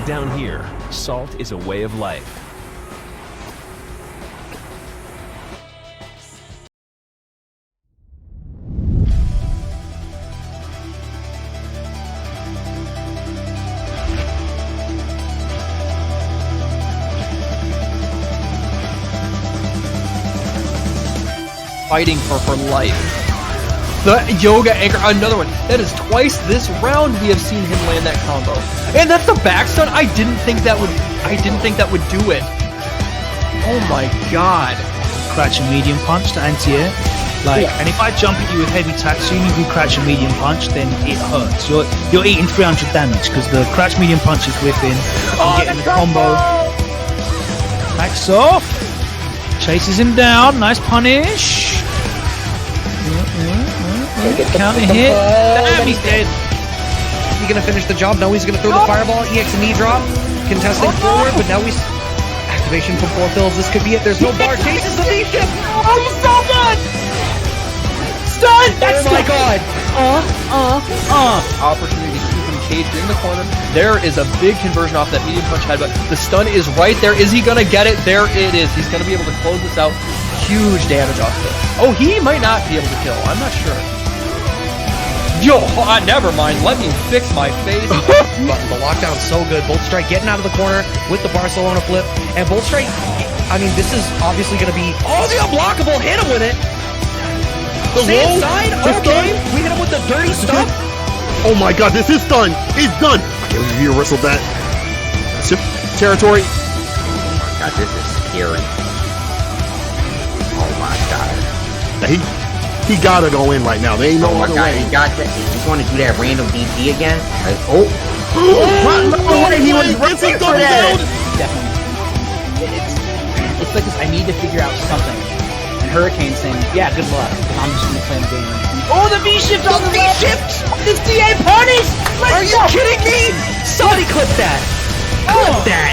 down here, salt is a way of life. Fighting for her life. The yoga anchor, another one. That is twice this round we have seen him land that combo. And that's the back stun. I didn't think that would do it. Oh my god. Crouch and medium punch to anti-air. And if I jump at you with heavy attack, soon as you crouch and medium punch, then it hurts. You're eating 300 damage because the crouch medium punch is whipping. I'm getting the combo. Backs off. Chases him down. Nice punish. Counter hit. Damn, he's dead. Is he gonna finish the job? No, he's gonna throw the fireball. EX knee drop. Contesting forward, but now he's activation from 4 fills. This could be it. There's no bar. Chases the V-ship. Oh, he's so good! Stun! That's oh my god! Opportunity to keep him caged in the corner. There is a big conversion off that medium punch head, but the stun is right there. Is he gonna get it? There it is. He's gonna be able to close this out. Huge damage off this. Oh, he might not be able to kill. I'm not sure. Yo, never mind. Let me fix my face. But the lockdown's so good. Bolt Strike getting out of the corner with the Barcelona flip. And Bolt Strike, I mean, this is obviously going to be... Oh, the unblockable! Hit him with it! Same side? Okay. We hit him with the dirty stuff. Oh my god, this is done! It's done! Okay, we wrestled that. Shift territory. Oh my god, this is scary. Oh my god. He gotta go in right now. There ain't no other way. He got that. He's going to do that random DP again. He was racing for that. Definitely. It's like this. I need to figure out something. And Hurricane's saying, "Yeah, good luck. I'm just gonna play the game." Oh, the V shift on the V-shift! This DA punish! Are you kidding me? Somebody clip that. Clip that.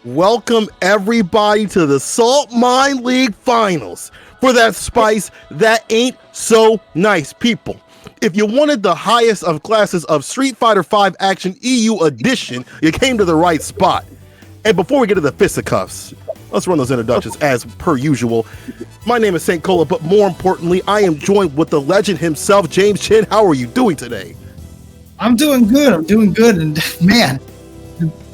Welcome everybody to the Saltmine League Finals for that spice that ain't so nice, people. If you wanted the highest of classes of Street Fighter V Action EU Edition, you came to the right spot. And before we get to the fisticuffs, let's run those introductions as per usual. My name is St. Cola, but more importantly, I am joined with the legend himself, James Chen. How are you doing today? I'm doing good, and man,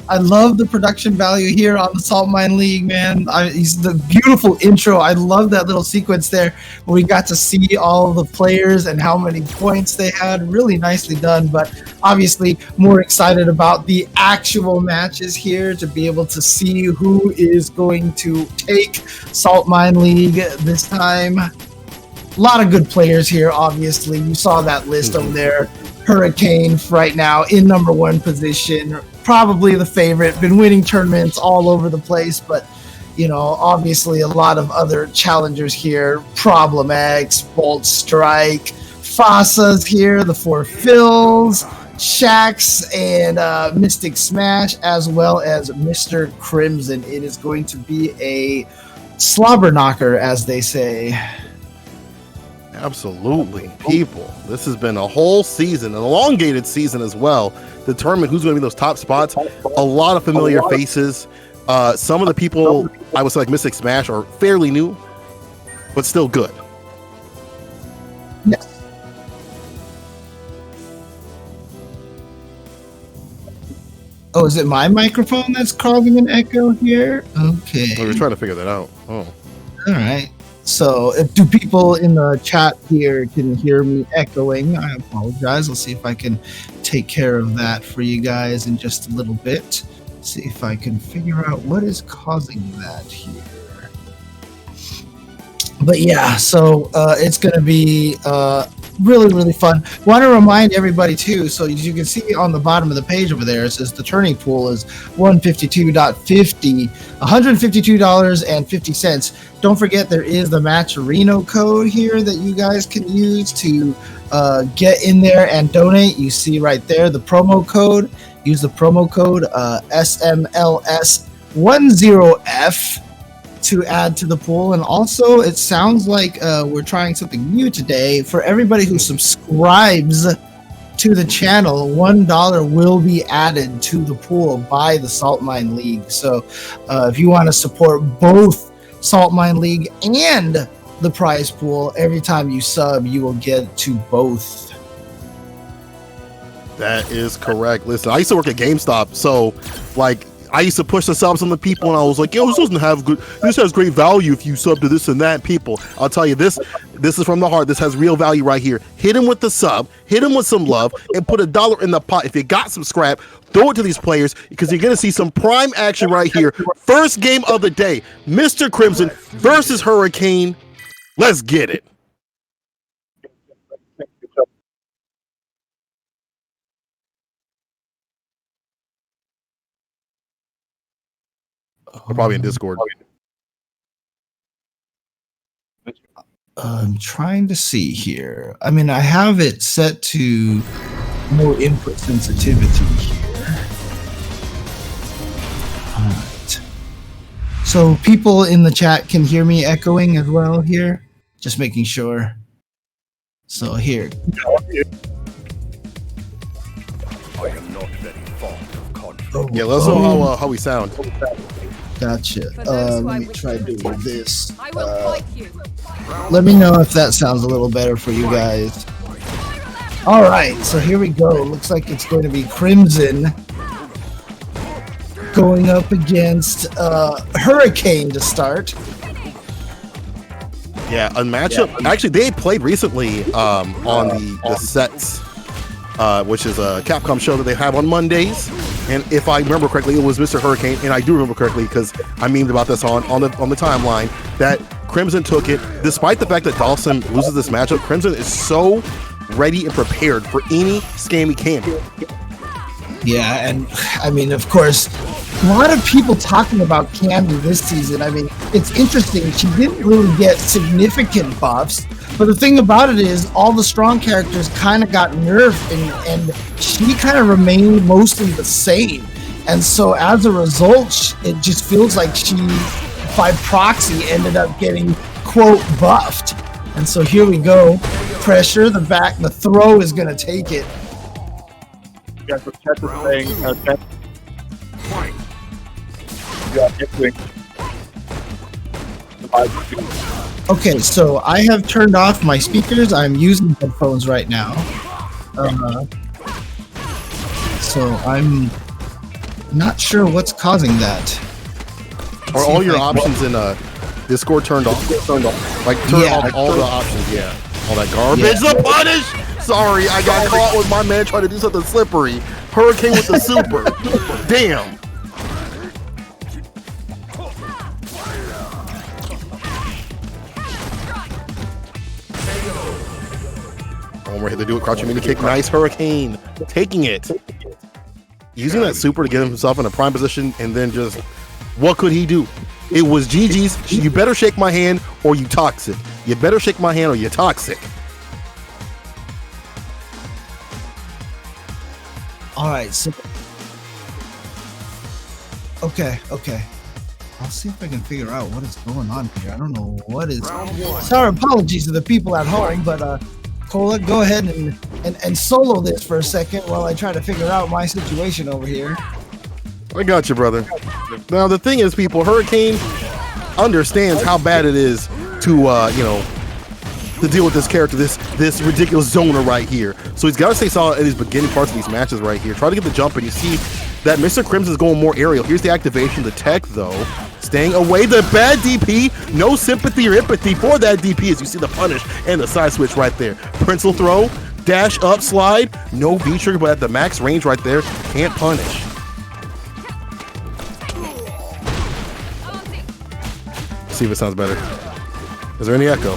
I love the production value here on the Saltmine League, man. He's the beautiful intro. I love that little sequence there where we got to see all the players and how many points they had. Really nicely done, but obviously more excited about the actual matches here to be able to see who is going to take Saltmine League this time. A lot of good players here, obviously. You saw that list over there. Hurricane right now in number 1 position. Probably the favorite, been winning tournaments all over the place, but you know, obviously a lot of other challengers here. Problem X, Bolt Strike, Fasa's here, the 4 Fills, Shax, and Mystic Smash, as well as Mr. Crimson. It is going to be a slobber knocker, as they say. Absolutely, people. This has been a whole season, an elongated season as well. Determine who's going to be those top spots. A lot of familiar faces. Some of the people I would say like Mystic Smash are fairly new, but still good. Yes. Oh, is it my microphone that's causing an echo here? Okay. We were trying to figure that out. Oh. All right. So, do people in the chat here can hear me echoing? I apologize. I'll see if I can take care of that for you guys in just a little bit. See if I can figure out what is causing that here. But yeah, so it's going to be really, really fun. Want to remind everybody too, so as you can see on the bottom of the page over there, it says the turning pool is $152.50, $152.50. Don't forget there is the Matcherino code here that you guys can use to get in there and donate. You see right there the promo code. Use the promo code SMLS10F to add to the pool. And also, it sounds like we're trying something new today. For everybody who subscribes to the channel, $1 will be added to the pool by the Saltmine League. So if you want to support both Saltmine League and the prize pool, every time you sub, you will get to both. That is correct. Listen, I used to work at GameStop, so like I used to push the subs on the people, and I was like, "Yo, this doesn't have good. This has great value if you sub to this and that." People, I'll tell you this. This is from the heart. This has real value right here. Hit him with the sub. Hit him with some love, and put $1 in the pot. If you got some scrap, throw it to these players because you're gonna see some prime action right here. First game of the day, Mr. Crimson versus Hurricane. Let's get it. They're probably in Discord. I'm trying to see here. I mean, I have it set to no input sensitivity here. All right. So people in the chat can hear me echoing as well here. Just making sure. So here. Oh, Yeah, let's know how we sound. Gotcha. Let me try doing this. Let me know if that sounds a little better for you guys. All right, so here we go. Looks like it's going to be Crimson going up against Hurricane to start. Yeah, a matchup. Actually, they played recently on the sets, which is a Capcom show that they have on Mondays. And if I remember correctly, it was Mr. Hurricane, and I do remember correctly because I memed about this on the timeline that Crimson took it. Despite the fact that Dawson loses this matchup, Crimson is so ready and prepared for any scam he can. Yeah, and I mean, of course, a lot of people talking about Candy this season. I mean, it's interesting. She didn't really get significant buffs, but the thing about it is all the strong characters kind of got nerfed, and she kind of remained mostly the same. And so as a result, it just feels like she, by proxy, ended up getting, quote, buffed. And so here we go. Pressure, the throw is going to take it. Yeah, so Chet is saying, Okay, so I have turned off my speakers. I'm using headphones right now. So I'm not sure what's causing that. Are all your options in Discord turned off? Like turn off all the options, yeah. All that garbage. Yeah. The punish! Sorry, I got caught with my man trying to do something slippery. Hurricane with the super. Damn. One more hit to do it. Crouching mini kick. Nice Hurricane. Taking it. Using that super to get himself in a prime position, and then just, what could he do? It was GG's. You better shake my hand or you toxic. You better shake my hand or you're toxic. All right, so okay. I'll see if I can figure out what is going on here. I don't know what is. Sorry, apologies to the people at home, but Cola, go ahead and solo this for a second while I try to figure out my situation over here. I got you, brother. Now the thing is, people, Hurricane understands how bad it is to to deal with this character, this ridiculous zoner right here. So he's got to stay solid in these beginning parts of these matches right here. Try to get the jump, and you see that Mr. Crimson's going more aerial. Here's the activation, the tech though. Staying away, the bad DP. No sympathy or empathy for that DP as you see the punish and the side switch right there. Prince will throw, dash up, slide. No V-trigger, but at the max range right there, can't punish. Let's see if it sounds better. Is there any echo?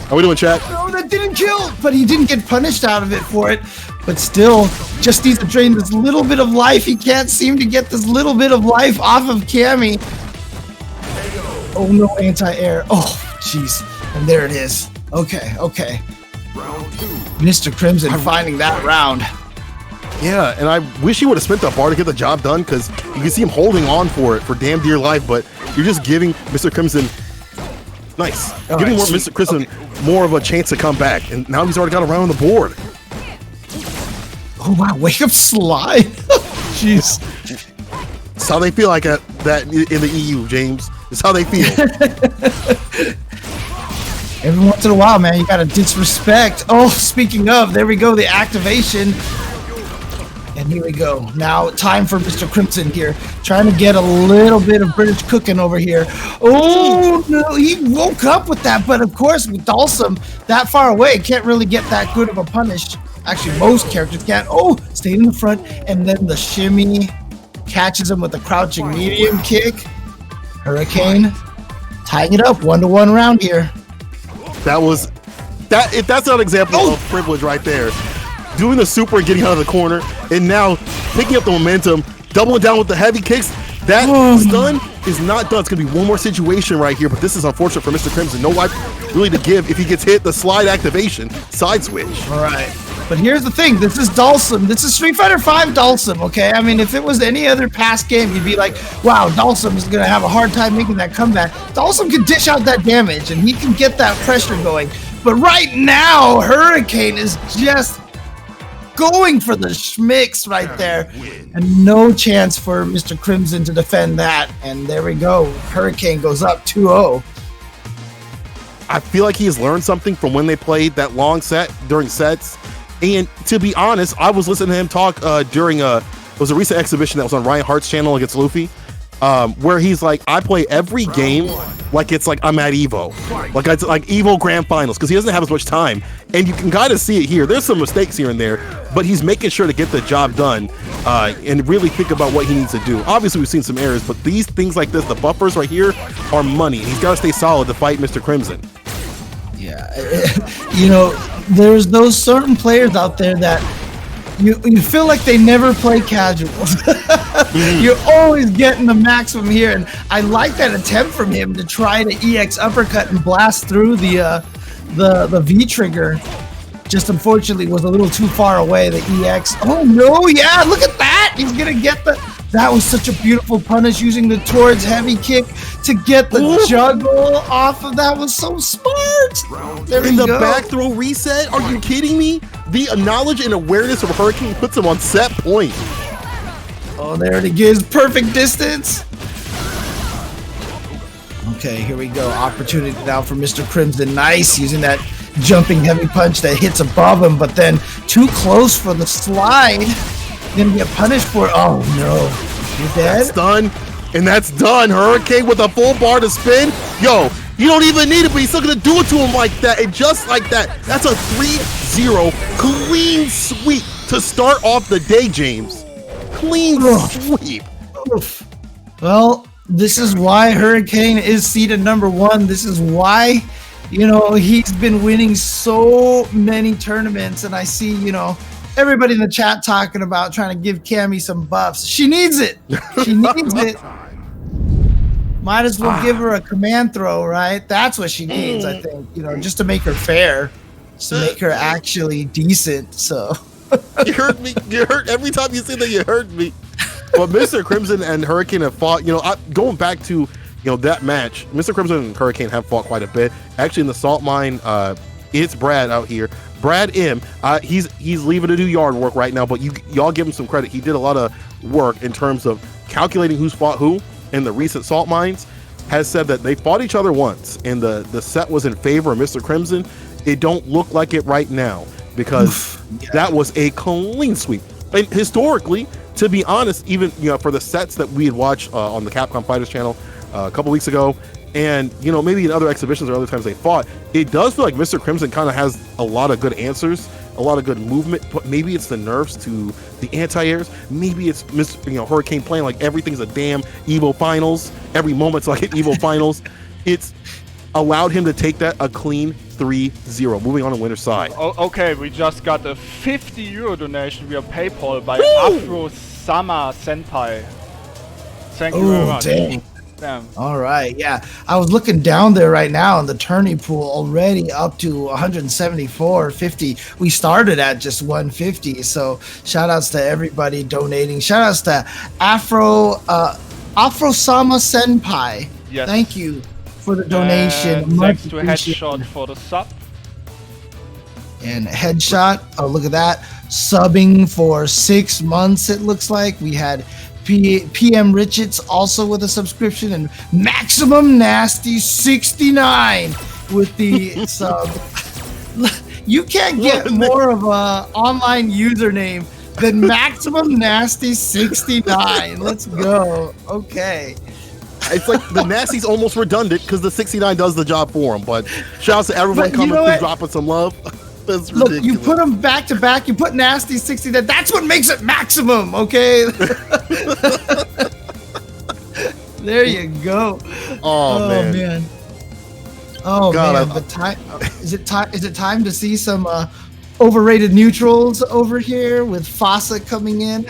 How we doing, chat? No, that didn't kill, but he didn't get punished out of it for it. But still, just needs to drain this little bit of life. He can't seem to get this little bit of life off of Cammy. Oh, no anti-air. Oh, jeez. And there it is. Okay, okay. Mr. Crimson finding that round. Yeah, and I wish he would have spent the bar to get the job done because you can see him holding on for it for damn dear life, but you're just giving Mr. Crimson nice. Giving Mr. Crimson more of a chance to come back, and now he's already got a round on the board. Oh wow, wake up slide. Jeez. It's how they feel like that in the EU, James. It's how they feel. Every once in a while, man, you gotta disrespect. Oh, speaking of, there we go, the activation. And here we go. Now, time for Mr. Crimson here. Trying to get a little bit of British cooking over here. Oh, no, he woke up with that. But, of course, with Dalsum that far away, can't really get that good of a punish. Actually, most characters can't. Oh, stayed in the front. And then the shimmy catches him with the crouching medium kick. Hurricane tying it up 1-1 round here. If that's not an example of privilege right there. Doing the super and getting out of the corner, and now picking up the momentum, doubling down with the heavy kicks. That stun is not done. It's going to be one more situation right here, but this is unfortunate for Mr. Crimson. No life really to give if he gets hit. The slide activation, side switch. All right. But here's the thing. This is Dalsum. This is Street Fighter V Dalsum, okay? I mean, if it was any other past game, you'd be like, wow, Dalsum is going to have a hard time making that comeback. Dalsum can dish out that damage, and he can get that pressure going. But right now, Hurricane is just going for the schmicks right there, and no chance for Mr. Crimson to defend that. And there we go. Hurricane goes up 2-0. I feel like he has learned something from when they played that long set during sets. And to be honest, I was listening to him talk during it was a recent exhibition that was on Ryan Hart's channel against Luffy, where he's like, I play every game like it's like I'm at Evo, like it's like Evo Grand Finals, because he doesn't have as much time, and you can kind of see it here. There's some mistakes here and there, but he's making sure to get the job done and really think about what he needs to do. Obviously, we've seen some errors, but these things like this, the buffers right here, are money. He's got to stay solid to fight Mr. Crimson. Yeah, you know, there's those certain players out there that you feel like they never play casuals. You're always getting the maximum here, and I like that attempt from him to try to EX uppercut and blast through the V trigger. Just unfortunately was a little too far away. The EX. Oh no! Yeah, look at that. He's gonna get the. That was such a beautiful punish using the towards heavy kick to get the juggle off of that. Was so smart. There we go. Back throw reset? Are you kidding me? The knowledge and awareness of Hurricane puts him on set point. Oh, there it is. Perfect distance. Okay, here we go. Opportunity now for Mr. Crimson. Nice, using that jumping heavy punch that hits above him, but then too close for the slide. Gonna get punished for it. Oh no, you're dead. That's done, and that's done. Hurricane with a full bar to spin. Yo, you don't even need it, but he's still gonna do it to him like that, and just like that. That's a 3-0 clean sweep to start off the day, James. Clean sweep. Well, this is why Hurricane is seeded number 1. This is why, you know, he's been winning so many tournaments, and I see, you know, everybody in the chat talking about trying to give Cammy some buffs. She needs it. She needs it. Might as well give her a command throw, right? That's what she needs, I think, you know, just to make her fair, just to make her actually decent. So you hurt me. You hurt every time you say that. You hurt me. But Mr. Crimson and Hurricane have fought. You know, going back to, you know, that match, Mr. Crimson and Hurricane have fought quite a bit. Actually, in the Saltmine, it's Brad out here. Brad M, he's leaving to do yard work right now, but y'all give him some credit. He did a lot of work in terms of calculating who's fought who in the recent salt mines. Has said that they fought each other once, and the set was in favor of Mr. Crimson. It don't look like it right now, because that was a clean sweep. And historically, to be honest, even for the sets that we had watched on the Capcom Fighters channel a couple weeks ago, and maybe in other exhibitions or other times they fought, it does feel like Mr. Crimson kind of has a lot of good answers, a lot of good movement. But maybe it's the nerfs to the anti-airs. Maybe it's Hurricane playing like everything's a damn Evo Finals. Every moment's like an Evo Finals. It's allowed him to take that a clean 3-0. Moving on to winner's side. Okay, we just got a €50 donation via PayPal by Afro Sama Senpai. Thank you very much. Dang. Damn. All right, yeah. I was looking down there right now in the tourney pool, already up to 174.50. We started at just 150, so shout outs to everybody donating. Shout outs to Afro Sama Senpai. Yes. Thank you for the donation. And Much thanks to appreciated. Headshot for the sub. And Headshot, oh look at that, subbing for 6 months. It looks like we had PM Richards also with a subscription, and Maximum Nasty 69 with the sub. You can't get more of a online username than Maximum Nasty 69. Let's go. Okay. It's like the Nasty's almost redundant because the 69 does the job for him. But shouts to everyone But you coming know through, what? dropping some love. That's Look, ridiculous. you put them back to back. You put Nasty 69. That's what makes it maximum. Okay. There you go. Oh, man. Oh God, man. The time is it time? Is it time to see some overrated neutrals over here with Fossa coming in?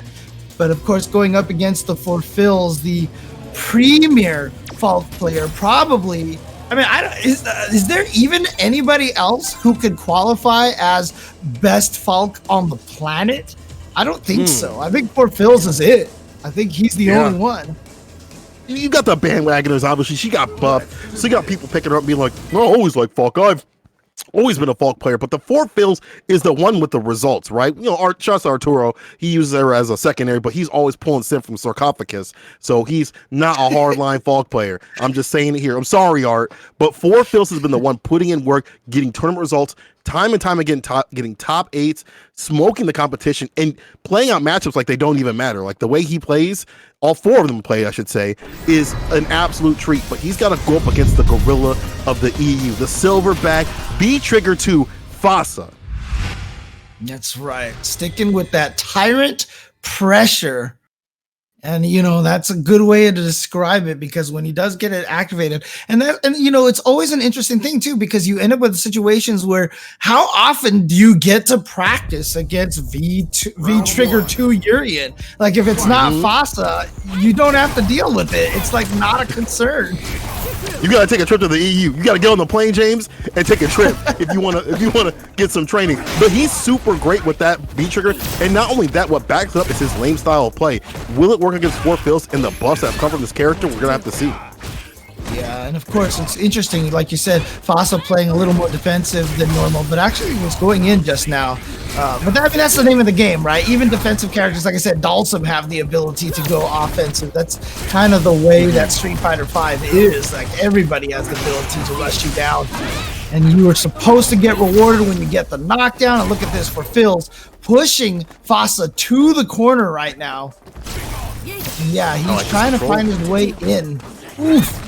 But of course, going up against the Forfills, the premier Falk player, probably. I mean, is there even anybody else who could qualify as best Falk on the planet? I don't think so. I think Forfills is it. I think he's the only one. You got the bandwagoners, obviously. She got buffed. So you got people picking her up and being like, I always like Falk. I've always been a Falk player. But the Forfills is the one with the results, right? Shouts to Arturo. He uses her as a secondary, but he's always pulling Sim from Sarcophagus. So he's not a hardline Falk player. I'm just saying it here. I'm sorry, Art. But Forfills has been the one putting in work, getting tournament results, time and time again, getting top 8s, smoking the competition, and playing out matchups like they don't even matter. Like the way he plays, all 4 of them play, I should say, is an absolute treat. But he's got to go up against the gorilla of the EU, the silverback B-Trigger 2, Fossa. That's right. Sticking with that tyrant pressure. And that's a good way to describe it, because when he does get it activated, and it's always an interesting thing too, because you end up with situations where how often do you get to practice against V-Trigger 2 Urian? Like if it's not Fossa, you don't have to deal with it. It's like not a concern. You gotta take a trip to the EU. You gotta get on the plane, James, and take a trip if you wanna get some training. But he's super great with that B-Trigger, and not only that, what backs it up is his lame style of play. Will it work against Forfills and the buffs that come from this character? We're gonna have to see. Yeah, and of course it's interesting, like you said, Fossa playing a little more defensive than normal, but actually was going in just now. But that's the name of the game, right? Even defensive characters, like I said, Dalsum have the ability to go offensive. That's kind of the way that Street Fighter V is. Like everybody has the ability to rush you down, and you are supposed to get rewarded when you get the knockdown. And look at this for Phil's pushing Fossa to the corner right now. Yeah, he's trying to find his way in. Oof.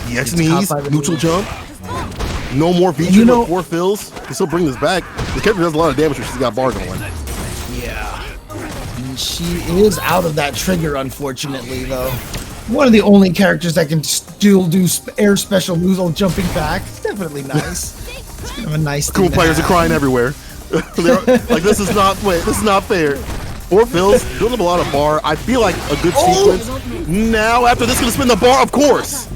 Yes, knees, neutral jump. No more feature with Forfills. Can still bring this back. The character does a lot of damage when she's got bar going. Yeah. And she is out of that trigger, unfortunately, though. One of the only characters that can still do air special moves jumping back. It's definitely nice. It's kind of a nice thing. Cool players are crying everywhere. Like, this is not fair. Forfills building up a lot of bar. I feel like a good sequence. Now, after this, gonna spin the bar, of course.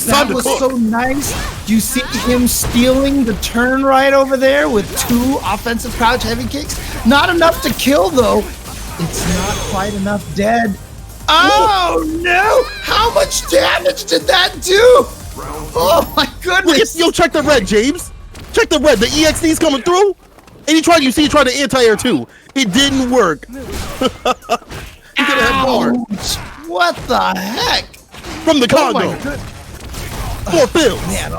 That was so nice. You see him stealing the turn right over there with 2 offensive crouch heavy kicks. Not enough to kill, though. It's not quite enough dead. Oh, no! How much damage did that do? Oh, my goodness. Check the red, James. Check the red. The EXD's coming through. And he tried to anti-air, too. It didn't work. He could have had bar. What the heck? From the condo. Forfills. Man,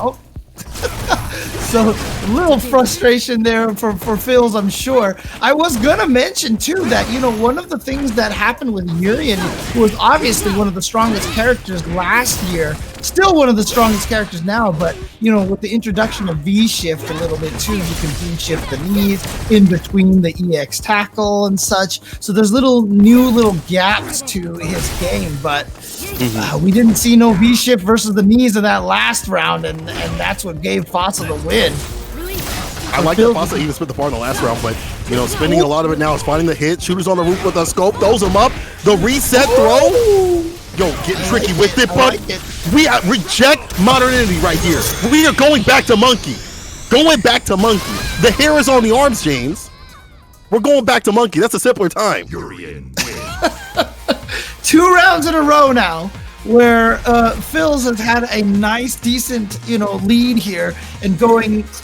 So a little frustration there for Phils, I'm sure. I was gonna mention too that one of the things that happened with Urian, who was obviously one of the strongest characters last year, still one of the strongest characters now, but with the introduction of V shift a little bit too, you can V shift the knees in between the EX tackle and such. So there's new little gaps to his game, but we didn't see no V shift versus the knees in that last round, and that's what gave Fasa the win. I like that Fasa even split the bar in the last round, but spending a lot of it now is finding the hit. Shooters on the roof with a scope, throws him up. The reset throw. Yo, get tricky with it, but we reject modernity right here. We are going back to monkey. Going back to monkey. The hair is on the arms, James. We're going back to monkey. That's a simpler time. 2 rounds in a row now where Phils has had a nice, decent, lead here and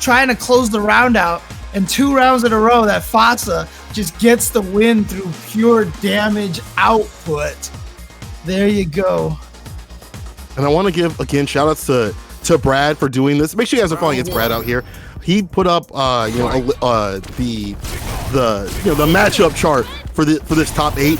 trying to close the round out. And 2 rounds in a row that Fasa just gets the win through pure damage output. There you go. And I want to give again shout outs to Brad for doing this. Make sure you guys are following It's Brad out here. He put up the matchup chart for this top 8.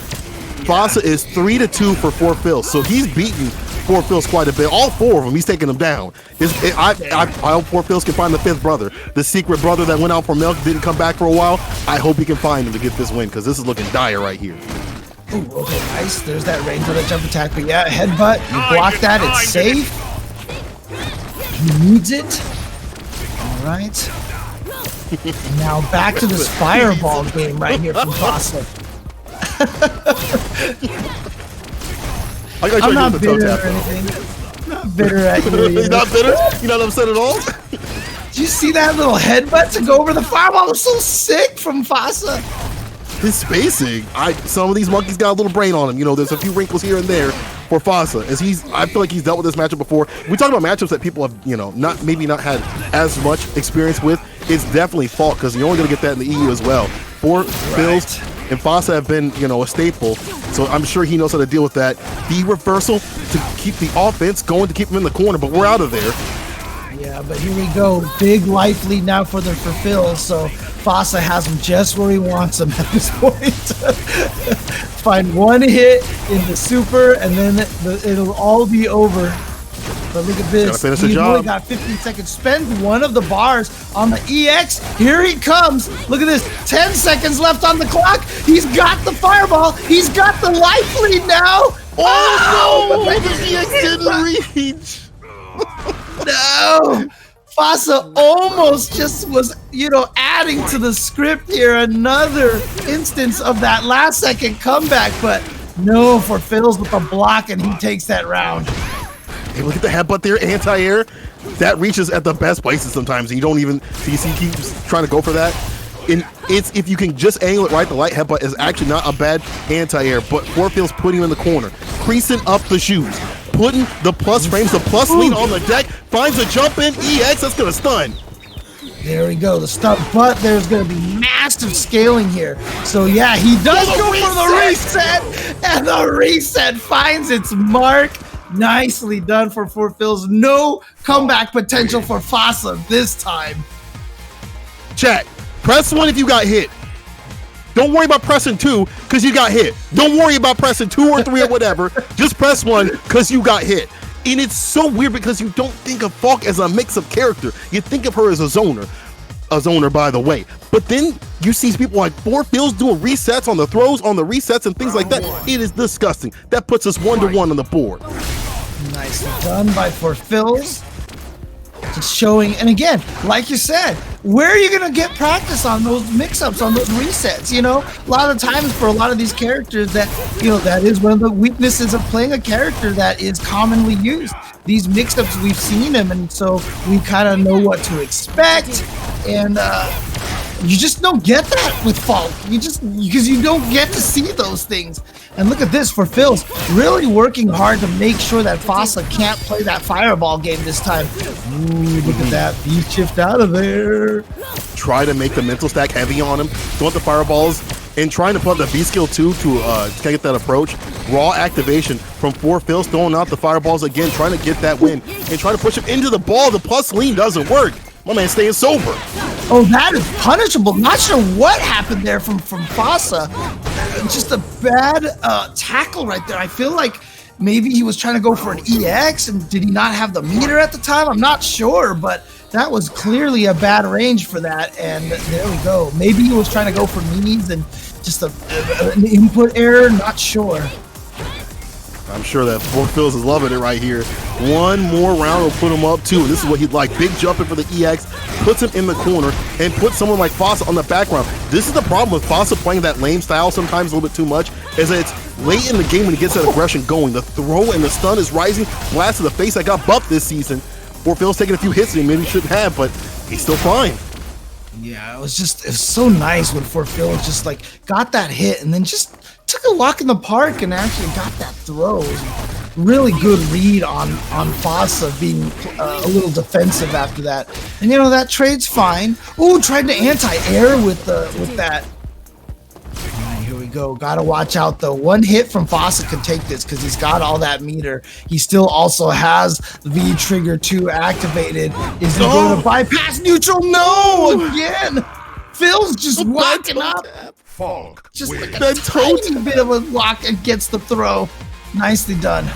Fasa is 3-2 for 4 Phils, so he's beaten 4 Phils quite a bit. All 4 of them, he's taking them down. I hope 4 Phils can find the 5th brother, the secret brother that went out for milk, didn't come back for a while. I hope he can find him to get this win, because this is looking dire right here. Ooh, okay, nice. There's that range on the jump attack, but yeah, headbutt. You block that, it's safe. He needs it. All right. Now back to this fireball game right here from Fasa. I'm not bitter or anything. I'm not bitter at you. You're not bitter? You're not upset at all? Did you see that little headbutt to go over the fireball? It was so sick from Fasa. His spacing, some of these monkeys got a little brain on him. There's a few wrinkles here and there for Fasa, as I feel like he's dealt with this matchup before. We talk about matchups that people have, not had as much experience with. It's definitely fault, because you're only going to get that in the EU as well. 4 Phils and Fasa have been, a staple, so I'm sure he knows how to deal with that. The reversal to keep the offense going, to keep him in the corner, but we're out of there. Yeah, but here we go. Big life lead now for Phil, so Fasa has him just where he wants him at this point. Find 1 hit in the super, and then it'll all be over. But look at this. He's only got 15 seconds. Spend 1 of the bars on the EX. Here he comes. Look at this. 10 seconds left on the clock. He's got the fireball. He's got the life lead now. Oh, no! The EX didn't reach. No. Fasa almost just was, adding to the script here. Another instance of that last second comeback, but no for Phils with the block, and he takes that round. Hey, look at the headbutt there, anti-air. That reaches at the best places sometimes, and you don't even see he keeps trying to go for that. And if you can just angle it right, the light headbutt is actually not a bad anti-air, but 4 Phils putting him in the corner, creasing up the shoes, putting the plus frames, the plus lead on the deck, finds a jump in, EX, that's gonna stun. There we go, the stun, but there's gonna be massive scaling here. So yeah, he does go for the reset, and the reset finds its mark. Nicely done for 4 Phils. No comeback potential for Fasa this time. Chat, press 1 if you got hit. Don't worry about pressing 2 because you got hit. Don't worry about pressing 2 or 3 or whatever. Just press 1 because you got hit. And it's so weird because you don't think of Falk as a mix-up character. You think of her as a zoner. A zoner, by the way. But then you see people like 4 Phils doing resets on the throws, on the resets and things like that. It is disgusting. That puts us 1-1 on the board. Nicely done by 4 Phils. Just showing, and again, like you said, where are you going to get practice on those mix-ups, on those resets? A lot of times for a lot of these characters that, that is one of the weaknesses of playing a character that is commonly used. These mix-ups, we've seen them, and so we kind of know what to expect, and you just don't get that with Falk. Because you don't get to see those things. And look at this for Phils, really working hard to make sure that Fasa can't play that fireball game this time. Ooh, look at that V shift out of there. Try to make the mental stack heavy on him. Don't let the fireballs and trying to put the B skill 2 to get that approach. Raw activation from 4Phils, throwing out the fireballs again, trying to get that win and trying to push him into the ball. The plus lean doesn't work. My man staying sober. Oh, that is punishable. Not sure what happened there from Fossa. Just a bad tackle right there. I feel like maybe he was trying to go for an EX, and did he not have the meter at the time? I'm not sure, but that was clearly a bad range for that, and there we go. Maybe he was trying to go for knees and just an input error, not sure. I'm sure that 4Phils is loving it right here. One more round will put him up too. This is what he'd like. Big jumping for the EX, puts him in the corner, and puts someone like Fossa on the background. This is the problem with Fossa playing that lame style sometimes a little bit too much, is that it's late in the game when he gets that aggression going. The throw and the stun is rising. Blast to the face that got buffed this season. 4Phils taking a few hits that he maybe shouldn't have, but he's still fine. Yeah, it was so nice when 4Phils just like got that hit and then just took a walk in the park and actually got that throw. Really good read on Fossa being a little defensive after that. And that trade's fine. Ooh, tried to anti-air with that. All right, here we go. Gotta watch out though. One hit from Fossa could take this because he's got all that meter. He still also has V trigger 2 activated. Is he going to bypass neutral? No, again. Phil's just walking up. Just like a tiny bit of a walk against the throw. Nicely done.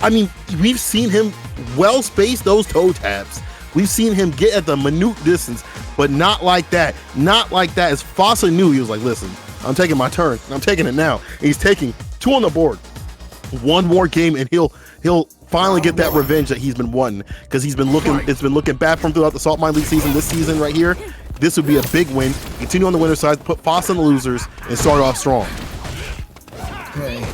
I mean, we've seen him well space those toe taps. We've seen him get at the minute distance, but not like that. Not like that. As Fossa knew, he was like, listen, I'm taking my turn. I'm taking it now. And he's taking 2 on the board. One more game, and he'll finally get that revenge that he's been wanting, because it's been looking bad for him throughout the Saltmine League season. This season right here, this would be a big win. Continue on the winner's side, put Fossa on the losers, and start off strong. Okay.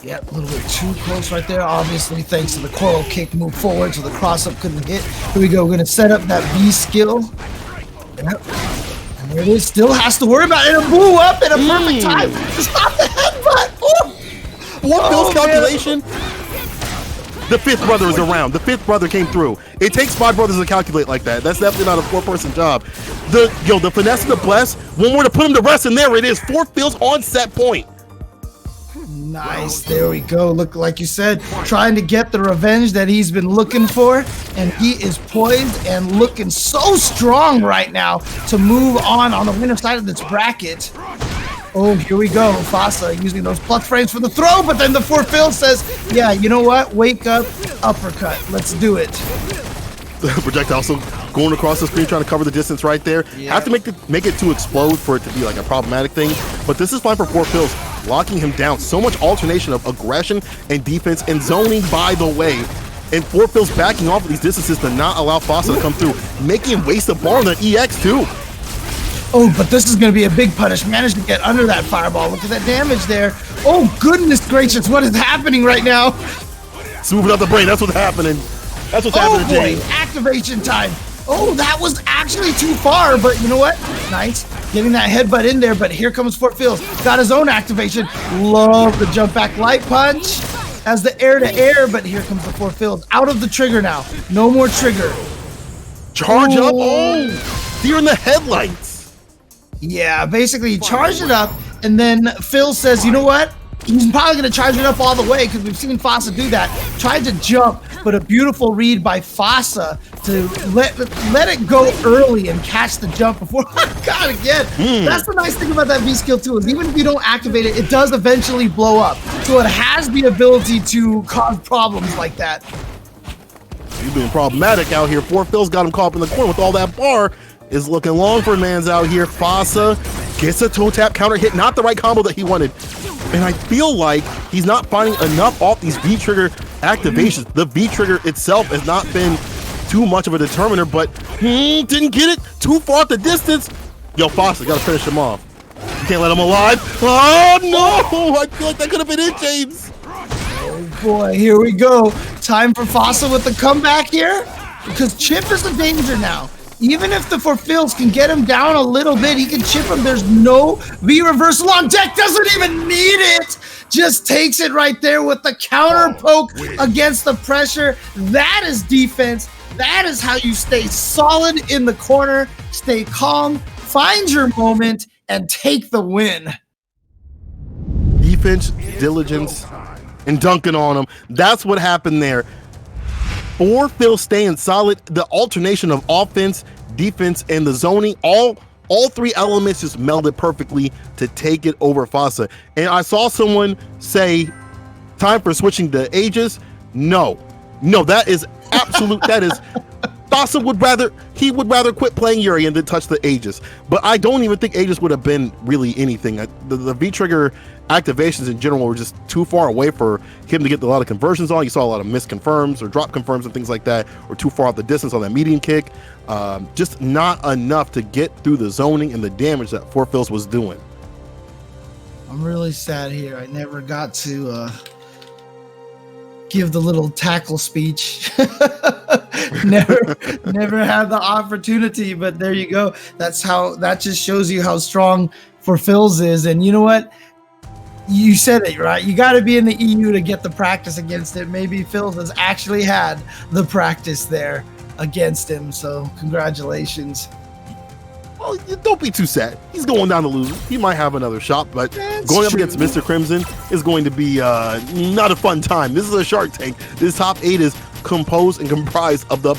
Yep, a little bit too close right there. Obviously, thanks to the coral kick, move forward so the cross-up couldn't hit. Here we go. We're going to set up that B skill. Yep. And there it is. Still has to worry about it. It blew up in a perfect time to stop the headbutt. 4Phils calculation. The 5th brother is around. The 5th brother came through. It takes 5 brothers to calculate like that. That's definitely not a 4-person job. The finesse of the bless. One more to put him to rest, and there it is. 4Phils on set point. Nice, there we go. Look, like you said, trying to get the revenge that he's been looking for, and he is poised and looking so strong right now to move on the winner side of this bracket. Oh, here we go. Fossa using those plus frames for the throw, but then the 4Phil says, yeah, you know what? Wake up, uppercut. Let's do it. The projectile also going across the screen, trying to cover the distance right there. Yeah. Have to make it to explode for it to be like a problematic thing, but this is fine for 4Phils, locking him down. So much alternation of aggression and defense and zoning, by the way. And 4Phils backing off of these distances to not allow Fossa to come through, making him waste the bar on the EX too. Oh, but this is going to be a big punish. Managed to get under that fireball. Look at that damage there. Oh, goodness gracious. What is happening right now? Smoothing out the brain. That's what's happening. That's what's happening, James. Activation time. Oh, that was actually too far, but you know what? Nice. Getting that headbutt in there, but here comes 4Phils. Got his own activation. Love the jump back light punch. Has the air to air, but here comes the 4Phils. Out of the trigger now. No more trigger. Charge up. Oh, deer in the headlights. Yeah, basically he charged it up, and then Phil says, you know what? He's probably going to charge it up all the way, because we've seen Fossa do that. Tried to jump, but a beautiful read by Fossa to let it go early and catch the jump before. God, again. That's the nice thing about that V skill too, is even if you don't activate it, it does eventually blow up. So it has the ability to cause problems like that. He's being problematic out here. 4Phils got him caught up in the corner with all that bar. Is looking long for man's out here. Fossa gets a toe tap counter hit, not the right combo that he wanted. And I feel like he's not finding enough off these V trigger activations. The V trigger itself has not been too much of a determiner, but didn't get it too far at the distance. Yo, Fossa, gotta finish him off. You can't let him alive. Oh no! I feel like that could have been it, James. Oh boy, here we go. Time for Fossa with the comeback here, because Chip is a danger now. Even if the 4Phils can get him down a little bit, he can chip him. There's no V reversal on deck. Doesn't even need it. Just takes it right there with the counter poke against the pressure. That is defense. That is how you stay solid in the corner, stay calm, find your moment, and take the win. Defense, diligence, and dunking on them. That's what happened there. For Phil staying solid, the alternation of offense, defense, and the zoning, all three elements just melded perfectly to take it over Fossa. And I saw someone say, time for switching the ages. No, that is absolute. That is, Fossa would rather quit playing Urian than touch the Aegis. But I don't even think Aegis would have been really anything. The V-Trigger activations in general were just too far away for him to get a lot of conversions on. You saw a lot of misconfirms or drop confirms and things like that, or too far off the distance on that medium kick. Just not enough to get through the zoning and the damage that Fort Phil's was doing. I'm really sad here. I never got to give the little tackle speech. never had the opportunity, but there you go. That just shows you how strong Fort Phil's is. And you know what? You said it, right? You got to be in the EU to get the practice against it. Maybe Phil has actually had the practice there against him. So congratulations. Well, don't be too sad. He's going down to lose. He might have another shot, but going up against Mr. Crimson is going to be not a fun time. This is a Shark Tank. This top 8 is composed and comprised of the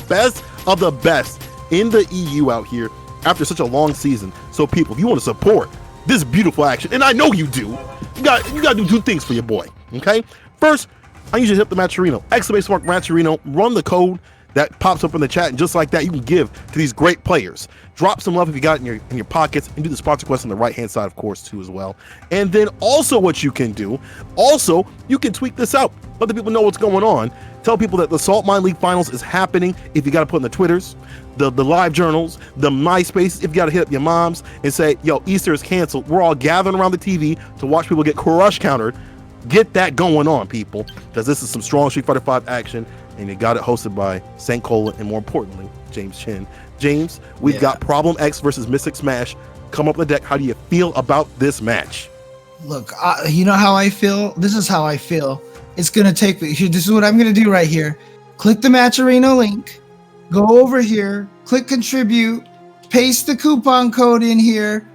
best in the EU out here after such a long season. So people, if you want to support this beautiful action, and I know you do, you got to do 2 things for your boy, okay? First, I usually hit the Matcherino, !Mark Matcherino, run the code that pops up in the chat, and just like that, you can give to these great players. Drop some love if you got it in your pockets, and do the sponsor quest on the right-hand side, of course, too, as well. And then also what you can do, you can tweet this out. Let the people know what's going on. Tell people that the Saltmine League Finals is happening. If you got to put in the Twitters, the live journals, the MySpace, if you got to hit up your moms and say, yo, Easter is canceled. We're all gathering around the TV to watch people get crush countered. Get that going on, people, because this is some strong Street Fighter V action, and you got it hosted by St. Cola and, more importantly, James Chen. James, we've got Problem X versus Mystic Smash. Come up the deck. How do you feel about this match? Look, you know how I feel? This is how I feel. It's going to take me. This is what I'm going to do right here. Click the Matcherino link. Go over here. Click contribute. Paste the coupon code in here.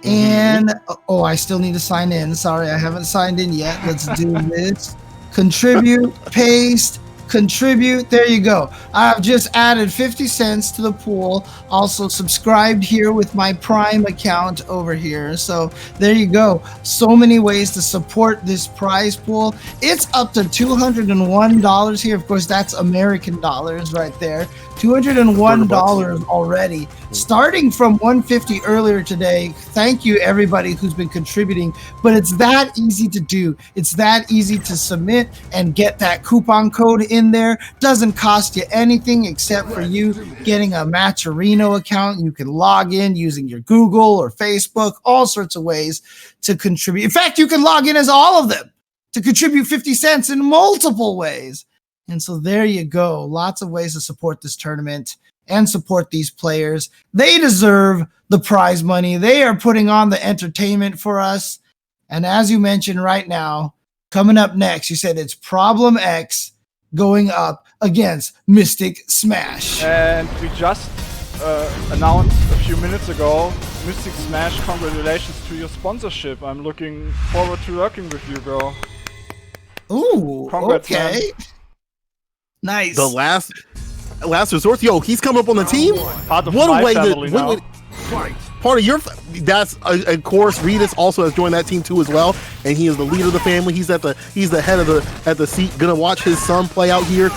And, I still need to sign in. Sorry, I haven't signed in yet. Let's do this. Contribute, paste, contribute. There you go. I've just added 50 cents to the pool. Also subscribed here with my Prime account over here. So there you go. So many ways to support this prize pool. It's up to $201 here. Of course, that's American dollars right there. $201 already, starting from $150 earlier today. Thank you everybody who's been contributing, but it's that easy to do. It's that easy to submit and get that coupon code in there. Doesn't cost you anything except for you getting a Matcherino account. You can log in using your Google or Facebook, all sorts of ways to contribute. In fact, you can log in as all of them to contribute 50 cents in multiple ways. And so there you go. Lots of ways to support this tournament and support these players. They deserve the prize money. They are putting on the entertainment for us. And as you mentioned right now, coming up next, you said it's Problem X going up against Mystic Smash. And we just announced a few minutes ago, Mystic Smash, congratulations to your sponsorship. I'm looking forward to working with you, bro. Ooh, Congrats, okay. Man. Nice. The last resort. Yo, he's coming up on the team. Part of what my a way family to now. part of your. That's of course. Redis also has joined that team too as well, and he is the leader of the family. He's the head of the seat. Gonna watch his son play out here.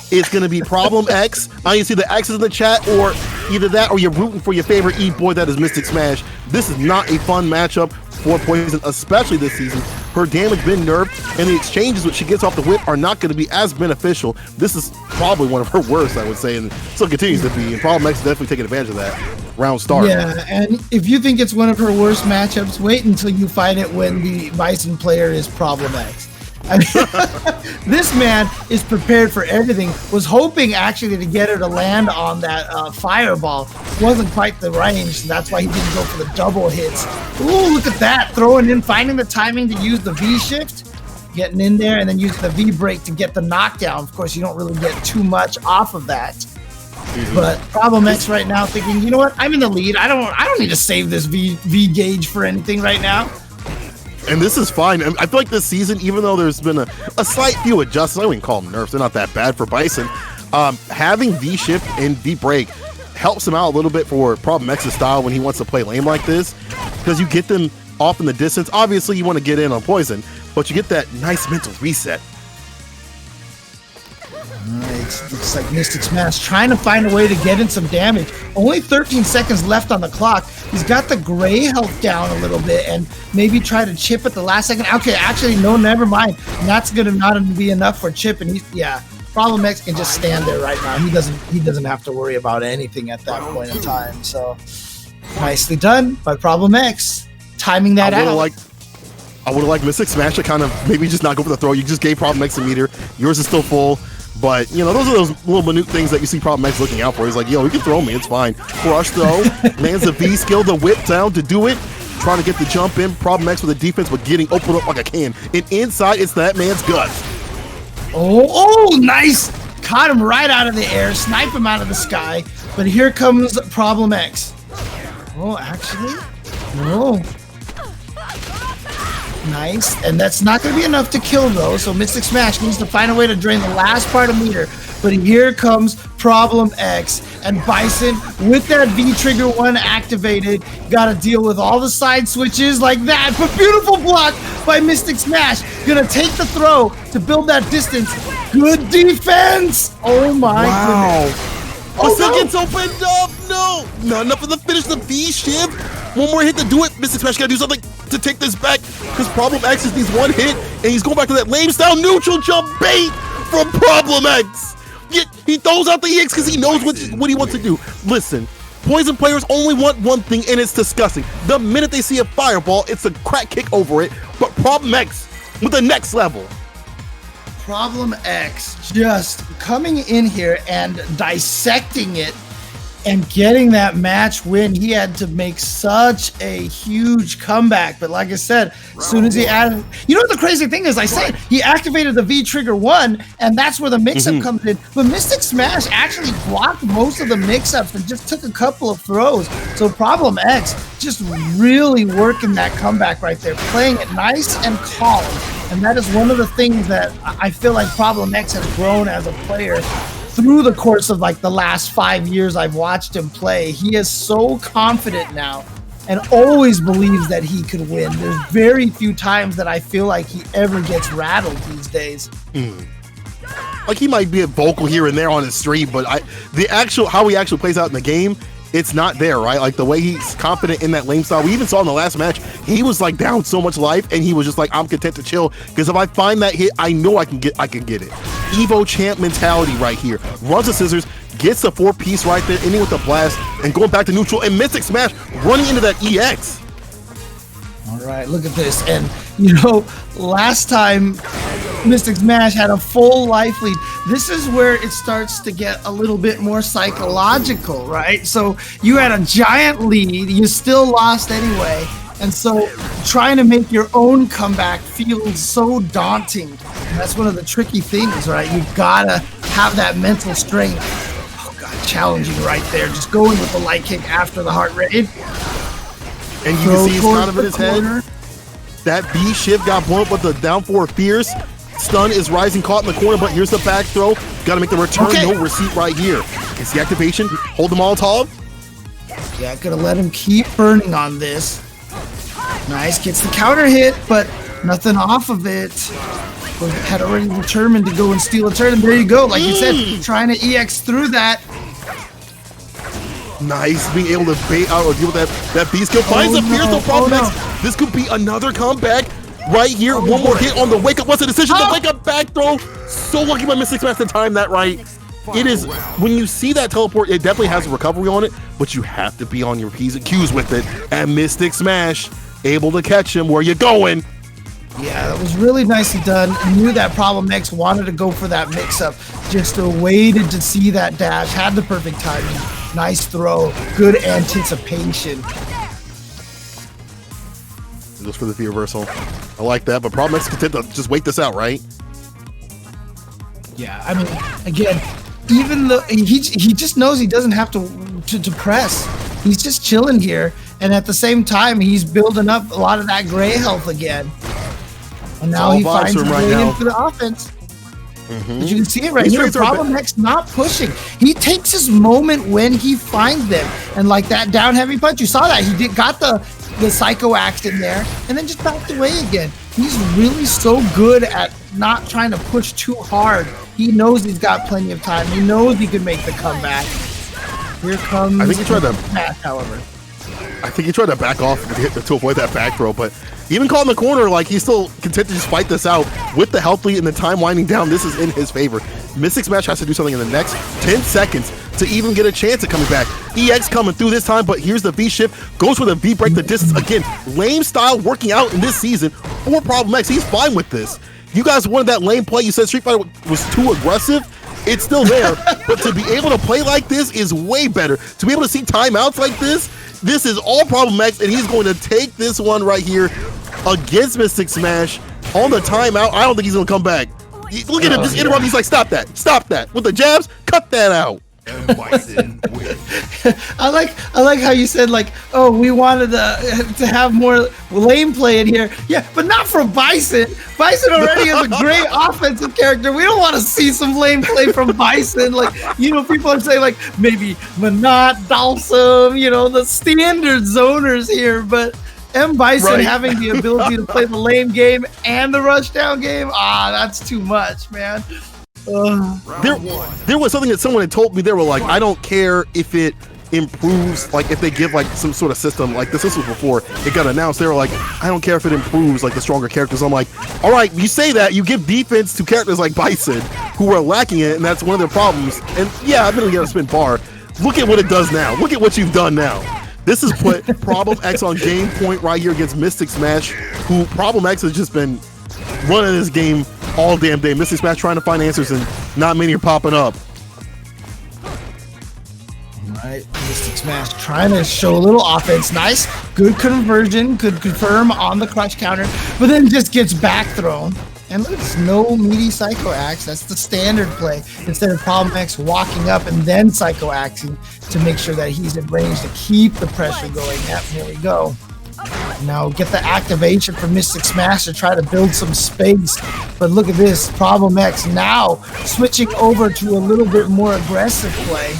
It's gonna be Problem X. I can see the X's in the chat, or either that, or you're rooting for your favorite E-boy that is Mystic Smash. This is not a fun matchup for Poison, especially this season. Her damage been nerfed, and the exchanges which she gets off the whip are not going to be as beneficial. This is probably one of her worst, I would say, and still continues to be. And Problem X is definitely taking advantage of that round start. Yeah, and if you think it's one of her worst matchups, wait until you fight it when the Bison player is Problem X. I mean, this man is prepared for everything. Was hoping actually to get her to land on that fireball. Wasn't quite the range, and that's why he didn't go for the double hits. Ooh, look at that. Throwing in, finding the timing to use the V-shift. Getting in there and then using the V-break to get the knockdown. Of course, you don't really get too much off of that. But Problem X right now thinking, you know what? I'm in the lead. I don't need to save this V gauge for anything right now. And this is fine. I feel like this season, even though there's been a slight few adjustments, I wouldn't call them nerfs, they're not that bad for Bison. Having V-Shift and V-Break helps him out a little bit for Problem X's style when he wants to play lame like this, because you get them off in the distance. Obviously, you want to get in on Poison, but you get that nice mental reset. It looks like Mystic Smash trying to find a way to get in some damage. Only 13 seconds left on the clock. He's got the gray health down a little bit and maybe try to chip at the last second. Okay, actually, no, never mind. And that's gonna not be enough for chip. And Problem X can just stand there right now. He doesn't have to worry about anything at that point in time. So nicely done by Problem X, timing that out. I would have liked Mystic Smash to kind of maybe just not go for the throw. You just gave Problem X a meter. Yours is still full. But, you know, those are those little minute things that you see Problem X looking out for. He's like, yo, you can throw me. It's fine. Crush, though. Lands the V skill, the whip down to do it. Trying to get the jump in. Problem X with the defense, but getting opened up like a can. And inside, it's that man's gut. Oh, nice. Caught him right out of the air. Snipe him out of the sky. But here comes Problem X. Oh, actually? No. Nice, and that's not going to be enough to kill though, so Mystic Smash needs to find a way to drain the last part of meter. But here comes Problem X, and Bison with that V-Trigger 1 activated, got to deal with all the side switches like that, but beautiful block by Mystic Smash, gonna take the throw to build that distance. Good defense! Oh my goodness. Oh, still gets opened up, no! Not enough for the finish, the V-shift. One more hit to do it. Mystic Smash gotta do something to take this back, because Problem X just needs one hit, and he's going back to that lame style neutral jump bait from Problem X. Yet he throws out the EX because he knows what he wants to do. Listen, Poison players only want one thing, and it's disgusting. The minute they see a fireball, it's a crack kick over it, but Problem X with the next level. Problem X just coming in here and dissecting it and getting that match win. He had to make such a huge comeback. But like I said, as soon as he added, you know what the crazy thing is? I said he activated the V-Trigger 1, and that's where the mix-up comes in. But Mystic Smash actually blocked most of the mix-ups and just took a couple of throws. So Problem X just really working that comeback right there, playing it nice and calm. And that is one of the things that I feel like Problem X has grown as a player through the course of like the last 5 years I've watched him play. He is so confident now and always believes that he could win. There's very few times that I feel like he ever gets rattled these days. Like he might be a vocal here and there on his stream, but how he actually plays out in the game, it's not there, right? Like the way he's confident in that lane style. We even saw in the last match, he was like down so much life, and he was just like, I'm content to chill because if I find that hit, I know I can get it. Evo champ mentality right here. Runs the scissors, gets the 4-piece right there, ending with the blast, and going back to neutral. And Mystic Smash running into that EX. All right, look at this. And you know, last time Mystic Smash had a full life lead. This is where it starts to get a little bit more psychological, right? So you had a giant lead, you still lost anyway. And so trying to make your own comeback feels so daunting. And that's one of the tricky things, right? You've got to have that mental strength. Oh, God, challenging right there. Just going with the light kick after the heart rate. And you can see he's kind of in his head. That B shift got blown up with the down 4 fierce. Stun is rising, caught in the corner, but here's the back throw. Got to make the return, no receipt right here. It's the activation. Hold them all tall. Yeah, gonna let him keep burning on this. Nice, gets the counter hit, but nothing off of it. Had already determined to go and steal a turn, and there you go. Like you said, trying to EX through that. Nice, being able to bait out or deal with that B skill. Finds a fierce, no problem. This could be another comeback right here. One more hit on the wake up. What's the decision? The wake up back throw. So lucky by Mystic Smash to time that right. It is, when you see that teleport, it definitely has a recovery on it, but you have to be on your P's and Q's with it. And Mystic Smash able to catch him. Where you going? Yeah, that was really nicely done. I knew that Problem X wanted to go for that mix-up. Just waited to see that dash. Had the perfect timing. Nice throw. Good anticipation. Goes for the V reversal. I like that, but Problem X content to just wait this out, right? Yeah, I mean, again, even though he just knows he doesn't have to press. He's just chilling here, and at the same time, he's building up a lot of that gray health again. And now he finds his way into the offense. But you can see it right here. Problem X not pushing. He takes his moment when he finds them, and like that down heavy punch, you saw that he got the psycho axe in there, and then just backed away again. He's really so good at not trying to push too hard. He knows he's got plenty of time. He knows he can make the comeback. Here comes. I think he tried to match, however. I think he tried to back off to avoid that back throw, but even caught in the corner, like he's still content to just fight this out with the health lead and the time winding down. This is in his favor. Mystic Smash has to do something in the next 10 seconds to even get a chance at coming back. EX coming through this time, but here's the V shift, goes for the V break the distance again. Lame style working out in this season for Problem X. He's fine with this. You guys wanted that lame play. You said Street Fighter was too aggressive. It's still there, but to be able to play like this is way better. To be able to see timeouts like this is all Problem X, and he's going to take this one right here against Mystic Smash on the timeout. I don't think he's going to come back. Look at him, just interrupt. He's like, stop that. With the jabs, cut that out. I like how you said, like, oh, we wanted to have more lane play in here. Yeah, but not from Bison. Bison already is a great offensive character. We don't want to see some lane play from Bison. Like, people are saying, like, maybe Manat, Dalsum, the standard zoners here, but M. Bison having the ability to play the lane game and the rushdown game, that's too much, man. There was something that someone had told me. They were like, I don't care if it improves, like if they give like some sort of system, like this was before it got announced. They were like, I don't care if it improves like the stronger characters. I'm like, all right, you say that, you give defense to characters like Bison who are lacking it, and that's one of their problems. And yeah, I've been able to spin bar. Look at what it does now. Look at what you've done now. This has put Problem X on game point right here against Mystic Smash, who Problem X has just been running this game all damn day. Mystic Smash trying to find answers, and not many are popping up. Right, Mystic Smash trying to show a little offense. Nice, good conversion, could confirm on the clutch counter, but then just gets back thrown. And look, it's no meaty Psycho Axe. That's the standard play. Instead of Problem X walking up and then Psycho Axing to make sure that he's in range to keep the pressure going. Yep, here we go. Now get the activation for Mystic Smash to try to build some space. But look at this, Problem X now switching over to a little bit more aggressive play.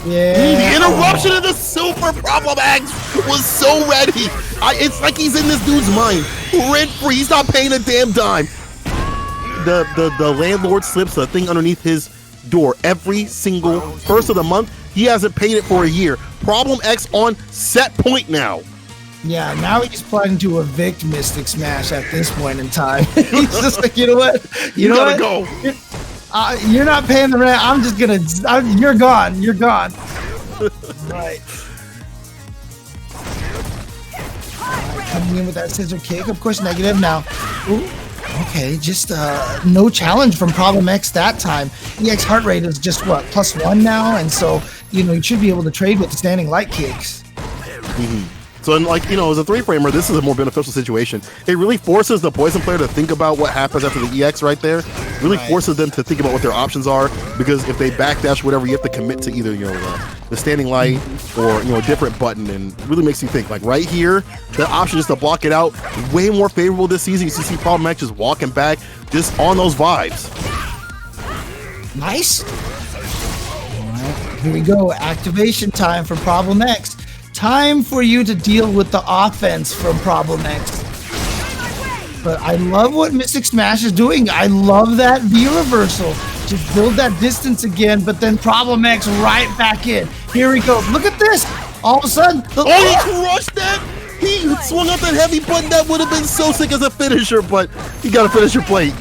Yeah. The interruption of the super Problem X was so ready. It's like he's in this dude's mind. Rent free. He's not paying a damn dime. The landlord slips a thing underneath his door every single first of the month. He hasn't paid it for a year. Problem X on set point now. Yeah, now he's planning to evict Mystic Smash at this point in time. He's just like, you know what? You know gotta what? go. You're not paying the rent. I'm just gonna. You're gone. You're gone. Right. Coming in with that scissor kick. Of course, negative now. Ooh. Okay, just no challenge from Problem X that time. EX heart rate is just what, +1 now, and so you should be able to trade with the standing light kicks. So, like, as a 3-framer, this is a more beneficial situation. It really forces the Poison player to think about what happens after the EX right there. Really forces them to think about what their options are, because if they backdash whatever, you have to commit to either, the standing light or, a different button, and really makes you think. Like right here, the option is to block it out. Way more favorable this season. You see Problem X just walking back, just on those vibes. Nice. All right, here we go. Activation time for Problem X. Time for you to deal with the offense from Problem X. But I love what Mystic Smash is doing. I love that V reversal. Just build that distance again, but then Problem X right back in. Here we go. Look at this. All of a sudden. He crushed that. He swung up that heavy button. That would have been so sick as a finisher, but you got to finish your plate.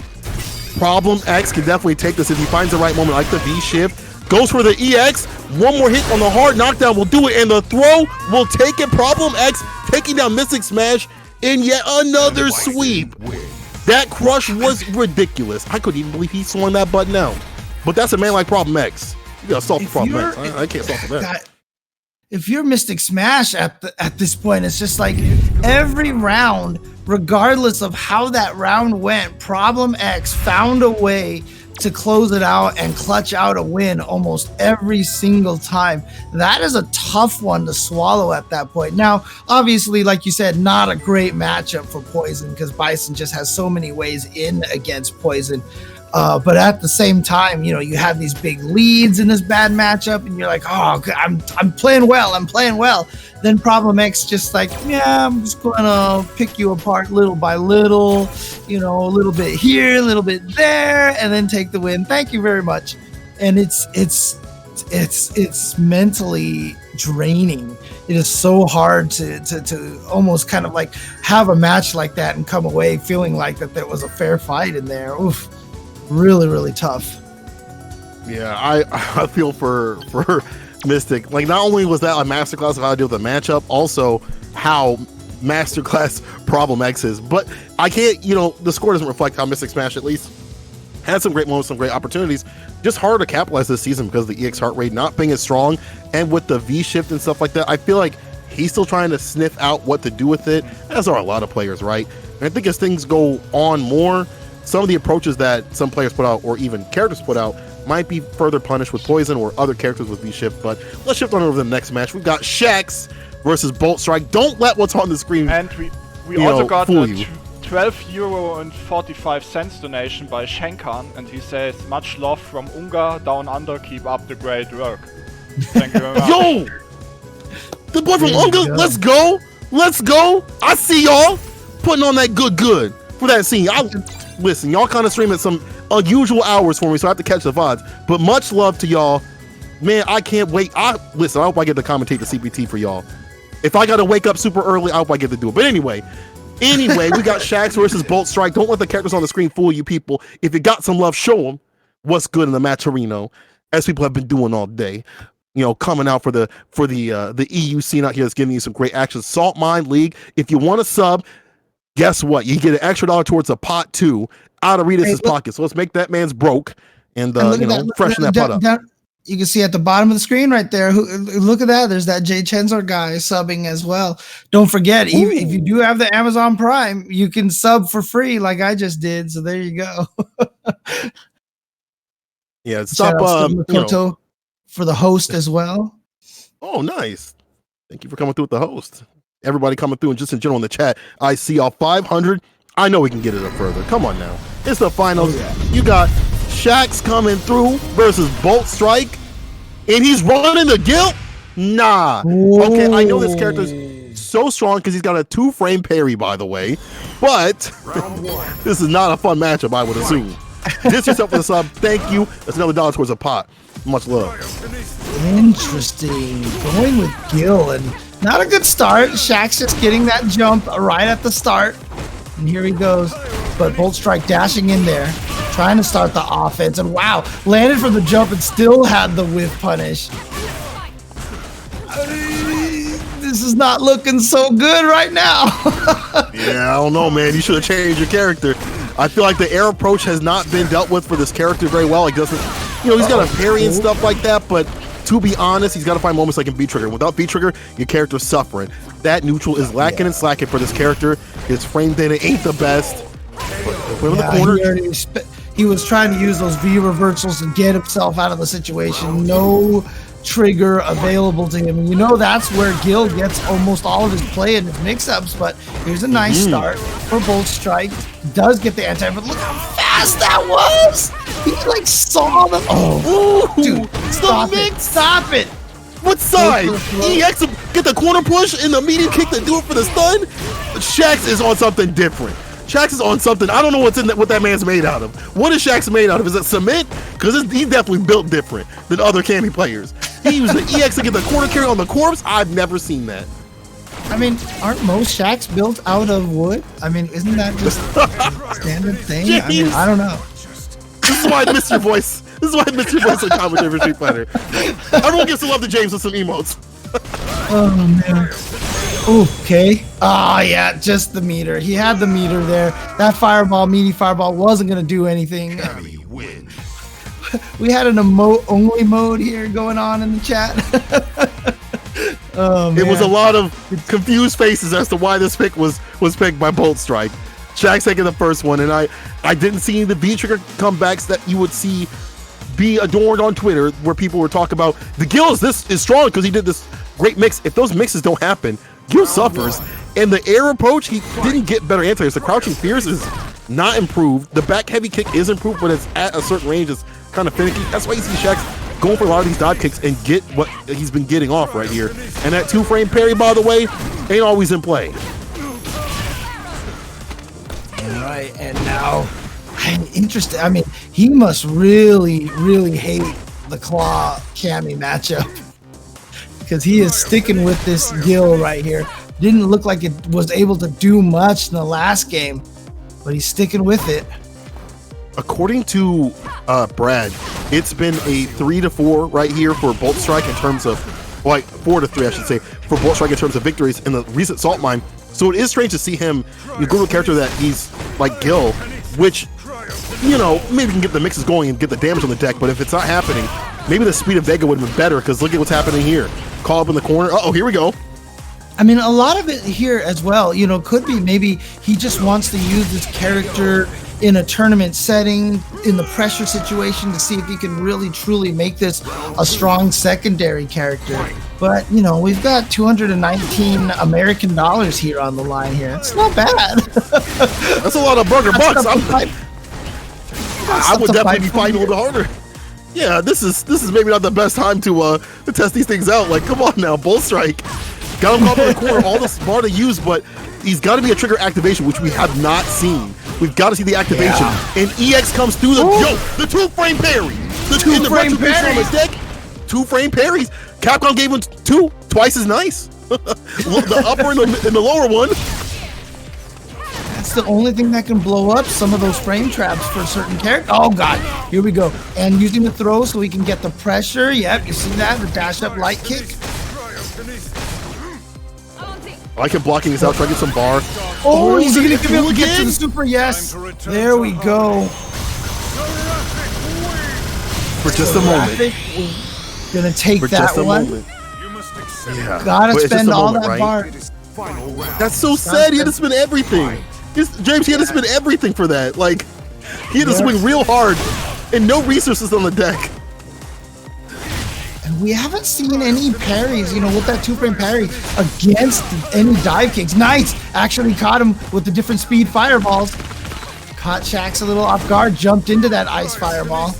Problem X can definitely take this if he finds the right moment, like the V shift. Goes for the EX. One more hit on the hard knockdown will do it, and the throw will take it. Problem X taking down Mystic Smash in yet another sweep. That crush was ridiculous. I couldn't even believe he swung that button out. But that's a man like Problem X. You gotta solve the Problem X. I can't solve for that. If you're Mystic Smash at this point, it's just like every round, regardless of how that round went, Problem X found a way to close it out and clutch out a win almost every single time. That is a tough one to swallow at that point. Now, obviously, like you said, not a great matchup for Poison because Bison just has so many ways in against Poison. But at the same time, you know, you have these big leads in this bad matchup, and you're like, oh, I'm playing well. I'm playing well. Then Problem X just like, yeah, I'm just going to pick you apart little by little, you know, a little bit here, a little bit there, and then take the win. Thank you very much. And it's mentally draining. It is so hard to almost kind of like have a match like that and come away feeling like that there was a fair fight in there. Oof. Really, really tough. Yeah, I feel for Mystic. Like, not only was that a masterclass of how to deal with the matchup, also how masterclass Problem X is. But I can't, you know, the score doesn't reflect how Mystic Smash at least had some great moments, some great opportunities. Just hard to capitalize this season because of the EX heart rate not being as strong, and with the V shift and stuff like that, I feel like he's still trying to sniff out what to do with it, as are a lot of players, right? And I think as things go on more, some of the approaches that some players put out, or even characters put out, might be further punished with Poison or other characters with V-Shift. But let's shift on over to the next match. We've got Shax versus Bolt Strike. Don't let what's on the screen And we also got a €12.45 donation by Shenkan, and he says, much love from Ungar, down under, keep up the great work. Thank you very much. Yo! The boy from Unga, let's go! Let's go! I see y'all putting on that good for that scene. Listen, y'all kind of stream at some unusual hours for me, so I have to catch the VODs. But much love to y'all. Man, I can't wait. Listen, I hope I get to commentate the CPT for y'all. If I got to wake up super early, I hope I get to do it. But anyway, we got Shax versus Bolt Strike. Don't let the characters on the screen fool you people. If you got some love, show them what's good in the Matcherino, as people have been doing all day. You know, coming out for the EU scene out here that's giving you some great action. Saltmine League. If you want to sub, guess what? You get an extra $1 towards a pot too out of Redis's pocket. So let's make that man's broke and freshen that pot up. You can see at the bottom of the screen right there. Look at that. There's that Jay Chenzer guy subbing as well. Don't forget, even if you do have the Amazon Prime, you can sub for free like I just did. So there you go. Yeah, stop Makoto for the host as well. Oh, nice. Thank you for coming through with the host. Everybody coming through and just in general in the chat. I see y'all 500. I know we can get it up further. Come on now. It's the finals. You got Shax coming through versus Bolt Strike, and he's running the guilt? Nah. Whoa. Okay, I know this character's so strong because he's got a 2-frame parry, by the way, but this is not a fun matchup, I would assume. Diss yourself for the sub. Thank you. That's another $1 towards a pot. Much love. Interesting. Going with Gil, and not a good start. Shax just getting that jump right at the start. And here he goes. But Bolt Strike dashing in there, trying to start the offense. And wow, landed from the jump and still had the whiff punish. This is not looking so good right now. Yeah, I don't know, man. You should have changed your character. I feel like the air approach has not been dealt with for this character very well. He doesn't, he's got a parry and stuff like that, but to be honest, he's got to find moments like in B-Trigger. Without B-Trigger, your character's suffering. That neutral is lacking and slacking for this character. His frame data ain't the best. But in the corner, he was trying to use those V reversals and get himself out of the situation. No trigger available to him. And that's where Gil gets almost all of his play and his mix-ups, but here's a nice start for Bolt Strike. Does get the anti, but look how fast that was! He saw the dude, stop it! What side? EX get the corner push and the medium kick to do it for the stun? Shax is on something different. Shax is on something. I don't know what that man's made out of. What is Shax made out of? Is it cement? Because he's definitely built different than other Cammy players. He used the EX to get the corner carry on the corpse. I've never seen that. I mean, aren't most Shacks built out of wood? I mean, isn't that just a standard thing? Jeez. I mean, I don't know. This is why I miss your voice. This is why I miss your voice on commentary for Street Fighter. Everyone gets to love the James with some emotes. Oh, man. Okay. Yeah, just the meter. He had the meter there. That fireball, meaty fireball, wasn't going to do anything. We had an emote-only mode here going on in the chat. It was a lot of confused faces as to why this pick was picked by Bolt Strike. Shaxx taking the first one, and I didn't see the V-trigger comebacks that you would see be adorned on Twitter, where people were talking about the Gil is strong because he did this great mix. If those mixes don't happen, Gil suffers. And the air approach, he didn't get better anti-airs. The crouching fierce is not improved. The back heavy kick is improved, but it's at a certain range. It's kind of finicky. That's why you see Shaxx going for a lot of these dive kicks and get what he's been getting off right here. And that 2-frame parry, by the way, ain't always in play. All right, and now I'm interested. I mean, he must really, really hate the Claw Cammy matchup because he is sticking with this Gil right here. Didn't look like it was able to do much in the last game, but he's sticking with it. According to Brad, it's been a 3-4 right here for Bolt Strike in terms of, like 4-3, I should say, for Bolt Strike in terms of victories in the recent Saltmine. So it is strange to see him go to a character that he's like Gil, which, you know, maybe can get the mixes going and get the damage on the deck, but if it's not happening, maybe the speed of Vega would have been better, because look at what's happening here. Call up in the corner. Uh-oh, here we go. I mean, a lot of it here as well, you know, could be maybe he just wants to use this character in a tournament setting, in the pressure situation, to see if he can really truly make this a strong secondary character. But, you know, we've got $219 American dollars here on the line here. It's not bad. That's a lot of burger bucks. I would definitely be fighting a little harder. Yeah, this is maybe not the best time to test these things out. Like, come on now, Bolt Strike. Got him caught in the corner, all this bar to use, but he's got to be a trigger activation, which we have not seen. We've got to see the activation. Yeah. And EX comes through the the 2-frame parry. The 2-frame parry on the deck. 2-frame parries. Capcom gave him twice as nice. The upper and the lower one. That's the only thing that can blow up some of those frame traps for certain characters. Oh god, here we go. And using the throw so we can get the pressure. Yep, you see that? The dash up light kick. I like him blocking this out, trying to get some bar. Oh, he's gonna give him get to the super yes. There we go. For just a moment. Gonna take For that just a one. Moment. Yeah. Gotta spend all moment, that right? bar. That's so sad. He had to spend everything. James, he had to spend everything for that. Like, he had to swing real hard and no resources on the deck. And we haven't seen any parries, you know, with that 2-frame parry against any dive kicks. Nice! Actually caught him with the different speed fireballs. Caught Shaxx a little off guard, jumped into that ice fireball.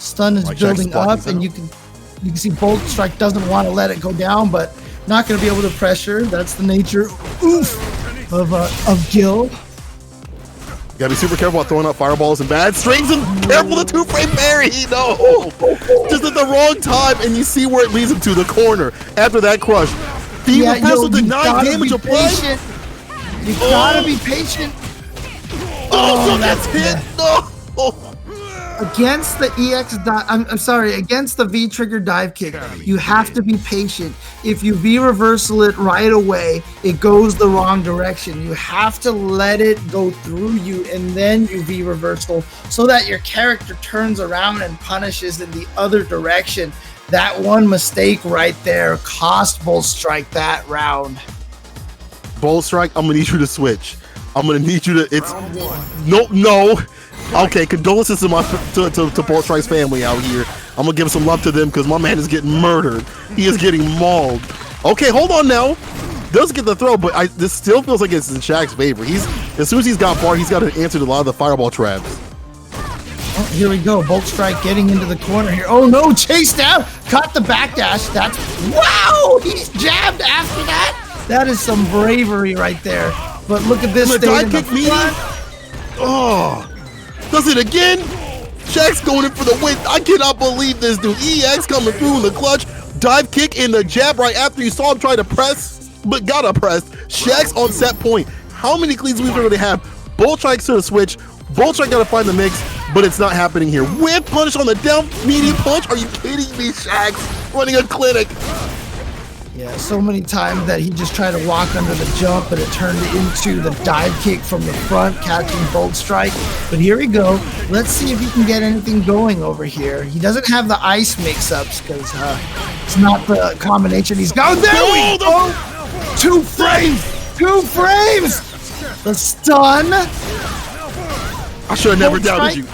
Stun is building up, and you can see Bolt Strike doesn't want to let it go down, but not going to be able to pressure. That's the nature, of Gil. You gotta be super careful about throwing out fireballs and bad strings, and careful the 2-frame parry. No, just at the wrong time, and you see where it leads him to the corner after that crush. The reversal did 9 damage applied. You gotta be patient. Oh, that's hit. No. Against the against the V trigger dive kick, you have to be patient. If you V reversal it right away, it goes the wrong direction. You have to let it go through you and then you V reversal so that your character turns around and punishes in the other direction. That one mistake right there cost Bolt Strike that round. Bolt Strike, I'm gonna need you to switch. I'm gonna need you to. It's no. Okay, condolences to Bolt Strike's family out here. I'm gonna give some love to them because my man is getting murdered. He is getting mauled. Okay, hold on now. Does get the throw, but this still feels like it's in Shaxx's favor. As soon as he's got bar, he's got an answer to a lot of the fireball traps. Oh, here we go. Bolt Strike getting into the corner here. Oh no, chase down. Caught the backdash. That's wow. He's jabbed after that. That is some bravery right there. But look at this state in the front. Oh. Does it again? Shaxx going in for the win. I cannot believe this dude. EX coming through in the clutch. Dive kick in the jab right after you saw him try to press, but got oppressed. Shaxx on set point. How many cleans do we really have? Bolt Strike's to the switch. Bolt Strike gotta find the mix, but it's not happening here. Whip punish on the down medium punch. Are you kidding me, Shaxx? Running a clinic. Yeah, so many times that he just tried to walk under the jump, but it turned into the dive kick from the front, catching Bolt Strike. But here we go. Let's see if he can get anything going over here. He doesn't have the ice mix-ups because it's not the combination he's got. Oh, there we go! 2 frames! 2 frames! The stun. I should have never doubted you.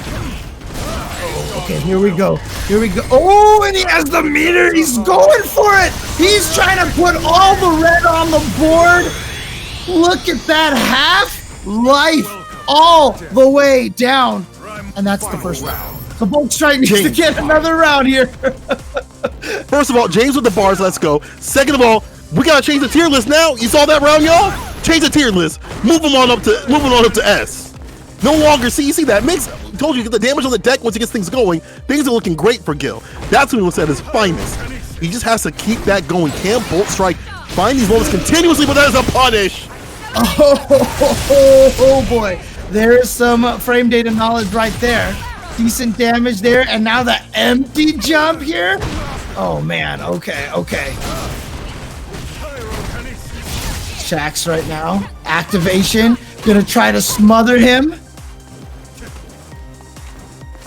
Okay, here we go. Here we go. Oh, and he has the meter. He's going for it. He's trying to put all the red on the board. Look at that half life all the way down. And that's the first round. The Bolt Strike needs to get another round here. First of all, James with the bars, let's go. Second of all, we gotta change the tier list now. You saw that round, y'all? Change the tier list. Moving on up to S. No longer see that makes told you get the damage on the deck once he gets things going. Things are looking great for Gil. That's when he looks at his finest. He just has to keep that going. Can't Bolt Strike find these moments continuously, but that is a punish. Oh boy. There's some frame data knowledge right there. Decent damage there, and now the empty jump here. Oh man, okay. Shax right now. Activation. Gonna try to smother him.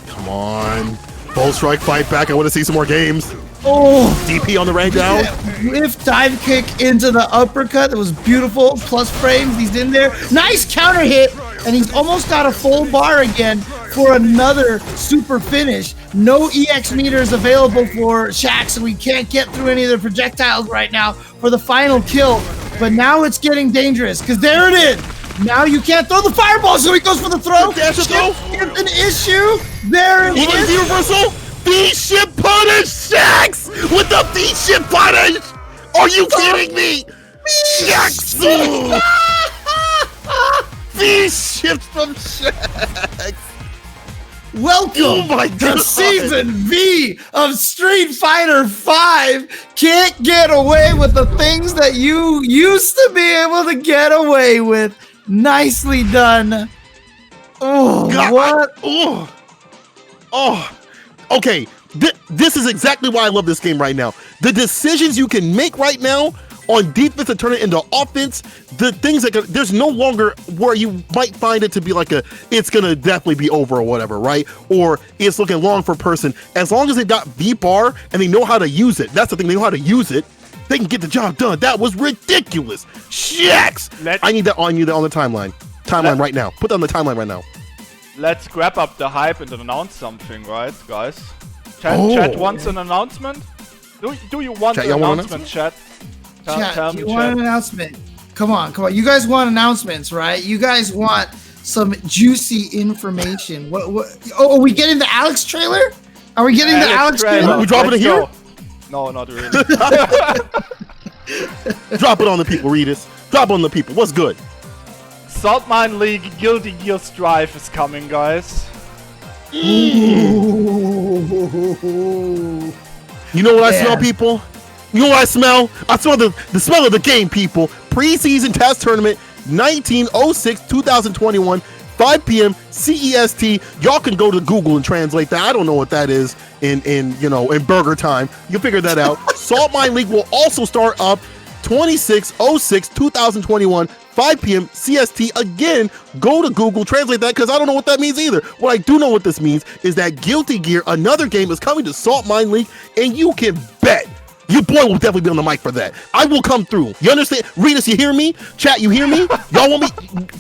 Come on. Bolt Strike fight back. I want to see some more games. Oh, DP on the rank down. Whiff dive kick into the uppercut. That was beautiful. Plus frames. He's in there. Nice counter hit. And he's almost got a full bar again for another super finish. No EX meters available for Shaq, so we can't get through any of the projectiles right now for the final kill. But now it's getting dangerous, because there it is. Now you can't throw the fireball, so he goes for the throw. Dash the throw. It's an issue. There it is. The reversal. V-ship punish, Shax with the V-ship punish. Are you kidding me? Shax. V-ships from Shax. Welcome to Season V of Street Fighter V. Can't get away with the things that you used to be able to get away with. Nicely done. Oh, God, what? Okay, this is exactly why I love this game right now. The decisions you can make right now on defense and turn it into offense, the things that there's no longer where you might find it to be like it's gonna definitely be over or whatever, right? Or it's looking long for a person. As long as they've got V-bar and they know how to use it, that's the thing, they know how to use it, they can get the job done. That was ridiculous. Shax! I need that on the timeline. Right now. Put that on the timeline right now. Let's grab up the hype and announce something, right, guys? Chat wants an announcement? Do you want an announcement, chat? Chat, you want an announcement? Come on. You guys want announcements, right? You guys want some juicy information. What? Oh, are we getting the Alex trailer? Are we getting the Alex trailer? We dropping it here? No, not really. Drop it on the people, Regis. Drop it on the people. What's good? Saltmine League Guilty Gear Strife is coming, guys. You know what I smell, people? You know what I smell? I smell the smell of the game, people. Preseason test tournament 19/06/2021, 5 p.m. CEST. Y'all can go to Google and translate that. I don't know what that is in burger time. You'll figure that out. Saltmine League will also start up 26/06/2021, 5 p.m. CST. Again, go to Google, translate that, because I don't know what that means either. What I do know what this means is that Guilty Gear, another game, is coming to Saltmine League, and you can bet your boy will definitely be on the mic for that. I will come through. You understand? Regis, you hear me? Chat, you hear me? Y'all want me?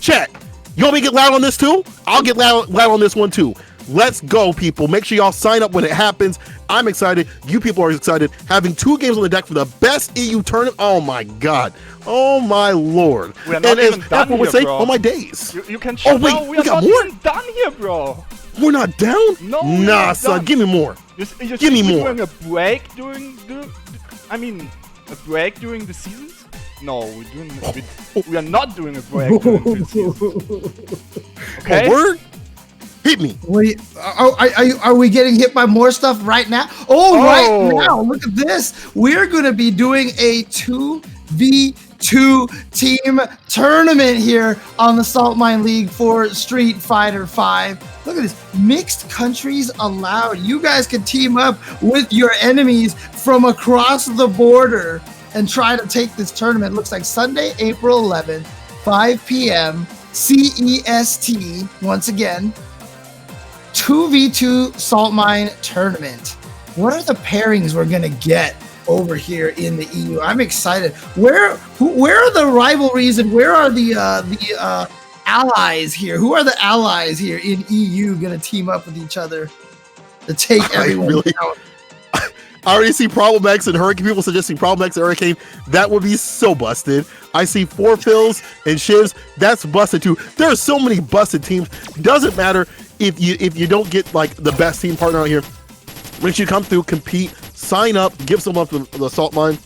Chat, you want me to get loud on this too? I'll get loud on this one too. Let's go, people. Make sure y'all sign up when it happens. I'm excited. You people are excited. Having 2 games on the deck for the best EU tournament. Oh my God. Oh my Lord. We're not even done here, would say, bro. oh my days. You can shut down. We got more? Even done here, bro. We're not down? No. Nah, son. Done. Give me more. Give me more. Doing a break during a break during the seasons? No, we are not doing a break during the seasons. Okay. Word? Hit me. Wait, are we getting hit by more stuff right now? Right now. Look at this. We're going to be doing a 2v2 team tournament here on the Saltmine League for Street Fighter V. Look at this. Mixed countries allowed. You guys can team up with your enemies from across the border and try to take this tournament. Looks like Sunday, April 11th, 5 p.m. CEST. Once again, 2v2 Saltmine tournament. What are the pairings we're gonna get over here in the EU? I'm excited. Where are the rivalries and where are the allies here? Who are the allies here in EU going to team up with each other to take everyone out? I already see Problem X and Hurricane. People suggesting Problem X and Hurricane. That would be so busted. I see Four Fills and Shivs. That's busted too. There are so many busted teams. Doesn't matter if you don't get like the best team partner out here. When you come through, compete, sign up, give some love to the Saltmine.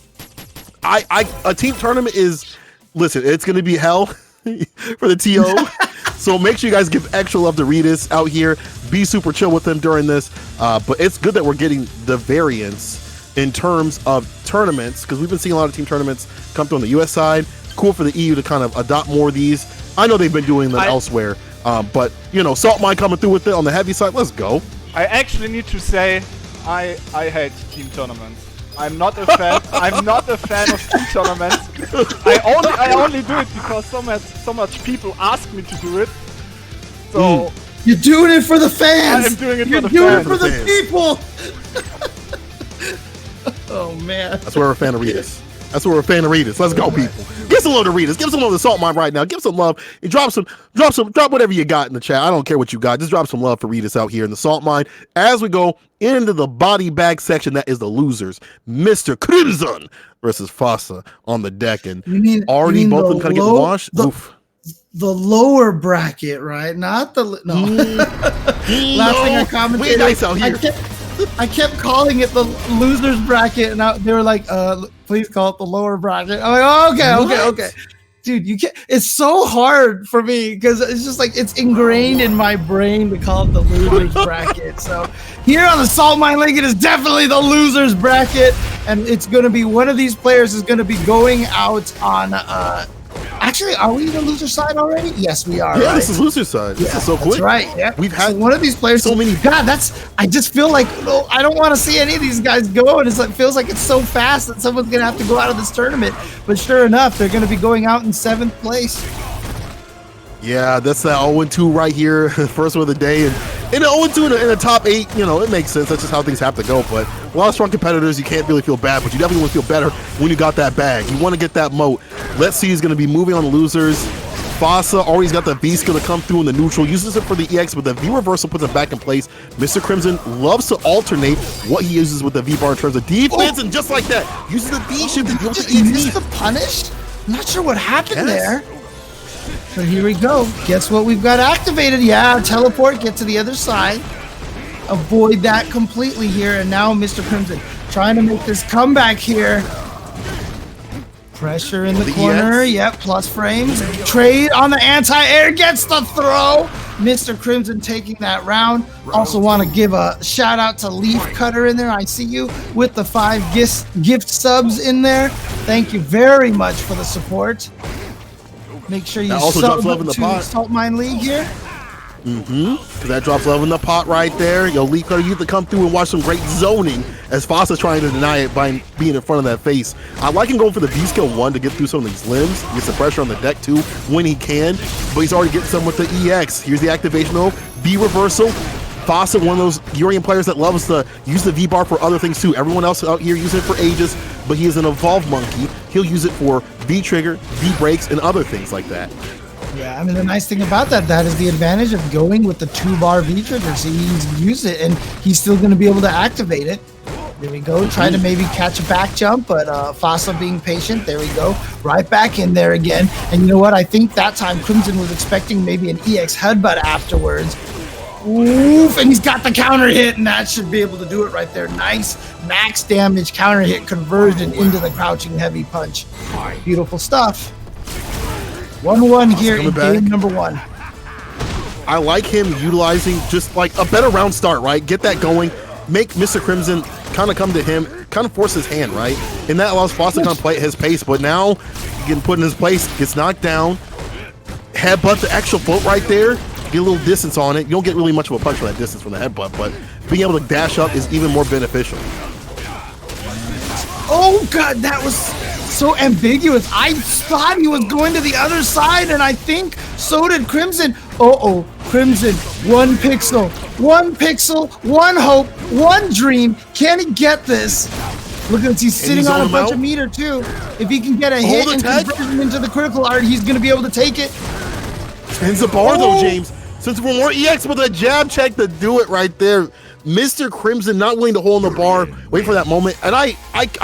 A team tournament is, listen, it's going to be hell for the TO. So make sure you guys give extra love to Reedus out here. Be super chill with them during this. But it's good that we're getting the variance in terms of tournaments, because we've been seeing a lot of team tournaments come through on the US side. Cool for the EU to kind of adopt more of these. I know they've been doing them elsewhere. But, you know, Saltmine coming through with it on the heavy side. Let's go. I actually need to say I hate team tournaments. I'm not a fan. I'm not a fan of team tournaments. I only do it because so much people ask me to do it. So you're doing it for the fans. I'm doing it you're for the doing fans. it for the people. Oh man. That's where we're a fan of Reedus. That's where we're a fan of Reedus. Let's go, people. Give some love to Reedus. Give some love to Saltmine right now. Give some love. And drop whatever you got in the chat. I don't care what you got. Just drop some love for Reedus out here in the Saltmine. As we go into the body bag section, that is the losers. Mr. Crimson versus Fossa on the deck. And already both of them kind of getting washed. The lower bracket, right? Not the last thing I commented. Nice out here. I kept calling it the losers bracket, and they were like, "Please call it the lower bracket." I'm like, "Oh, okay." Dude, you can't. It's so hard for me because it's just like it's ingrained in my brain to call it the losers bracket. So here on the Saltmine League, it is definitely the losers bracket, and it's going to be one of these players is going to be going out on. Actually, are we the loser side already? Yes, we are. Yeah, right? This is loser side. This is so quick. That's right. Yeah, we've had one of these players. So many. God, I just feel like I don't want to see any of these guys go, and it feels like it's so fast that someone's gonna have to go out of this tournament. But sure enough, they're gonna be going out in 7th place. Yeah, that's that 0-2 right here, first one of the day, and in an 0-2 in the top 8, you know, it makes sense. That's just how things have to go. But a lot of strong competitors, you can't really feel bad, but you definitely want to feel better when you got that bag. You want to get that moat. Let's see, he's going to be moving on the losers. Fossa already got the V skill to come through in the neutral, uses it for the EX, but the V reversal puts it back in place. Mr. Crimson loves to alternate what he uses with the V bar in terms of defense, and just like that, uses the V shift to deal with the He missed the punish? I'm not sure what happened there. So here we go. Guess what we've got activated? Yeah, teleport, get to the other side. Avoid that completely here. And now Mr. Crimson trying to make this comeback here. Pressure in the corner. EX. Yep, plus frames. Trade on the anti-air. Gets the throw. Mr. Crimson taking that round. Also want to give a shout out to Leaf Cutter in there. I see you with the 5 gift subs in there. Thank you very much for the support. Make sure you also sub drops love in the to pot. Saltmine League here. That drops love in the pot right there. Yo, Leaf Cutter, you have to come through and watch some great zoning as Fossa's trying to deny it by being in front of that face. I like him going for the V skill 1 to get through some of these limbs. He gets the pressure on the deck too when he can, but he's already getting some with the EX. Here's the activation though. V reversal. Fossa, one of those Urian players that loves to use the V bar for other things too. Everyone else out here using it for ages, but he is an evolved monkey. He'll use it for V trigger, V breaks, and other things like that. Yeah, I mean, the nice thing about that is the advantage of going with the 2-bar V trigger. So he's use it, and he's still going to be able to activate it. There we go. Try to maybe catch a back jump, but Fossa being patient. There we go. Right back in there again. And you know what? I think that time Crimson was expecting maybe an EX headbutt afterwards. Oof, and he's got the counter hit, and that should be able to do it right there. Nice max damage counter hit conversion into the crouching heavy punch. Beautiful stuff. 1-1 here in game number 1. I like him utilizing just like a better round start, right? Get that going, make Mr. Crimson kind of come to him, kind of force his hand, right? And that allows Fossa to kind of play at his pace, but now getting put in his place, gets knocked down, headbutt the extra foot right there, get a little distance on it. You don't get really much of a punch for that distance from the headbutt, but being able to dash up is even more beneficial. Oh god, that was so ambiguous. I thought he was going to the other side, and I think so did Crimson. Crimson, 1 pixel, 1 pixel, 1 hope, 1 dream. Can he get this? Look at this, he's sitting on a bunch of meter too. If he can get a hit and conversion into the critical art, he's gonna be able to take it. And Zabar though, James, since we're more EX with a jab check to do it right there. Mr. Crimson not willing to hold on the bar, wait for that moment, and I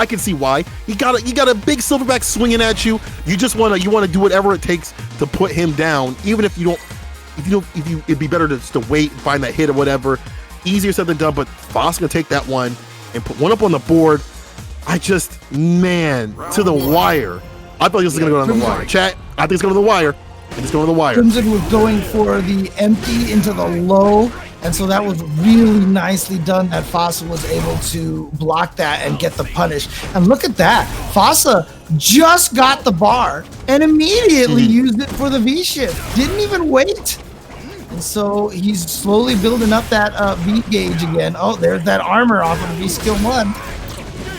can see why. You got a big silverback swinging at you. You just wanna do whatever it takes to put him down, even if it'd be better to just to wait and find that hit or whatever. Easier said than done, but Foss gonna take that one and put one up on the board. Man, to the wire. I thought this was gonna go down the wire. Chat, I think it's going to the wire. It's going to the wire. Crimson was going for the empty into the low, and so that was really nicely done that Fossa was able to block that and get the punish. And look at that. Fossa just got the bar and immediately used it for the V-shift. Didn't even wait. And so he's slowly building up that V gauge again. Oh, there's that armor off of V skill 1.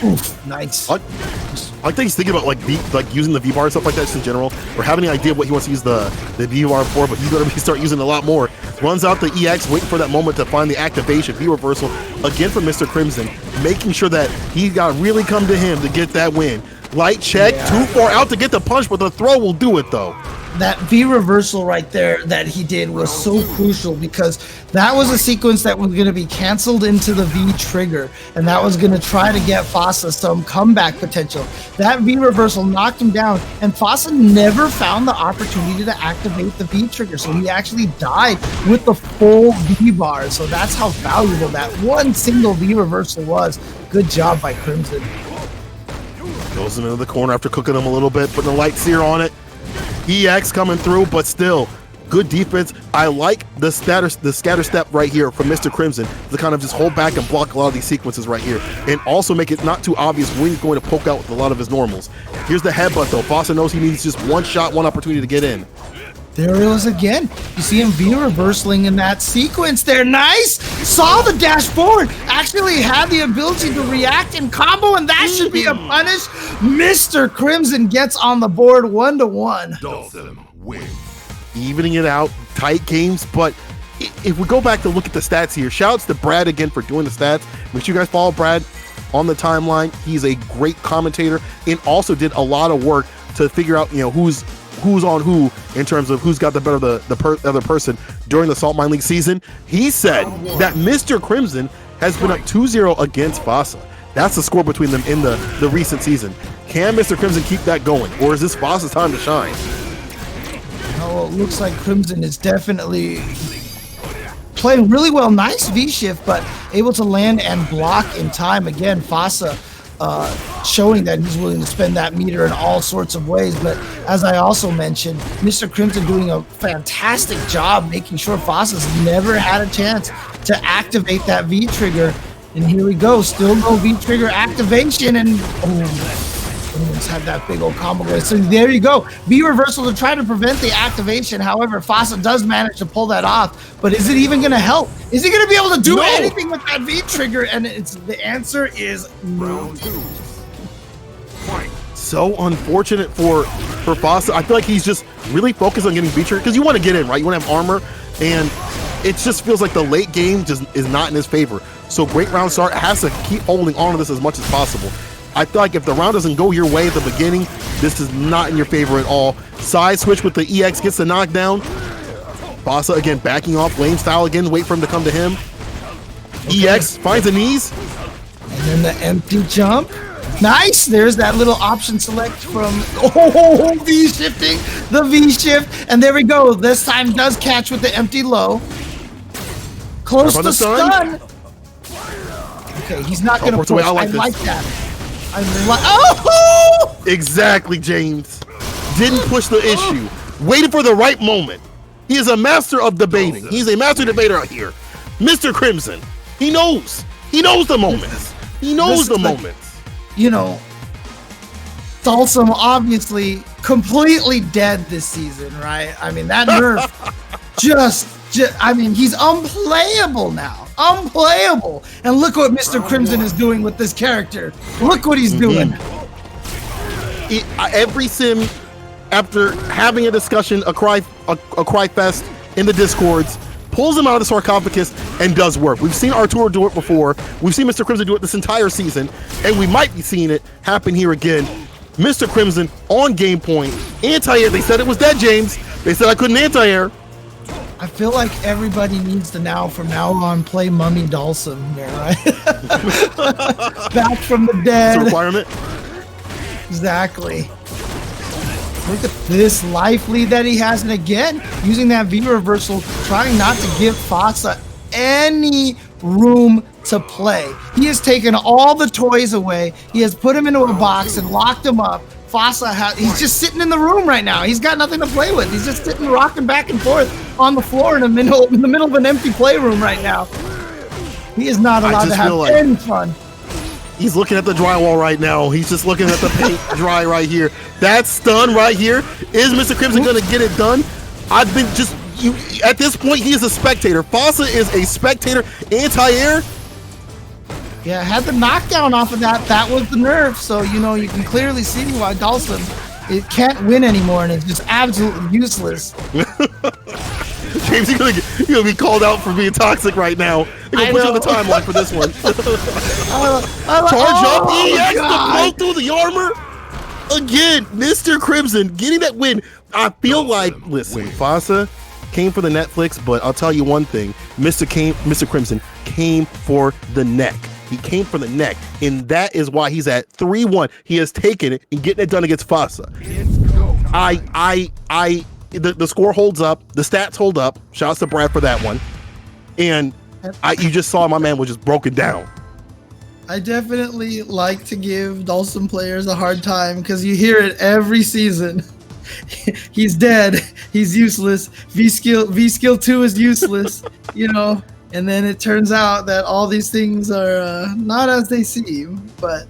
Oof, nice. I think he's thinking about using the V bar and stuff like that just in general, or having an idea of what he wants to use the V bar for, but he's going to start using it a lot more. Runs out the EX, waiting for that moment to find the activation. V reversal again from Mr. Crimson, making sure that he got really come to him to get that win. Light check, too far out to get the punch, but the throw will do it though. That V reversal right there that he did was so crucial because that was a sequence that was going to be canceled into the V trigger, and that was going to try to get Fossa some comeback potential. That V reversal knocked him down, and Fossa never found the opportunity to activate the V trigger, so he actually died with the full V bar. So that's how valuable that one single V reversal was. Good job by Crimson. Goes into the corner after cooking him a little bit, putting the light sear on it. EX coming through, but still good defense. I like the scatter step right here from Mr. Crimson to kind of just hold back and block a lot of these sequences right here, and also make it not too obvious when he's going to poke out with a lot of his normals. Here's the headbutt though. Fossa knows he needs just one shot, one opportunity to get in. There it was again. You see him V-reversing in that sequence there. Nice! Saw the dash forward. Actually had the ability to react in combo, and that should be a punish. Mr. Crimson gets on the board 1-1. Dolphin win. Evening it out, tight games, but if we go back to look at the stats here, shouts to Brad again for doing the stats. Make sure you guys follow Brad on the timeline. He's a great commentator and also did a lot of work to figure out, who's on who in terms of who's got the better of the other person during the Saltmine League season. He said that Mr. Crimson has been up 2-0 against Fossa. That's the score between them in the recent season. Can Mr. Crimson keep that going, or is this Fossa's time to shine? Oh, it looks like Crimson is definitely playing really well. Nice V-shift, but able to land and block in time. Again, Fossa showing that he's willing to spend that meter in all sorts of ways. But as I also mentioned, Mr. Crimson doing a fantastic job making sure Fossa's never had a chance to activate that V trigger. And here we go, still no V trigger activation, and everyone's had that big old combo going. So there you go, V reversal to try to prevent the activation. However, Fossa does manage to pull that off, but is it even going to help? Is he going to be able to do anything with that V trigger? And the answer is no. So unfortunate for Fossa. I feel like he's just really focused on getting V trigger because you want to get in, right? You want to have armor, and it just feels like the late game just is not in his favor. So great round start, has to keep holding on to this as much as possible. I feel like if the round doesn't go your way at the beginning, this is not in your favor at all. Side switch with the EX gets the knockdown. Fossa again backing off, lane style again, wait for him to come to him. Okay. EX finds the knees. And then the empty jump. Nice, there's that little option select from V-shifting, the V-shift. And there we go, this time does catch with the empty low. Close to stun. Okay, he's not going to push. I like that. Oh! Exactly, James. Didn't push the issue. Waited for the right moment. He is a master of debating. He's a master debater out here. Mr. Crimson. He knows. He knows the moments. He knows the moments. Dalsum obviously completely dead this season, right? I mean, that nerf he's unplayable now. Unplayable. And look what Mr. Crimson is doing with this character. Look what he's doing. Every sim, after having a discussion, a cry fest in the Discords, pulls him out of the sarcophagus and does work. We've seen Arturo do it before. We've seen Mr. Crimson do it this entire season, and we might be seeing it happen here again. Mr. Crimson on game point. Anti-air. They said it was dead, James. They said I couldn't anti-air. feel like everybody needs to now, from now on, play Mummy Dhalsim here, right? Back from the It's a dead. requirement. Exactly. Look at this life lead that he has, and again, using that V reversal, trying not to give Fasa any room to play. He has taken all the toys away. He has put him into a box and locked him up. Fasa, he's just sitting in the room right now. He's got nothing to play with. He's just sitting, rocking back and forth on the floor in the middle of an empty playroom right now. He is not allowed to have any fun. He's looking at the drywall right now. He's just looking at the paint dry right here. That stun right here. Is Mr. Crimson going to get it done? I've been just... at this point, he is a spectator. Fasa is a spectator. Anti-air. Yeah, had the knockdown off of that. That was the nerf. So, you know, you can clearly see why Dhalsim, it can't win anymore, and it's just absolutely useless. James, you're gonna be called out for being toxic right now. You're gonna put you on the timeline for this one. Charge up, EX to blow through the armor. Again, Mr. Crimson getting that win. I feel like, listen, Fasa came for the Netflix, but I'll tell you one thing. Mr. Crimson came for the neck. He came for the neck, and that is why he's at 3-1. He has taken it and getting it done against Fasa. The score holds up. The stats hold up. Shouts to Brad for that one. And you just saw my man was just broken down. I definitely like to give Dhalsim players a hard time because you hear it every season. He's dead. He's useless. V skill 2 is useless. You know, and then it turns out that all these things are not as they seem. But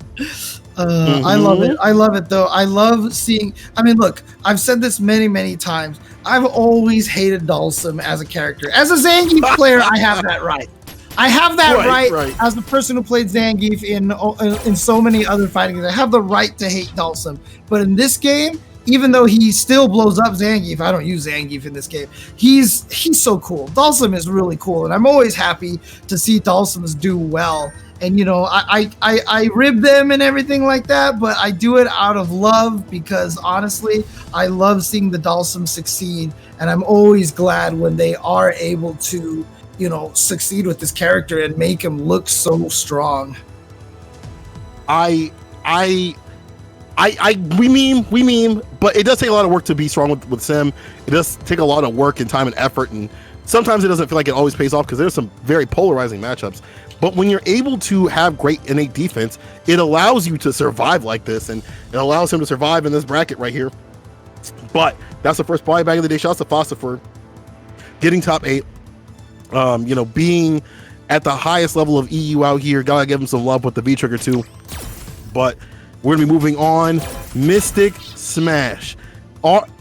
I love it. I love it though. I love seeing. I mean, look, I've said this many times. I've always hated Dhalsim as a character. As a Zangief player, I have that right. I have that right as the person who played Zangief in so many other fighting games. I have the right to hate Dhalsim. But in this game, even though he still blows up Zangief, I don't use Zangief in this game. He's so cool. Dhalsim is really cool, and I'm always happy to see Dhalsims do well. And you know, I rib them and everything like that, but I do it out of love because honestly, I love seeing the Dhalsim succeed, and I'm always glad when they are able to, you know, succeed with this character and make him look so strong. We meme, but it does take a lot of work to be strong with Sim. It does take a lot of work and time and effort, and sometimes it doesn't feel like it always pays off because there's some very polarizing matchups. But when you're able to have great innate defense, it allows you to survive like this, and it allows him to survive in this bracket right here. But that's the first buy bag of the day. Shouts to Fasa for getting top 8. You know, being at the highest level of EU out here. Gotta give him some love with the V trigger too. But we're gonna be moving on. Mystic Smash.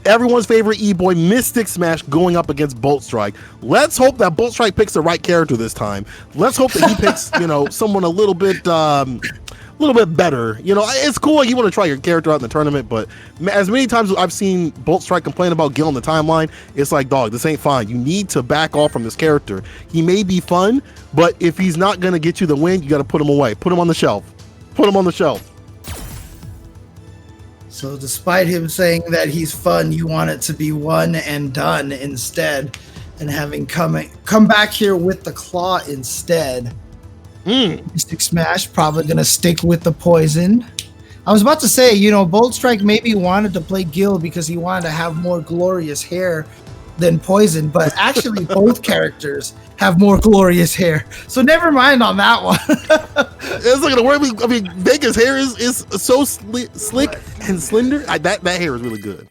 Everyone's favorite E-boy, Mystic Smash, going up against Bolt Strike. Let's hope that Bolt Strike picks the right character this time. Let's hope that he picks, you know, someone a little bit better. You know, it's cool you want to try your character out in the tournament, but as many times as I've seen Bolt Strike complain about Gil on the timeline, it's like, dog, this ain't fine. You need to back off from this character. He may be fun, but if he's not gonna get you the win, you got to put him away. Put him on the shelf. Put him on the shelf. So despite him saying that he's fun, you want it to be one and done instead, and having come back here with the claw instead. Mystic Smash probably gonna stick with the poison. I was about to say, you know, Bolt Strike maybe wanted to play Gil because he wanted to have more glorious hair than Poison, but actually both characters have more glorious hair. So never mind on that one. It's not gonna work. I mean, Vega's hair is so slick and slender. That hair is really good.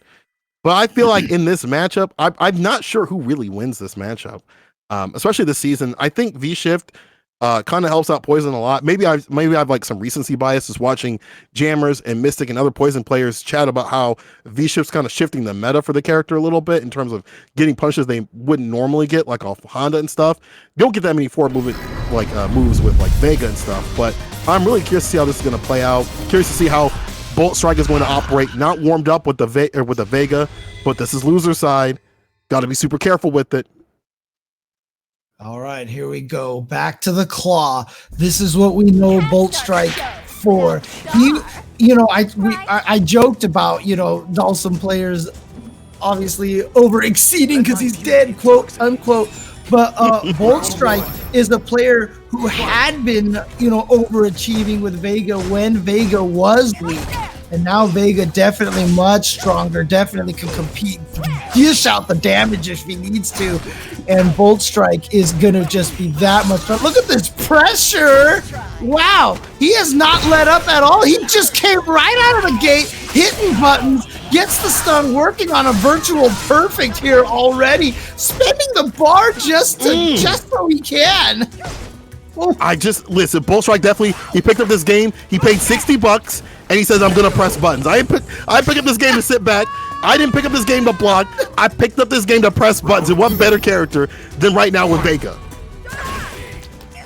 But I feel like in this matchup, I'm not sure who really wins this matchup, especially this season. I think V-Shift kind of helps out Poison a lot. Maybe I've like some recency bias just watching Jammers and Mystic and other Poison players chat about how V-Shift's kind of shifting the meta for the character a little bit in terms of getting punches they wouldn't normally get, like off Honda and stuff. You don't get that many forward movement moves with like Vega and stuff, but I'm really curious to see how this is going to play out. Curious to see how Bolt Strike is going to operate. Not warmed up with the Vega, but this is loser side. Got to be super careful with it. All right, here we go. Back to the claw. This is what we know Bolt Strike for. I joked about, you know, Dhalsim players obviously over exceeding because he's dead, quote unquote. But Bolt Strike is a player who had been, overachieving with Vega when Vega was weak. And now Vega definitely much stronger, definitely can compete, dish out the damage if he needs to. And Bolt Strike is going to just be that much fun. Look at this pressure. Wow. He has not let up at all. He just came right out of the gate, hitting buttons, gets the stun, working on a virtual perfect here already, spending the bar just so he can. Listen, Bolt Strike definitely, he picked up this game, he paid $60, and he says, I'm gonna press buttons. I picked up this game to sit back. I didn't pick up this game to block. I picked up this game to press buttons. And what better character than right now with Vega?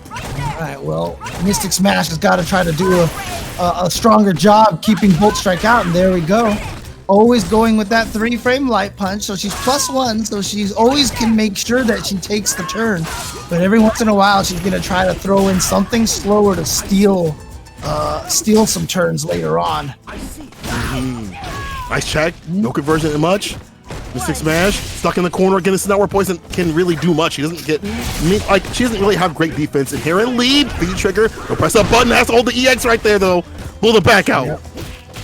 All right, well, Mystic Smash has got to try to do a stronger job keeping Bolt Strike out, and there we go. Always going with that 3-frame light punch, so she's +1, so she's always can make sure that she takes the turn. But every once in a while, she's gonna try to throw in something slower to steal some turns later on. Nice check. No conversion in much. Mystic Smash stuck in the corner again. This is not where Poison can really do much. She doesn't she doesn't really have great defense. Inherent lead. V trigger. Go press that button. Has to hold the EX right there though. Pull the back out. Yep.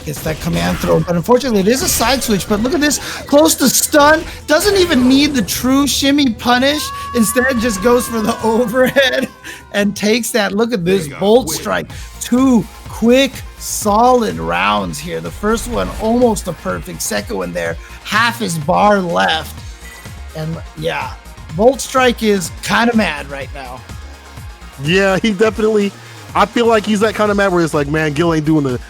Gets that command throw, but unfortunately it is a side switch. But look at this, close to stun, doesn't even need the true shimmy punish, instead just goes for the overhead and takes that. Look at this Bolt Strike, 2 quick solid rounds here. The first one almost a perfect, second one there half his bar left, and yeah, Bolt Strike is kind of mad right now. Yeah, he definitely, I feel like he's that kind of mad where it's like, man, Gil ain't doing the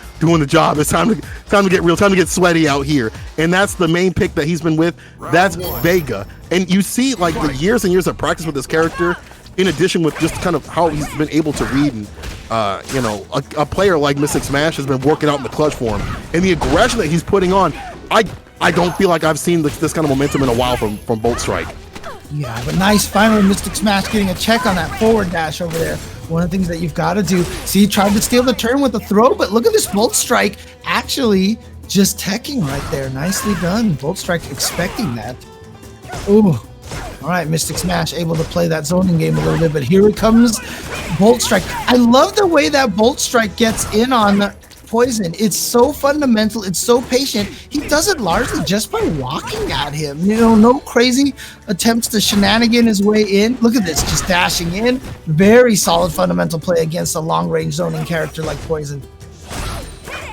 job. It's time to get real, time to get sweaty out here. And that's the main pick that he's been with. That's Vega. And you see like the years and years of practice with this character, in addition with just kind of how he's been able to read, and a player like Mystic Smash has been working out in the clutch for him. And the aggression that he's putting on, I don't feel like I've seen this kind of momentum in a while from Bolt Strike. Yeah, but nice finally Mystic Smash getting a check on that forward dash over there. One of the things that you've got to do. See, he tried to steal the turn with a throw, but look at this Bolt Strike actually just teching right there. Nicely done. Bolt Strike expecting that. Ooh. All right, Mystic Smash able to play that zoning game a little bit, but here it comes Bolt Strike. I love the way that Bolt Strike gets in on Poison. It's so fundamental. It's so patient. He does it largely just by walking at him. No crazy attempts to shenanigan his way in. Look at this, just dashing in. Very solid fundamental play against a long-range zoning character like Poison.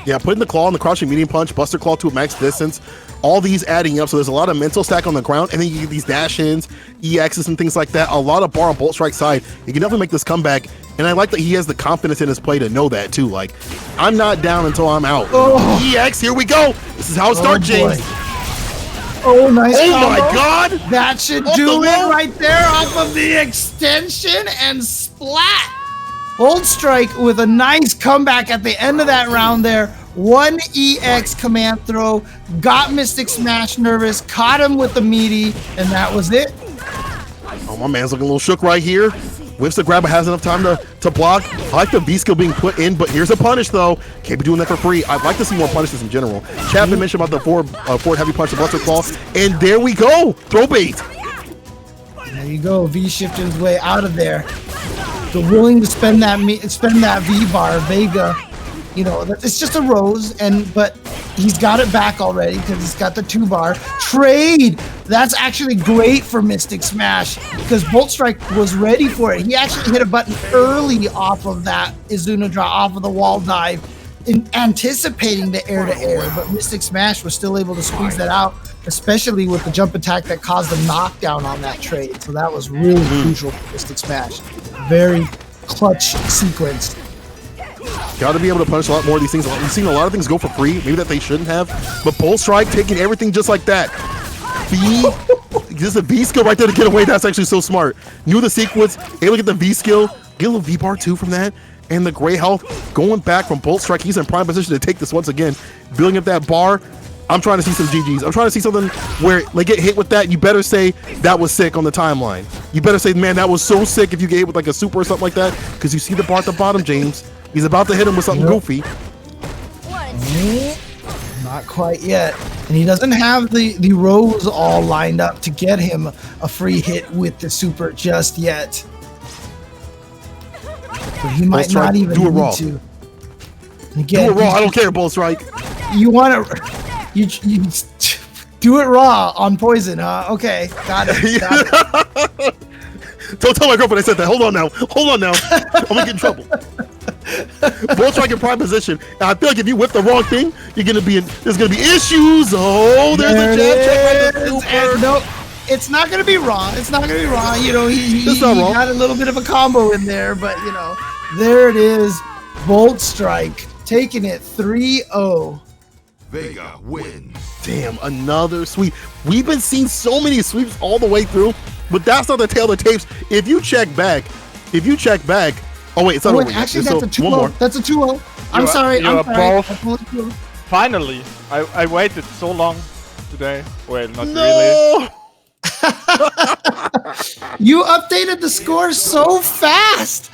Yeah, putting the claw on the crouching medium punch, Buster Claw to a max distance, all these adding up, so there's a lot of mental stack on the ground, and then you get these dash-ins, EXs, and things like that. A lot of bar on Bolt Strike's side. He can definitely make this comeback, and I like that he has the confidence in his play to know that, too. Like, I'm not down until I'm out. Oh. EX, here we go! This is how it starts, James. Oh, nice Oh combo. my god! That should do it right there off of the extension, and splat! Bolt Strike with a nice comeback at the end of that round there. 1 EX command throw, got Mystic Smash nervous, caught him with the meaty, and that was it. Oh, my man's looking a little shook right here. Whiffs the grab, but has enough time to block. I like the V-skill being put in, but here's a punish, though. Can't be doing that for free. I'd like to see more punishes in general. Chapman mentioned about the forward heavy punch, the Buster Claw, and there we go. Throw bait. There you go, V-shifting his way out of there. So willing to spend that V-bar, Vega. It's just a rose, but he's got it back already because he's got the 2-bar. Trade! That's actually great for Mystic Smash because Bolt Strike was ready for it. He actually hit a button early off of that Izuna draw, off of the wall dive, anticipating the air-to-air, but Mystic Smash was still able to squeeze that out, especially with the jump attack that caused a knockdown on that trade. So that was really crucial for Mystic Smash. Very clutch sequence. Got to be able to punish a lot more of these things. We've seen a lot of things go for free, maybe that they shouldn't have. But Bolt Strike taking everything just like that. Just a V skill right there to get away. That's actually so smart. Knew the sequence, able to get the V skill, get a little V bar too from that. And the gray health going back from Bolt Strike. He's in prime position to take this once again. Building up that bar. I'm trying to see some GGs. I'm trying to see something where they get hit with that. You better say that was sick on the timeline. You better say, man, that was so sick if you get hit with like a super or something like that. Because you see the bar at the bottom, James. He's about to hit him with something goofy. Not quite yet. And he doesn't have the rows all lined up to get him a free hit with the super just yet. But he might not even need to. Again, do it raw. I don't care, Bull Strike. You want to... You do it raw on poison, huh? Okay, got it. Don't tell my girlfriend I said that. Hold on now. I'm gonna get in trouble. Bull Strike in prime position. And I feel like if you whip the wrong thing, there's gonna be issues. Oh, there's a jab check right the super. No, it's not gonna be raw. You know, he got a little bit of a combo in there, but you know, there it is. Bolt Strike taking it 3-0. Vega wins. Damn, another sweep. We've been seeing so many sweeps all the way through, but that's not the tail of the tapes. If you check back, oh wait, it's not over yet. Actually, that's a 2-0. That's a 2-0. I'm sorry. Both. Finally, I waited so long today. Well, not really. You updated the score so fast.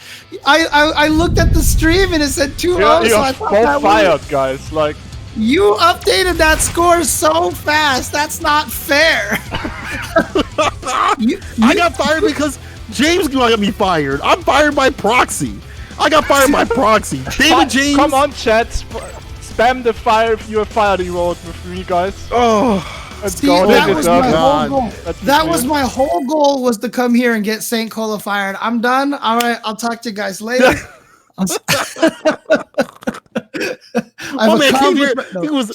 I looked at the stream and it said 2-0. You're so I thought both fired, guys. Like. You updated that score so fast. That's not fair. I got fired because James got me fired. I'm fired by proxy. I got fired by proxy. David James. Come on, chat. Spam the fire if you're fired emote with me, guys. Oh. Let's go. That was my whole goal. That was my whole goal, was to come here and get St. Cola fired. I'm done. All right. I'll talk to you guys later. Oh man, came here. He was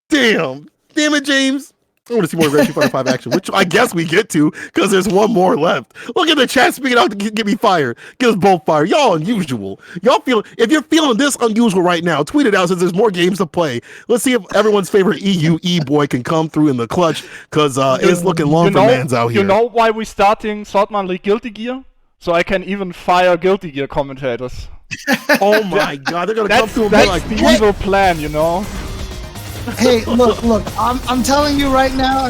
damn it, James. I want to see more Red Street Fighter 5 action, which I guess we get to because there's one more left. Look at the chat speaking out to get me fired. Get us both fired. Y'all unusual. If you're feeling this unusual right now, tweet it out since there's more games to play. Let's see if everyone's favorite E boy can come through in the clutch because it's looking long for mans out here. You know why we're starting Saltmine League Guilty Gear? So I can even fire Guilty Gear commentators. Oh my god, they're gonna come through and be like, the evil plan, you know? Hey, look, I'm telling you right now,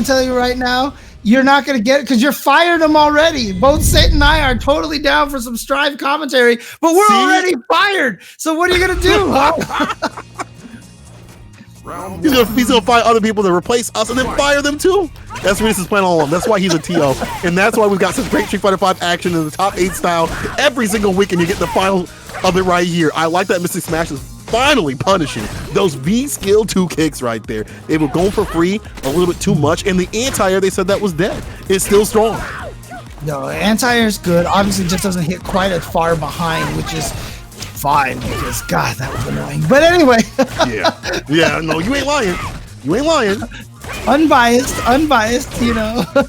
you're not gonna get it because you're fired them already. Both Satan and I are totally down for some Strive commentary, but we're already fired. So what are you gonna do, huh? He's gonna find other people to replace us and then fire them too. That's what he's playing all along. That's why he's a TO, and that's why we've got such great Street Fighter 5 action in the top 8 style every single week, and you get the final of it right here. I like that Mystic Smash is finally punishing those V skill 2 kicks right there. They were going for free a little bit too much, and the anti-air they said that was dead. It's still strong. No, anti-air is good. Obviously, just doesn't hit quite as far behind, which is fine because God, that was annoying. But anyway. yeah. No, you ain't lying. Unbiased, you know. Here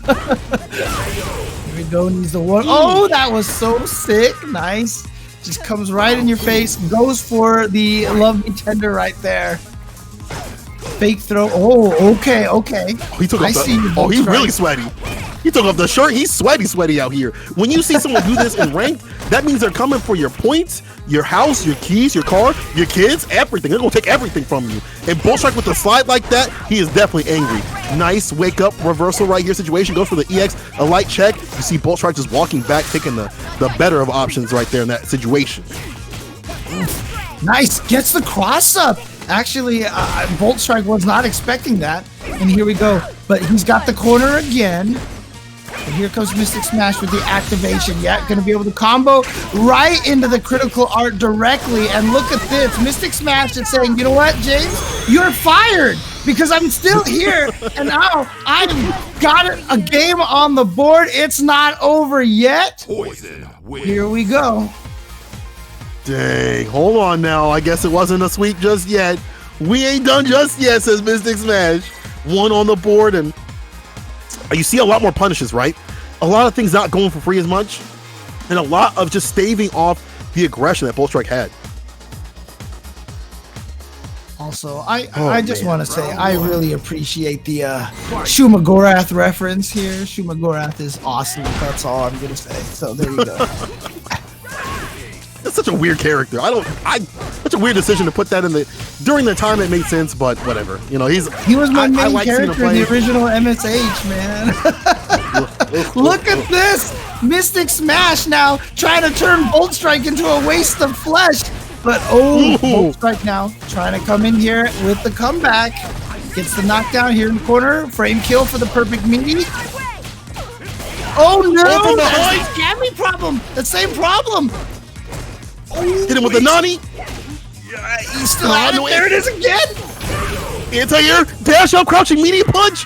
we go, needs the one. Oh, that was so sick. Nice. Just comes right in your face. Goes for the love me tender right there. Fake throw. Oh, okay. He took off he's really sweaty. He took off the shirt. He's sweaty out here. When you see someone do this in ranked, that means they're coming for your points, your house, your keys, your car, your kids, everything. They're gonna take everything from you. And Bull Strike with the slide like that, he is definitely angry. Nice wake up reversal right here situation. Goes for the EX, a light check. You see Bull Strike just walking back, taking the better of options right there in that situation. Nice, gets the cross up. Actually, Bolt Strike was not expecting that. And here we go. But he's got the corner again. And here comes Mystic Smash with the activation. Yeah, going to be able to combo right into the critical art directly. And look at this. Mystic Smash is saying, you know what, James? You're fired because I'm still here. And now I've got a game on the board. It's not over yet. Poison wins. Here we go. Dang, hold on now. I guess it wasn't a sweep just yet. We ain't done just yet, says Mystic Smash. One on the board, and you see a lot more punishes, right? A lot of things not going for free as much, and a lot of just staving off the aggression that Bull Strike had. Also, I just want to say I really appreciate the Shuma Gorath reference here. Shuma Gorath is awesome. That's all I'm gonna say. So there you go. That's such a weird character. Such a weird decision to put that in during the time it made sense, but whatever. You know, he was my main character in the original MSH, man. Look at this! Mystic Smash now trying to turn Bolt Strike into a waste of flesh. But Bolt Strike now trying to come in here with the comeback. Gets the knockdown here in the corner. Frame kill for the perfect meaty. Oh no! from That's behind. the Cammy problem. The same problem. Hit him with the Nani. He's still at it. no, There it is again. Anti-air, dash up, crouching media punch.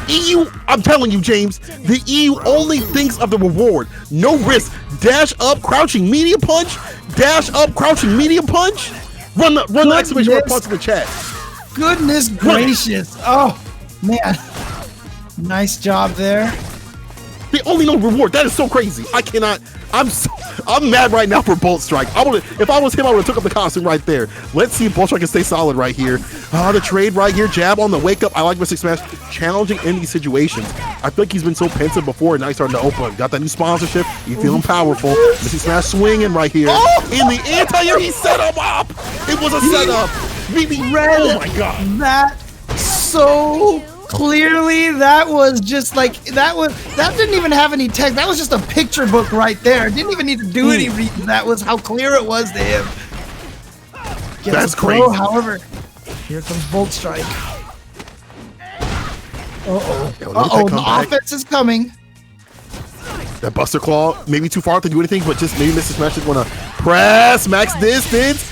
EU, I'm telling you, James, the EU only thinks of the reward. No risk. Dash up, crouching media punch. Dash up, crouching media punch. Run the exclamation mark punch in the chat. Goodness gracious. Oh, man. Nice job there. They only know reward. That is so crazy. I cannot. I'm mad right now for Bolt Strike. If I was him, I would have took up the costume right there. Let's see if Bolt Strike can stay solid right here. The trade right here, jab on the wake up. I like Mystic Smash, challenging in these situations. I feel like he's been so pensive before, and now he's starting to open. Got that new sponsorship. You feeling powerful. Mystic Smash swinging right here. In the anti-air, he set him up. It was a setup. Oh my god. That so clearly. That was just like that didn't even have any text. That was just a picture book right there. It didn't even need to do any reading. That was how clear it was to him. That's crazy. However, here comes Bolt Strike. The offense is coming. That Buster Claw, maybe too far to do anything, but just maybe Mr. Smash just want to press max distance.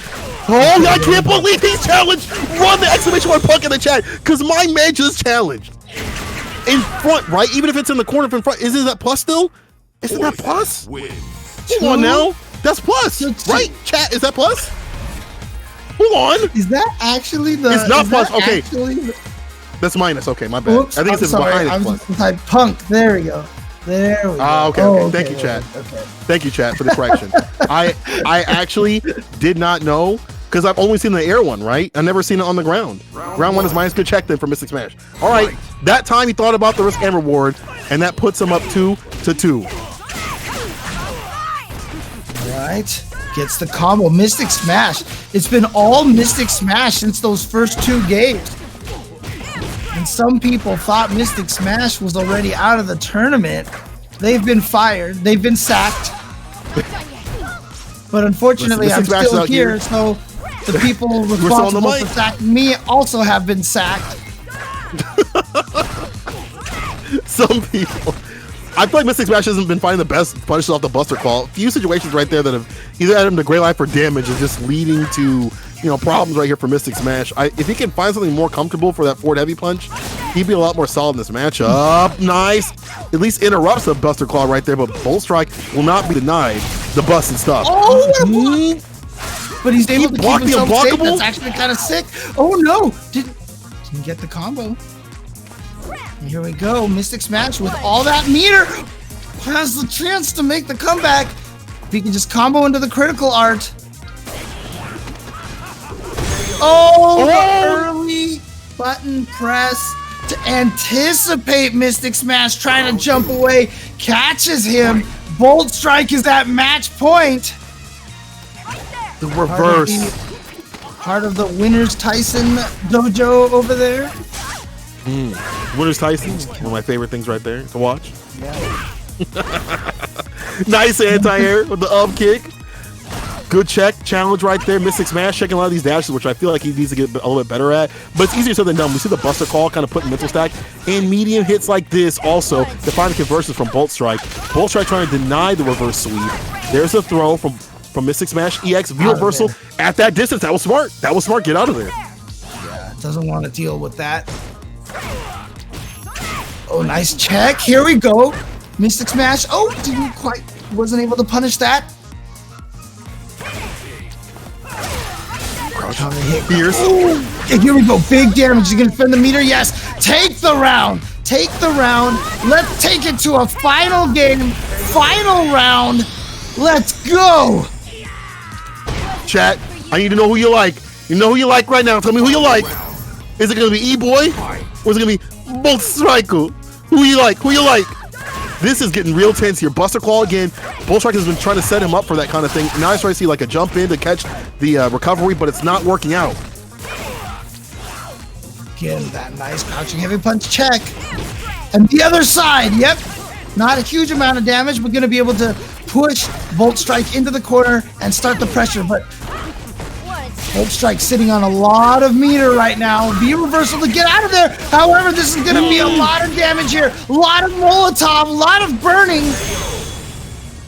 Oh, I can't believe he's challenged. Run the exclamation mark puck in the chat, because my man just challenged. In front, right? Even if it's in the corner in front. Isn't that plus still? Isn't that plus? Hold on now. That's plus, right? Chat, is that plus? Hold on. Is that actually the... It's not plus, okay. Actually... That's minus, okay, my bad. Oops, I think it's behind I it was plus. type punk. There we go. There we go. Okay. Thank you, chat. Okay. Thank you, chat, for the correction. I actually did not know, because I've only seen the air one, right? I've never seen it on the ground. Round one is minus. Good check then for Mystic Smash. All right, that time he thought about the risk and reward, and that puts him up 2-2. All right, gets the combo. Mystic Smash. It's been all Mystic Smash since those first two games. And some people thought Mystic Smash was already out of the tournament. They've been fired. They've been sacked. But unfortunately, I'm still here, so the people responsible for sacking me also have been sacked. Some people. I feel like Mystic Smash hasn't been finding the best punishes off the Buster Claw. A few situations right there that have either added him to Grey Life for damage and just leading to, problems right here for Mystic Smash. If he can find something more comfortable for that forward heavy punch, he'd be a lot more solid in this matchup. Nice. At least interrupts the Buster Claw right there, but Bolt Strike will not be denied the bust and stuff. Oh, but he's able to keep himself safe. Unblockable? That's actually kind of sick. Oh no, didn't get the combo. And here we go, Mystic Smash with all that meter has the chance to make the comeback. If he can just combo into the critical art. Oh, the early button press to anticipate Mystic Smash trying to jump away, catches him. Bolt Strike is at match point. The reverse. Part of the Winners Tyson dojo over there. Winners Tyson, one of my favorite things right there to watch. Yeah. Nice anti-air with the up kick. Good check, challenge right there. Mystic Smash checking a lot of these dashes, which I feel like he needs to get a little bit better at. But it's easier said than done. We see the Buster Call kind of putting mental stack, and medium hits like this also to find the conversions from Bolt Strike. Bolt Strike trying to deny the reverse sweep. There's a throw from Mystic Smash EX V reversal at that distance. That was smart. That was smart. Get out of there. Yeah, doesn't want to deal with that. Oh, nice check. Here we go. Mystic Smash. Oh, wasn't able to punish that. Fierce. And here we go. Big damage. He's going to defend the meter. Yes. Take the round. Take the round. Let's take it to a final game. Final round. Let's go. Chat, I need to know who you like. You know who you like right now. Tell me who you like. Is it going to be E-Boy? Or is it going to be Bolt Striker? Who you like? Who you like? This is getting real tense here. Buster Claw again. Bolt Strike has been trying to set him up for that kind of thing. Now he's trying to see like a jump in to catch the recovery, but it's not working out. Again, that nice crouching heavy punch check. And the other side, yep. Not a huge amount of damage, but going to be able to push Bolt Strike into the corner and start the pressure. But Bolt Strike sitting on a lot of meter right now. V reversal to get out of there. However, this is going to be a lot of damage here. A lot of Molotov, a lot of burning.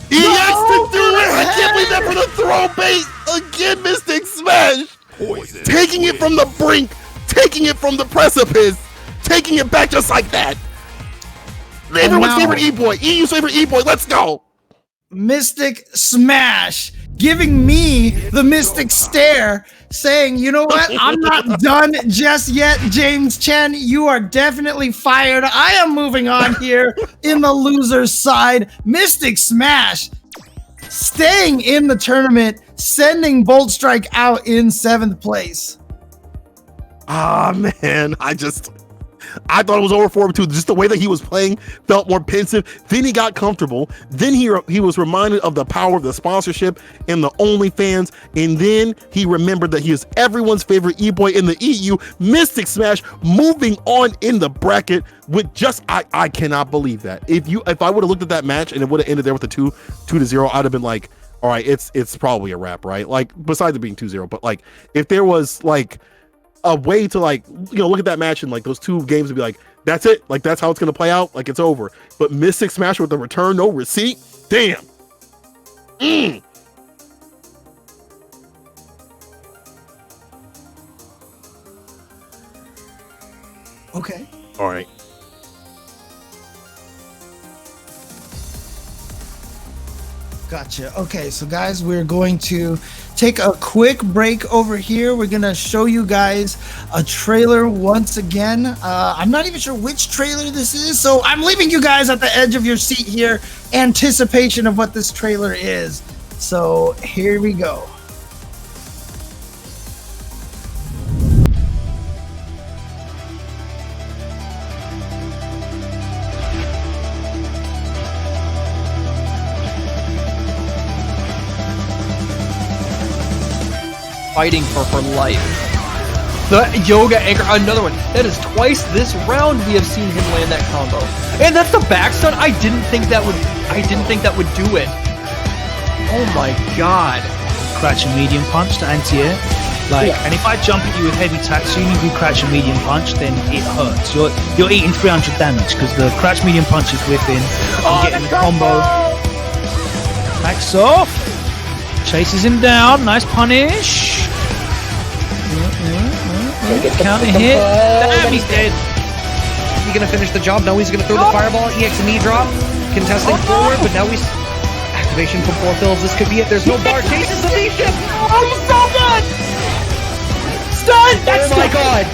He has to do it! I can't believe that for the throw bait! Again, Mystic Smash! Poison. Taking it from the brink, taking it from the precipice, taking it back just like that. Everyone's favorite E-Boy, EU's favorite E-Boy, let's go! Mystic Smash giving me the Mystic Stare, saying, you know what, I'm not done just yet, James Chen. You are definitely fired. I am moving on here in the loser's side. Mystic Smash staying in the tournament, sending Bolt Strike out in 7th place. Ah, man, I thought it was over for him too. Just the way that he was playing felt more pensive. Then he got comfortable. Then he was reminded of the power of the sponsorship and the OnlyFans. And then he remembered that he is everyone's favorite E-Boy in the EU. Mystic Smash moving on in the bracket with just I cannot believe that. If I would have looked at that match and it would have ended there with a 2-0, I'd have been like, all right, it's probably a wrap, right? Like besides it being 2-0, but like if there was like a way to like, you know, look at that match and like those two games and be like, that's it, like that's how it's gonna play out, like it's over. But Mystic Smash with the return, no receipt, damn. Okay. All right. Gotcha. Okay, so guys, we're going to take a quick break over here. We're going to show you guys a trailer once again. I'm not even sure which trailer this is, so I'm leaving you guys at the edge of your seat here, anticipation of what this trailer is. So here we go. Fighting for her life. The yoga anchor, another one. That is twice this round we have seen him land that combo. And that's the back stun. I didn't think that would do it. Oh my god. Crouch and medium punch to anti-air. Like, and if I jump at you with heavy Tatsumi, you crouch and medium punch, then it hurts. You're eating 300 damage because the crouch medium punch is whipping. I'm getting the combo. Backs off. Chases him down. Nice punish. Counter hit. Damn, he's dead. Is he gonna finish the job? No, he's gonna throw the fireball. EX and E drop. Contesting forward, but now he's activation from 4 fills. This could be it. There's no bar. Chases the V shift. Oh, he's so good! Stun! That's Oh my god.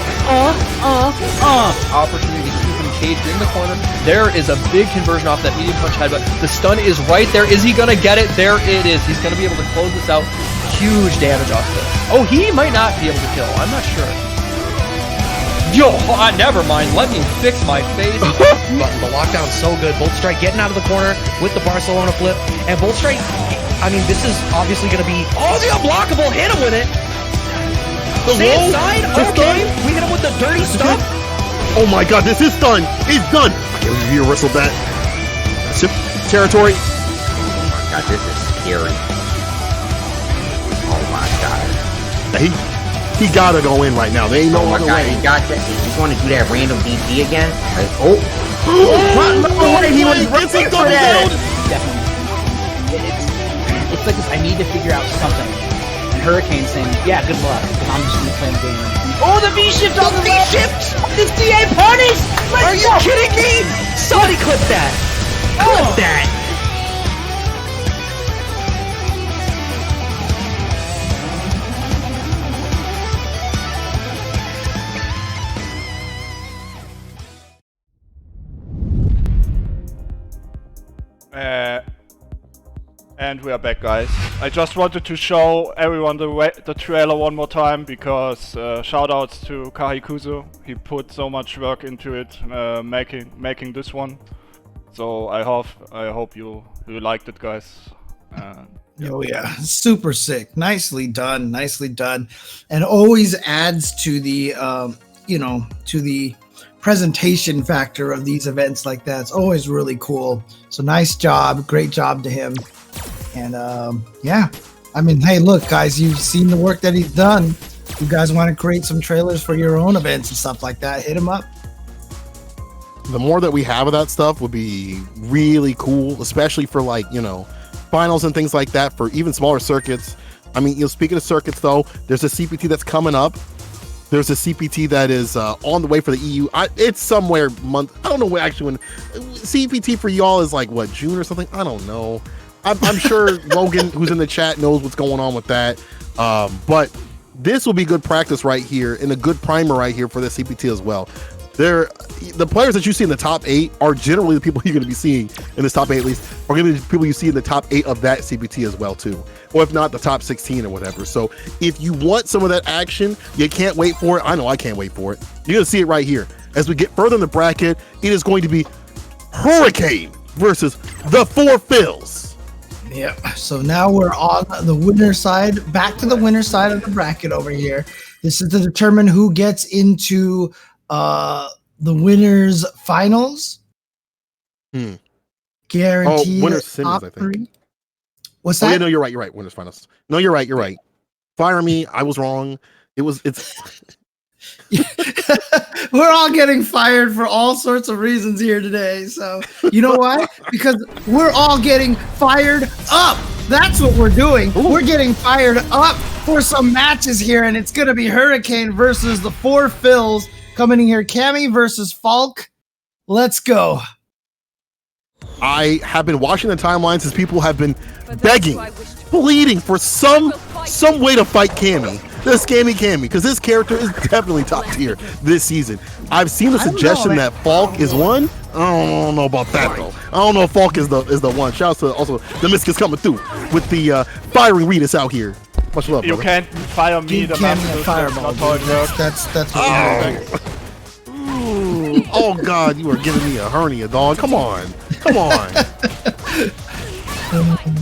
Opportunity to keep him caged in the corner. There is a big conversion off that medium punch headbutt. The stun is right there. Is he gonna get it? There it is. He's gonna be able to close this out. Huge damage off this. Oh, he might not be able to kill. I'm not sure. Yo, never mind. Let me fix my face. The lockdown's so good. Bolt Strike getting out of the corner with the Barcelona flip. And Bolt Strike, I mean, this is obviously going to be... Oh, the unblockable! Hit him with it! Same side? Okay, we hit him with the dirty stuff. Oh my god, this is done. He's done. Okay, we wrestled that. Ship territory. Oh my god, this is scary. Oh my god. He gotta go in right now. There ain't no Oh my other god, way. he got that. He's going to do that random DP again. Like, He was It's a ready for double that. down. Definitely. It's like this. I need to figure out something. And Hurricane saying, "Yeah, good luck. Because I'm just gonna play the game." Oh, the V shift on the V shift. This DA punish. Are you kidding me? Somebody clip that. Clip that. And we are back, guys. I just wanted to show everyone the trailer one more time because shoutouts to Kahikuzu. He put so much work into it, making this one. So I hope you liked it, guys. Oh yeah, super sick. Nicely done, and always adds to the to the presentation factor of these events like that. It's always really cool. So nice job, great job to him. And yeah, I mean, hey, look, guys, you've seen the work that he's done. You guys want to create some trailers for your own events and stuff like that? Hit him up. The more that we have of that stuff would be really cool, especially for like, you know, finals and things like that for even smaller circuits. I mean, you know, speaking of circuits though, there's a CPT that's coming up. There's a CPT that is on the way for the EU. It's somewhere month. I don't know when actually when CPT for y'all is like what, June or something. I don't know. I'm sure Logan, who's in the chat, knows what's going on with that. But this will be good practice right here and a good primer right here for the CPT as well. The players that you see in the top 8 are generally the people you're going to be seeing in this top 8 at least, are going to be the people you see in the top 8 of that CPT as well too, or if not the top 16 or whatever. So if you want some of that action, you can't wait for it. I know I can't wait for it. You're going to see it right here. As we get further in the bracket, it is going to be Hurricane versus the 4 Phils. Yeah. So now we're on the winner side, back to the winner side of the bracket over here. This is to determine who gets into the winners finals. Guaranteed. Winners semis, I think. 3. What's that? Oh yeah, no, you're right. Winners finals. No, you're right. Fire me. I was wrong. It's We're all getting fired for all sorts of reasons here today. So you know why? Because we're all getting fired up. That's what we're doing. Ooh. We're getting fired up for some matches here, and it's gonna be Hurricane versus the 4 Phils. Coming in here, Cammy versus Falk. Let's go. I have been watching the timelines as people have been begging, pleading for some way to fight Cammy. This Cammy, because this character is definitely top tier this season. I've seen the suggestion that Falk is one. I don't know about that though. I don't know if Falk is the one. Shout out to also the Miscus coming through with the firing Reedus out here. Much love, brother. You can't fire me, the master. Fireball. That's what Oh God, you are giving me a hernia, dog. Come on.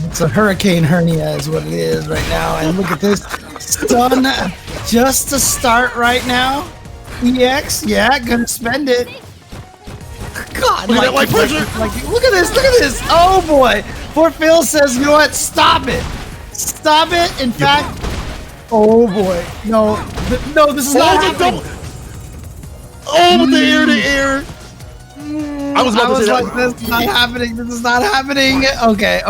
It's a hurricane hernia is what it is right now. And look at this stun just to start right now. EX, yeah, gonna spend it. God, look at pressure. Look at this. Oh boy. Poor Phil says, you know what? Stop it. In fact, oh boy. No, this is not happening. Oh, the air. I was about to say like, this is not happening. This is not happening. Okay.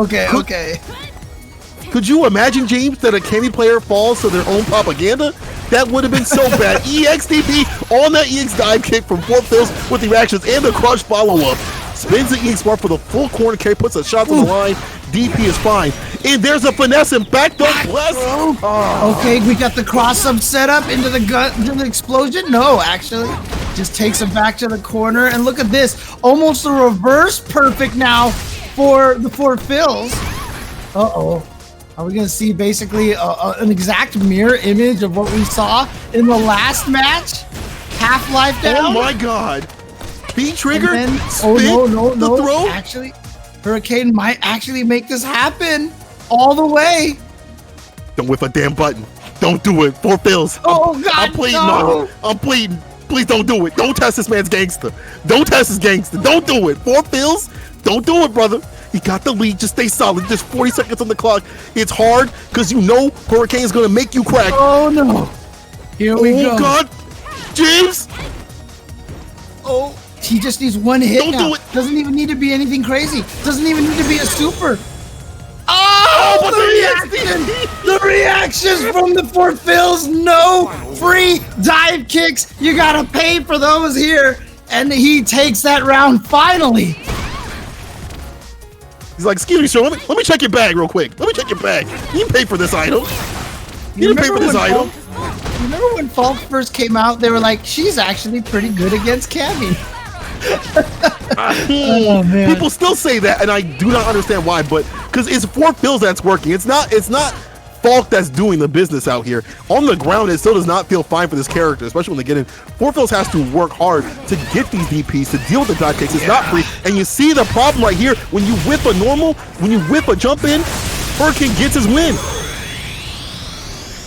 Could you imagine, James, that a Cammy player falls to their own propaganda? That would have been so bad. EXDP on that EX dive kick from 4 Phils with the reactions and the crush follow-up. Spins the EX bar for the full corner carry, puts a shot to the line. DP is fine. And there's a finesse and back throw bless. Okay, we got the cross-up set up into the explosion. No, actually. Just takes him back to the corner. And look at this. Almost a reverse perfect now for the 4 Phils. Uh-oh. Are we going to see basically an exact mirror image of what we saw in the last match? Half-life down? Oh my God. B-trigger? No. Throw? Actually, Hurricane might actually make this happen all the way. Don't whip a damn button. Don't do it. 4 Phils. Oh God, I'm pleading no. on it. I'm pleading. Please don't do it. Don't test this man's gangster. Don't test his gangster. Don't do it. 4 Phils. Don't do it, brother. He got the lead. Just stay solid. Just 40 seconds on the clock. It's hard because you know Hurricane's going to make you crack. Oh no. Here we go. Oh God. James. Oh. He just needs one hit. Don't now. do it. Doesn't even need to be anything crazy. Doesn't even need to be a super. The reactions from the 4 Phils. No free dive kicks. You gotta pay for those here. And he takes that round finally. He's like, excuse me, sir. Let me check your bag real quick. Let me check your bag. You didn't pay for this item. You didn't pay for this item. Remember when Falk first came out? They were like, she's actually pretty good against Cammy. Oh, man. People still say that, and I do not understand why. But because it's 4 Phils that's working. It's not Falk that's doing the business out here. On the ground, it still does not feel fine for this character, especially when they get in. 4 Phils has to work hard to get these DPs, to deal with the dive kicks. It's not free. And you see the problem right here. When you whip a normal, when you whip a jump in, Hurricane gets his win.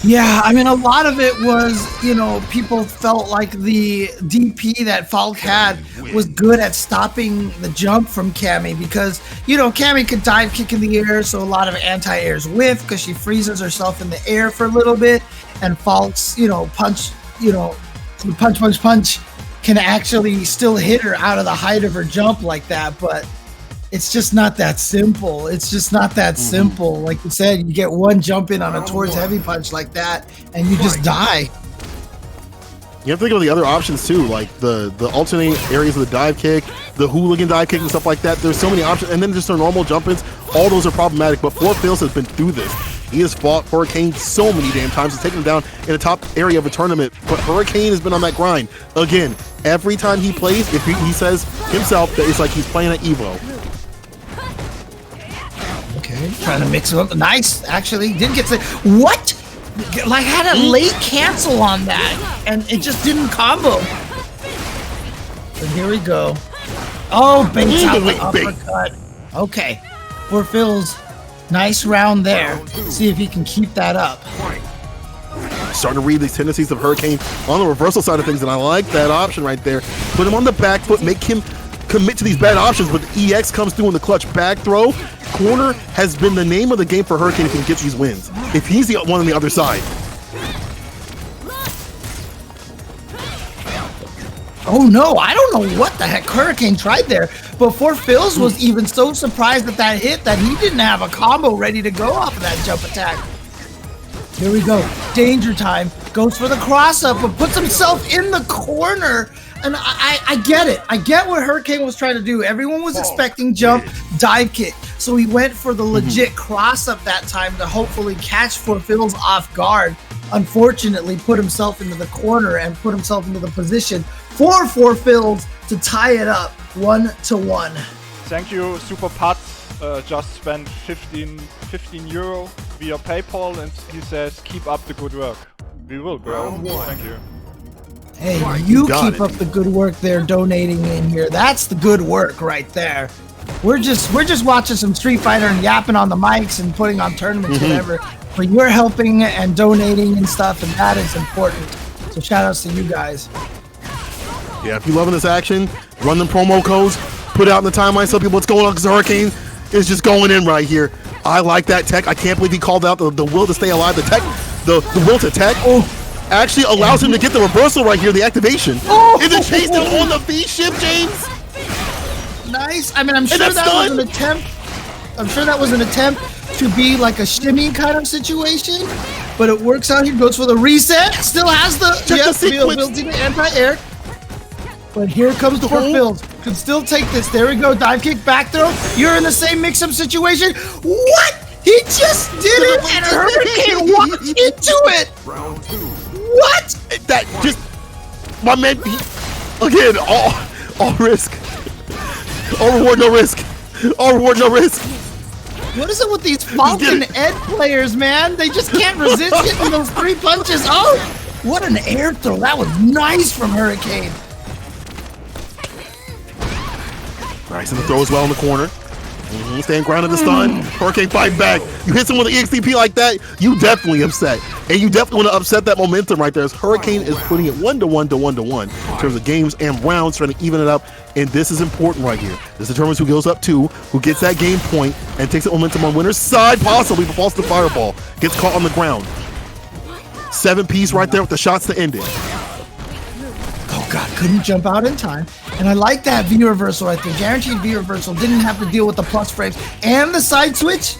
Yeah, I mean, a lot of it was, you know, people felt like the DP that Falk had was good at stopping the jump from Cammy because, you know, Cammy could dive kick in the air, so a lot of anti-airs whiff because she freezes herself in the air for a little bit, and Falk's, you know, punch, you know, punch can actually still hit her out of the height of her jump like that, but it's just not that simple. It's just not that simple. Like you said, you get one jump in on a towards heavy punch like that, and you just die. You have to think of the other options too, like the alternate areas of the dive kick, the hooligan dive kick and stuff like that. There's so many options, and then just the normal jump-ins. All those are problematic, but Four Fails has been through this. He has fought Hurricane so many damn times. He's taken him down in the top area of a tournament, but Hurricane has been on that grind. Again, every time he plays, if he says himself that it's like he's playing at EVO. Okay, trying to mix it up. Nice, actually. Didn't get to... What? Like, had a late cancel on that, and it just didn't combo. But here we go. Oh, baits out the uppercut. Okay. For Phil's nice round there. See if he can keep that up. Starting to read these tendencies of Hurricane on the reversal side of things, and I like that option right there. Put him on the back foot, make him commit to these bad options, but the EX comes through in the clutch back throw. Corner has been the name of the game for Hurricane if he can get these wins. If he's the one on the other side. Oh no, I don't know what the heck Hurricane tried there. Before Phil's was even so surprised at that hit that he didn't have a combo ready to go off of that jump attack. Here we go. Danger time. Goes for the cross up, but puts himself in the corner. And I get it. I get what Hurricane was trying to do. Everyone was expecting jump, dive kick. So he went for the legit cross up that time to hopefully catch For Phil's off guard. Unfortunately, put himself into the corner and put himself into the position for Phil's to tie it up 1-1. Thank you, Super Pat. Just spent 15 euro via PayPal, and he says, keep up the good work. We will, bro. Thank you. Hey, you keep up the good work there donating in here. That's the good work right there. We're just watching some Street Fighter and yapping on the mics and putting on tournaments, whatever. But you're helping and donating and stuff, and that is important. So shout outs to you guys. Yeah, if you're loving this action, run them promo codes, put it out in the timeline, tell people what's going on, because Hurricane is just going in right here. I like that tech. I can't believe he called out the will to stay alive. The tech, the will to tech. Actually allows him to get the reversal right here, the activation. Is it chased him on the V shift, James? Nice. I mean, I'm sure that was an attempt. I'm sure that was an attempt to be like a shimmy kind of situation, but it works out. He goes for the reset. Still has the ability to anti-air. But here comes the Phil's. Can still take this. There we go. Dive kick, back throw. You're in the same mix-up situation. What? He just did it, and Hurricane walked into it. Round 2. What? That just, my man, again, all risk. All reward, no risk. All reward, no risk. What is it with these Falcon Ed players, man? They just can't resist hitting those 3 punches. Oh, what an air throw. That was nice from Hurricane. Nice, and the throw as well in the corner. Staying grounded the stun. Hurricane fight back. You hit someone with an EXTP like that, you definitely upset. And you definitely want to upset that momentum right there. As Hurricane is putting it 1-1 to 1-1 in terms of games and rounds, trying to even it up. And this is important right here. This determines who goes up 2, who gets that game point, and takes that momentum on winner's side, possibly, but falls to the fireball. Gets caught on the ground. 7-piece right there with the shots to end it. Oh God, couldn't jump out in time. And I like that V reversal right there. Guaranteed V reversal. Didn't have to deal with the plus frames and the side switch.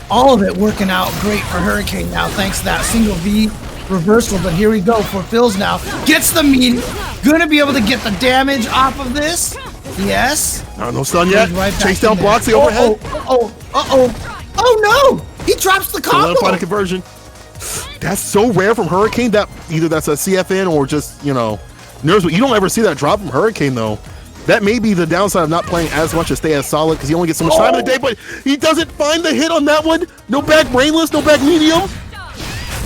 All of it working out great for Hurricane now, thanks to that single V reversal. But here we go for Phil's now. Gets the meat. Gonna be able to get the damage off of this. Yes. No stun yet. Right, Chase down blocks the overhead. Oh no! He drops the combo. Find a conversion. That's so rare from Hurricane that either that's a CFN or just, you know, nerves. But you don't ever see that drop from Hurricane though. That may be the downside of not playing as much to stay as solid because he only gets so much time in the day. But he doesn't find the hit on that one. No back brainless, no back medium.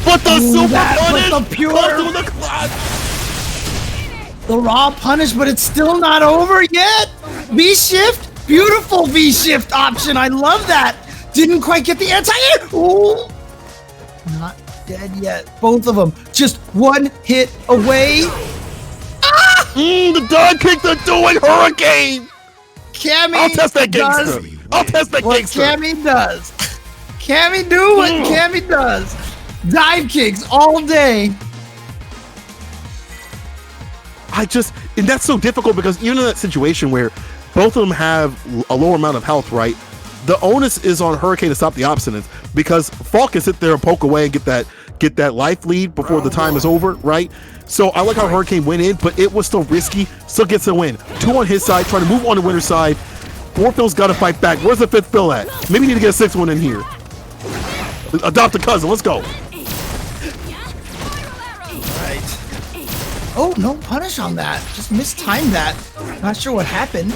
But the super punish, the pure, the clutch. The raw punish, but it's still not over yet. V shift, beautiful V shift option. I love that. Didn't quite get the anti-air. Ooh. dead yet. Both of them just one hit away. The dive kick they're doing, Hurricane. Cammy I'll test that does gangster. I'll test that what gangster. Cammy does. Cammy do what Cammy does. Dive kicks all day. And that's so difficult because even in that situation where both of them have a lower amount of health, right? The onus is on Hurricane to stop the obstinance because Falk can sit there and poke away and get that life lead before the time is over, right? So I like how Hurricane went in, but it was still risky. Still gets a win. 2 on his side, trying to move on the winner's side. 4 Phil's got to fight back. Where's the 5th Phil at? Maybe we need to get a 6th one in here. Adopt a cousin. Let's go. Oh, no punish on that. Just mistimed that. Not sure what happened.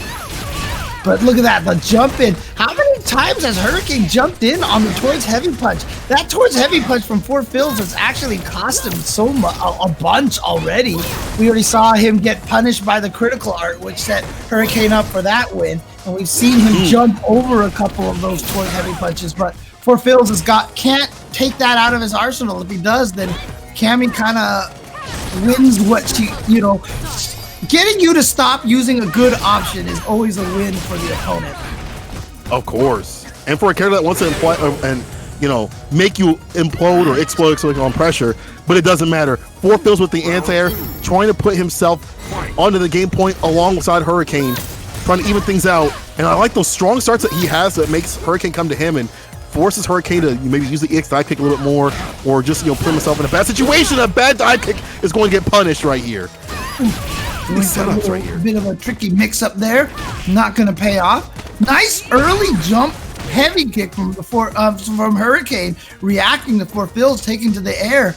But look at that, the jump in. How many times has Hurricane jumped in on the towards heavy punch? That towards heavy punch from 4 Phils has actually cost him so much, a bunch already. We already saw him get punished by the critical art, which set Hurricane up for that win. And we've seen him jump over a couple of those towards heavy punches. But 4 Phils can't take that out of his arsenal. If he does, then Cammy kind of wins what she, getting you to stop using a good option is always a win for the opponent. Of course. And for a character that wants to make you implode or explode on pressure, but it doesn't matter. 4 Phils with the anti-air, trying to put himself onto the game point alongside Hurricane, trying to even things out. And I like those strong starts that he has that makes Hurricane come to him and forces Hurricane to maybe use the EX dive kick a little bit more, or just put himself in a bad situation. A bad dive kick is going to get punished right here. These setups right here. A bit of a tricky mix-up there. Not going to pay off. Nice early jump heavy kick from Hurricane, reacting to 4 Phils, taking to the air.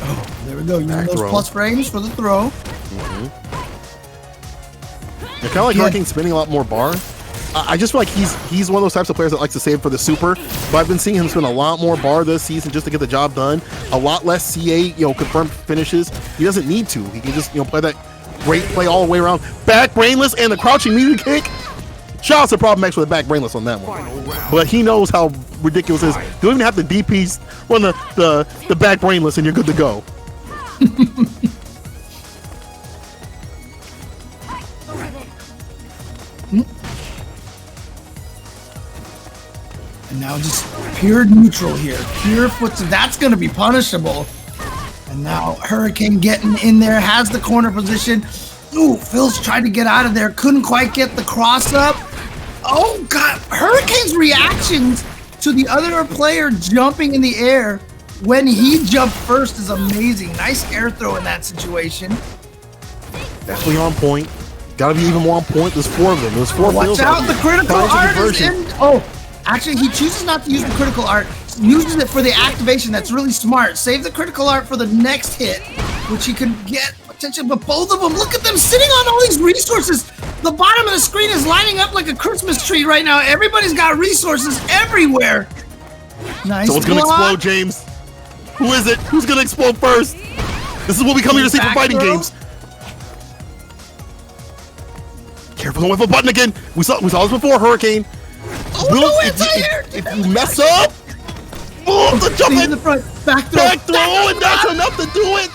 Oh, there we go. You know those plus frames for the throw. I kind of like Hurricane spinning a lot more bar. I just feel like he's one of those types of players that likes to save for the super, but I've been seeing him spin a lot more bar this season just to get the job done. A lot less CA, confirmed finishes. He doesn't need to. He can just, play that great play all the way around. Back brainless and the crouching medium kick. Shout out to Problem X with the back brainless on that one. But he knows how ridiculous it is. You don't even have the DPs run the back brainless and you're good to go. And now just pure neutral here. Pure footstep. That's going to be punishable. And now Hurricane getting in there, has the corner position. Ooh, Phil's tried to get out of there. Couldn't quite get the cross up. Oh, God. Hurricane's reactions to the other player jumping in the air when he jumped first is amazing. Nice air throw in that situation. Definitely on point. Got to be even more on point. There's 4 of them. There's 4 Watch out. The critical art is in. Oh. Actually, he chooses not to use the critical art, uses it for the activation. That's really smart. Save the critical art for the next hit, which he can get potential. But both of them, look at them sitting on all these resources. The bottom of the screen is lining up like a Christmas tree right now. Everybody's got resources everywhere. Nice. Someone's going to explode, James. Who is it? Who's going to explode first? This is what we come here to see for fighting games. Careful, don't whiff a button again. We saw this before, Hurricane. Oh, no, anti-air! If you mess up, the jump in the front, back throw, and that's enough to do it.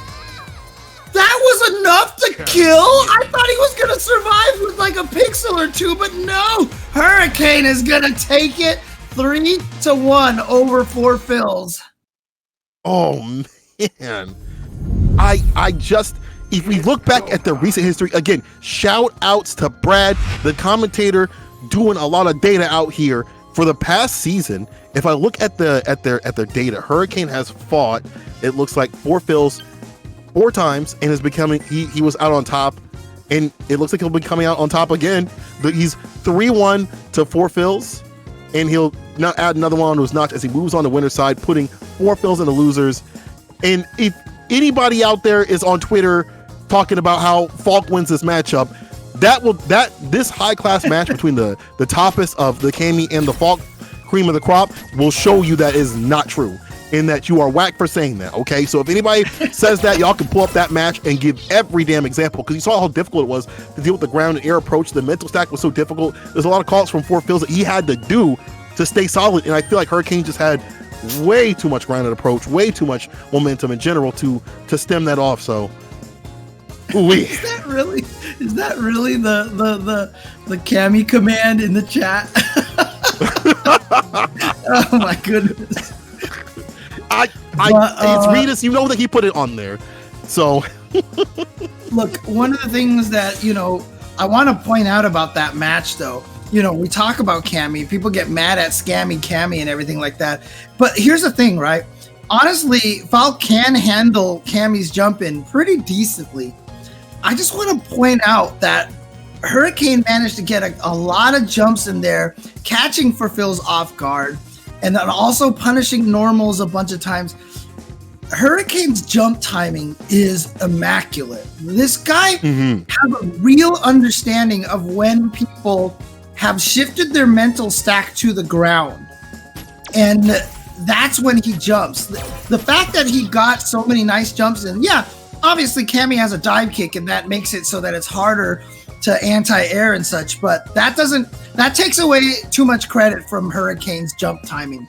That was enough to kill. I thought he was gonna survive with like a pixel or 2, but no. Hurricane is gonna take it 3-1 over 4 Phils. Oh man, I just. If we look back at the recent history, again, shout outs to Brad, the commentator, doing a lot of data out here for the past season. If I look at their data, Hurricane has fought, it looks like 4 Phils 4 times and is becoming he was out on top, and it looks like he'll be coming out on top again. But he's 3-1 to 4 Phils, and he'll now add another one onto his notch as he moves on the winner's side, putting 4 Phils in the losers. And if anybody out there is on Twitter talking about how Falk wins this matchup, this high class match between the toppest of the Cammy and the Falk cream of the crop will show you that is not true, and that you are whack for saying that. Okay, so if anybody says that, y'all can pull up that match and give every damn example, because you saw how difficult it was to deal with the ground and air approach. The mental stack was so difficult. There's a lot of calls from 4 Phils that he had to do to stay solid. And I feel like Hurricane just had way too much grounded approach, way too much momentum in general to stem that off. So, Is that really the Cammy command in the chat? Oh my goodness. It's Reedus, you know that he put it on there. So look, one of the things that, I want to point out about that match though, we talk about Cammy, people get mad at Scammy Cammy and everything like that. But here's the thing, right? Honestly, Val can handle Cammy's jump in pretty decently. I just want to point out that Hurricane managed to get a lot of jumps in there, catching for Phil's off guard, and then also punishing normals a bunch of times. Hurricane's jump timing is immaculate. This guy has a real understanding of when people have shifted their mental stack to the ground. And that's when he jumps. The fact that he got so many nice jumps in, yeah, obviously Cammy has a dive kick and that makes it so that it's harder to anti-air and such, but that takes away too much credit from Hurricane's jump timing.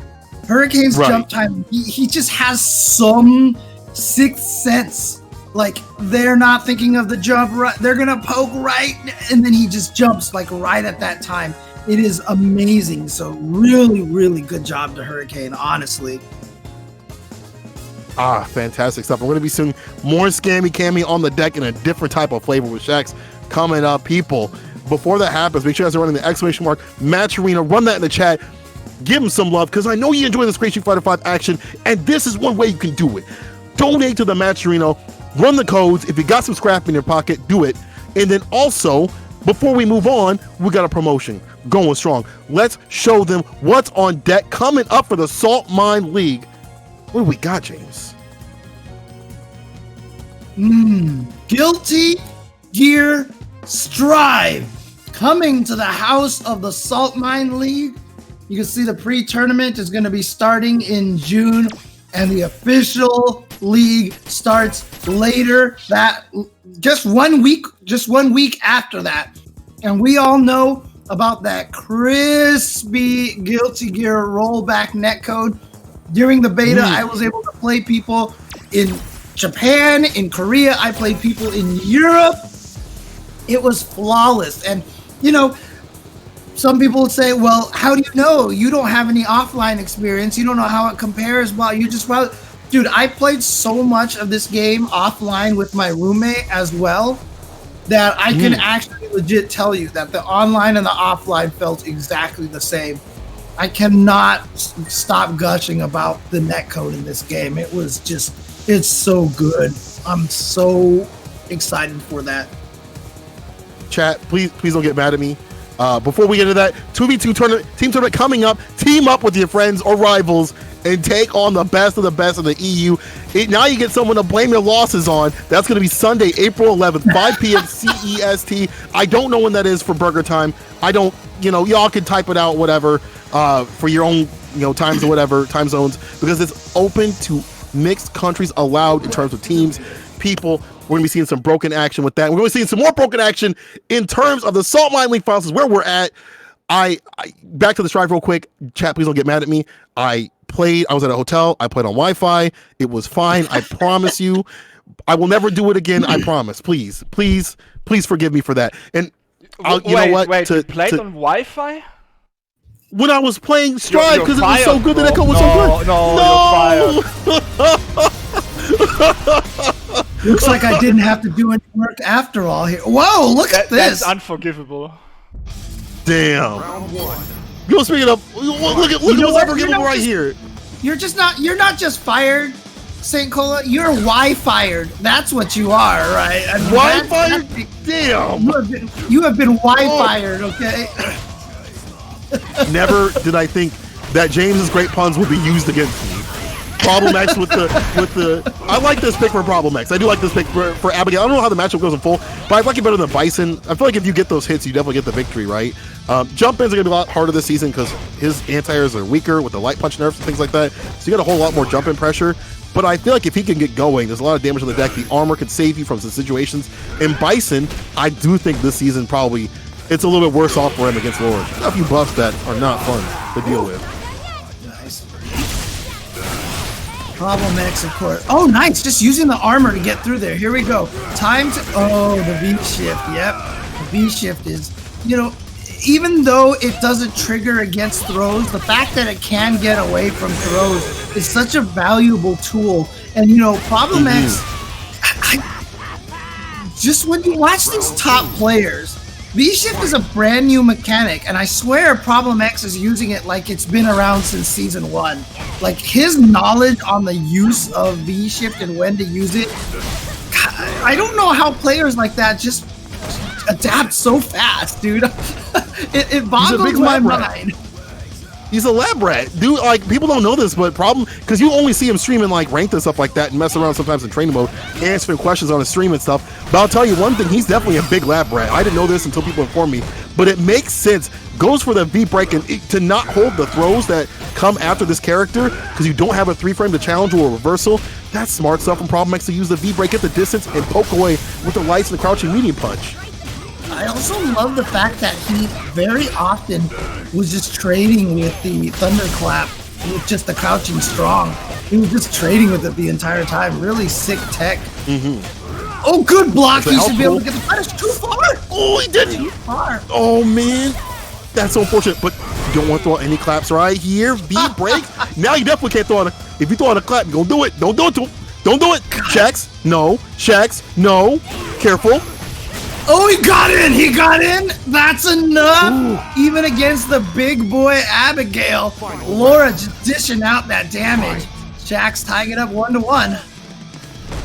Hurricane's jump timing, he just has some sixth sense. Like, they're not thinking of the jump right, they're gonna poke right, and then he just jumps like right at that time. It is amazing. So really, really good job to Hurricane, honestly. Fantastic stuff. We're going to be seeing more Scammy Cammy on the deck in a different type of flavor with Shax coming up. People, before that happens, make sure you guys are running the exclamation mark Match Arena. Run that in the chat. Give him some love, because I know you enjoy this great Street Fighter 5 action, and this is one way you can do it. Donate to the Match Arena. Run the codes. If you got some scrap in your pocket, do it. And then also, before we move on, we got a promotion going strong. Let's show them what's on deck coming up for the Saltmine League. What do we got, James? Guilty Gear Strive coming to the house of the Saltmine League. You can see the pre-tournament is going to be starting in June, and the official league starts later. That just 1 week after that. And we all know about that crispy Guilty Gear rollback netcode. During the beta, I was able to play people in Japan, in Korea. I played people in Europe. It was flawless. And, some people would say, well, how do you know? You don't have any offline experience. You don't know how it compares. Well, dude, I played so much of this game offline with my roommate as well that I can actually legit tell you that the online and the offline felt exactly the same. I cannot stop gushing about the netcode in this game. It's so good. I'm so excited for that. Chat, please don't get mad at me. Before we get into that, 2v2 team tournament coming up. Team up with your friends or rivals and take on the best of the EU. Now you get someone to blame your losses on. That's going to be Sunday, April 11th, 5 p.m. CEST. I don't know when that is for burger time. I don't, y'all can type it out, whatever, for your own, times or whatever, time zones, because it's open to mixed countries allowed in terms of teams, people. We're going to be seeing some broken action with that. We're going to be seeing some more broken action in terms of the Saltmine League finals, is where we're at. I back to the Strive real quick. Chat, please don't get mad at me. I was at a hotel. I played on Wi-Fi. It was fine. I promise you. I will never do it again. I promise. Please forgive me for that. And you know what? Wait, you played on Wi-Fi? When I was playing Strive, because it was so good, the netcode was so good. No, you're fired. Looks like I didn't have to do any work after all here. Whoa, look at this. That's unforgivable. Damn. Speaking of, look at what's unforgivable right here. You're not just fired, St. Cola. You're Y-fired. That's what you are, right? Y-fired? Damn. You have been Y-fired, okay? Never did I think that James's great puns would be used against me. Problem X with the I like this pick for Problem X. I do like this pick for Abigail. I don't know how the matchup goes in full, but I like it better than Bison. I feel like if you get those hits, you definitely get the victory, right? Jump ins are gonna be a lot harder this season because his anti-airs are weaker with the light punch nerfs and things like that. So you got a whole lot more jump in pressure. But I feel like if he can get going, there's a lot of damage on the deck. The armor could save you from some situations. And Bison, I do think this season probably it's a little bit worse off for him against Lord. A few buffs that are not fun. to deal with. Nice. Problem X, of course. Oh, nice. Just using the armor to get through there. Here we go. Time to... Oh, the V-shift. Yep. The V-shift is... You know, even though it doesn't trigger against throws, the fact that it can get away from throws is such a valuable tool. And, you know, Problem X... just when you watch these top players... V-shift is a brand new mechanic, and I swear Problem X is using it like it's been around since season 1. Like, his knowledge on the use of V-shift and when to use it, I don't know how players like that just adapt so fast, dude. it boggles my mind. He's a lab rat, dude. Like, people don't know this, but Problem, because you only see him streaming like ranked and stuff like that, and mess around sometimes in training mode, answering questions on his stream and stuff. But I'll tell you one thing: he's definitely a big lab rat. I didn't know this until people informed me, but it makes sense. Goes for the V break and to not hold the throws that come after this character because you don't have a 3-frame to challenge or a reversal. That's smart stuff from Problem X to use the V break at the distance and poke away with the lights and the crouching medium punch. I also love the fact that he very often was just trading with the Thunderclap with just the crouching strong. He was just trading with it the entire time. Really sick tech. Oh, good block. He should be able to get the punish. Too far. Oh, he didn't. Too far. Oh, man. That's so unfortunate. But you don't want to throw out any claps right here. V break. Now you definitely can't throw on a... If you throw on a clap, you're going to do it. Don't do it to him. Don't do it. Shax. No. Shax. No. Careful. Oh, he got in! He got in! That's enough! Ooh. Even against the big boy Abigail, Laura just dishing out that damage. Shax tying it up 1-1.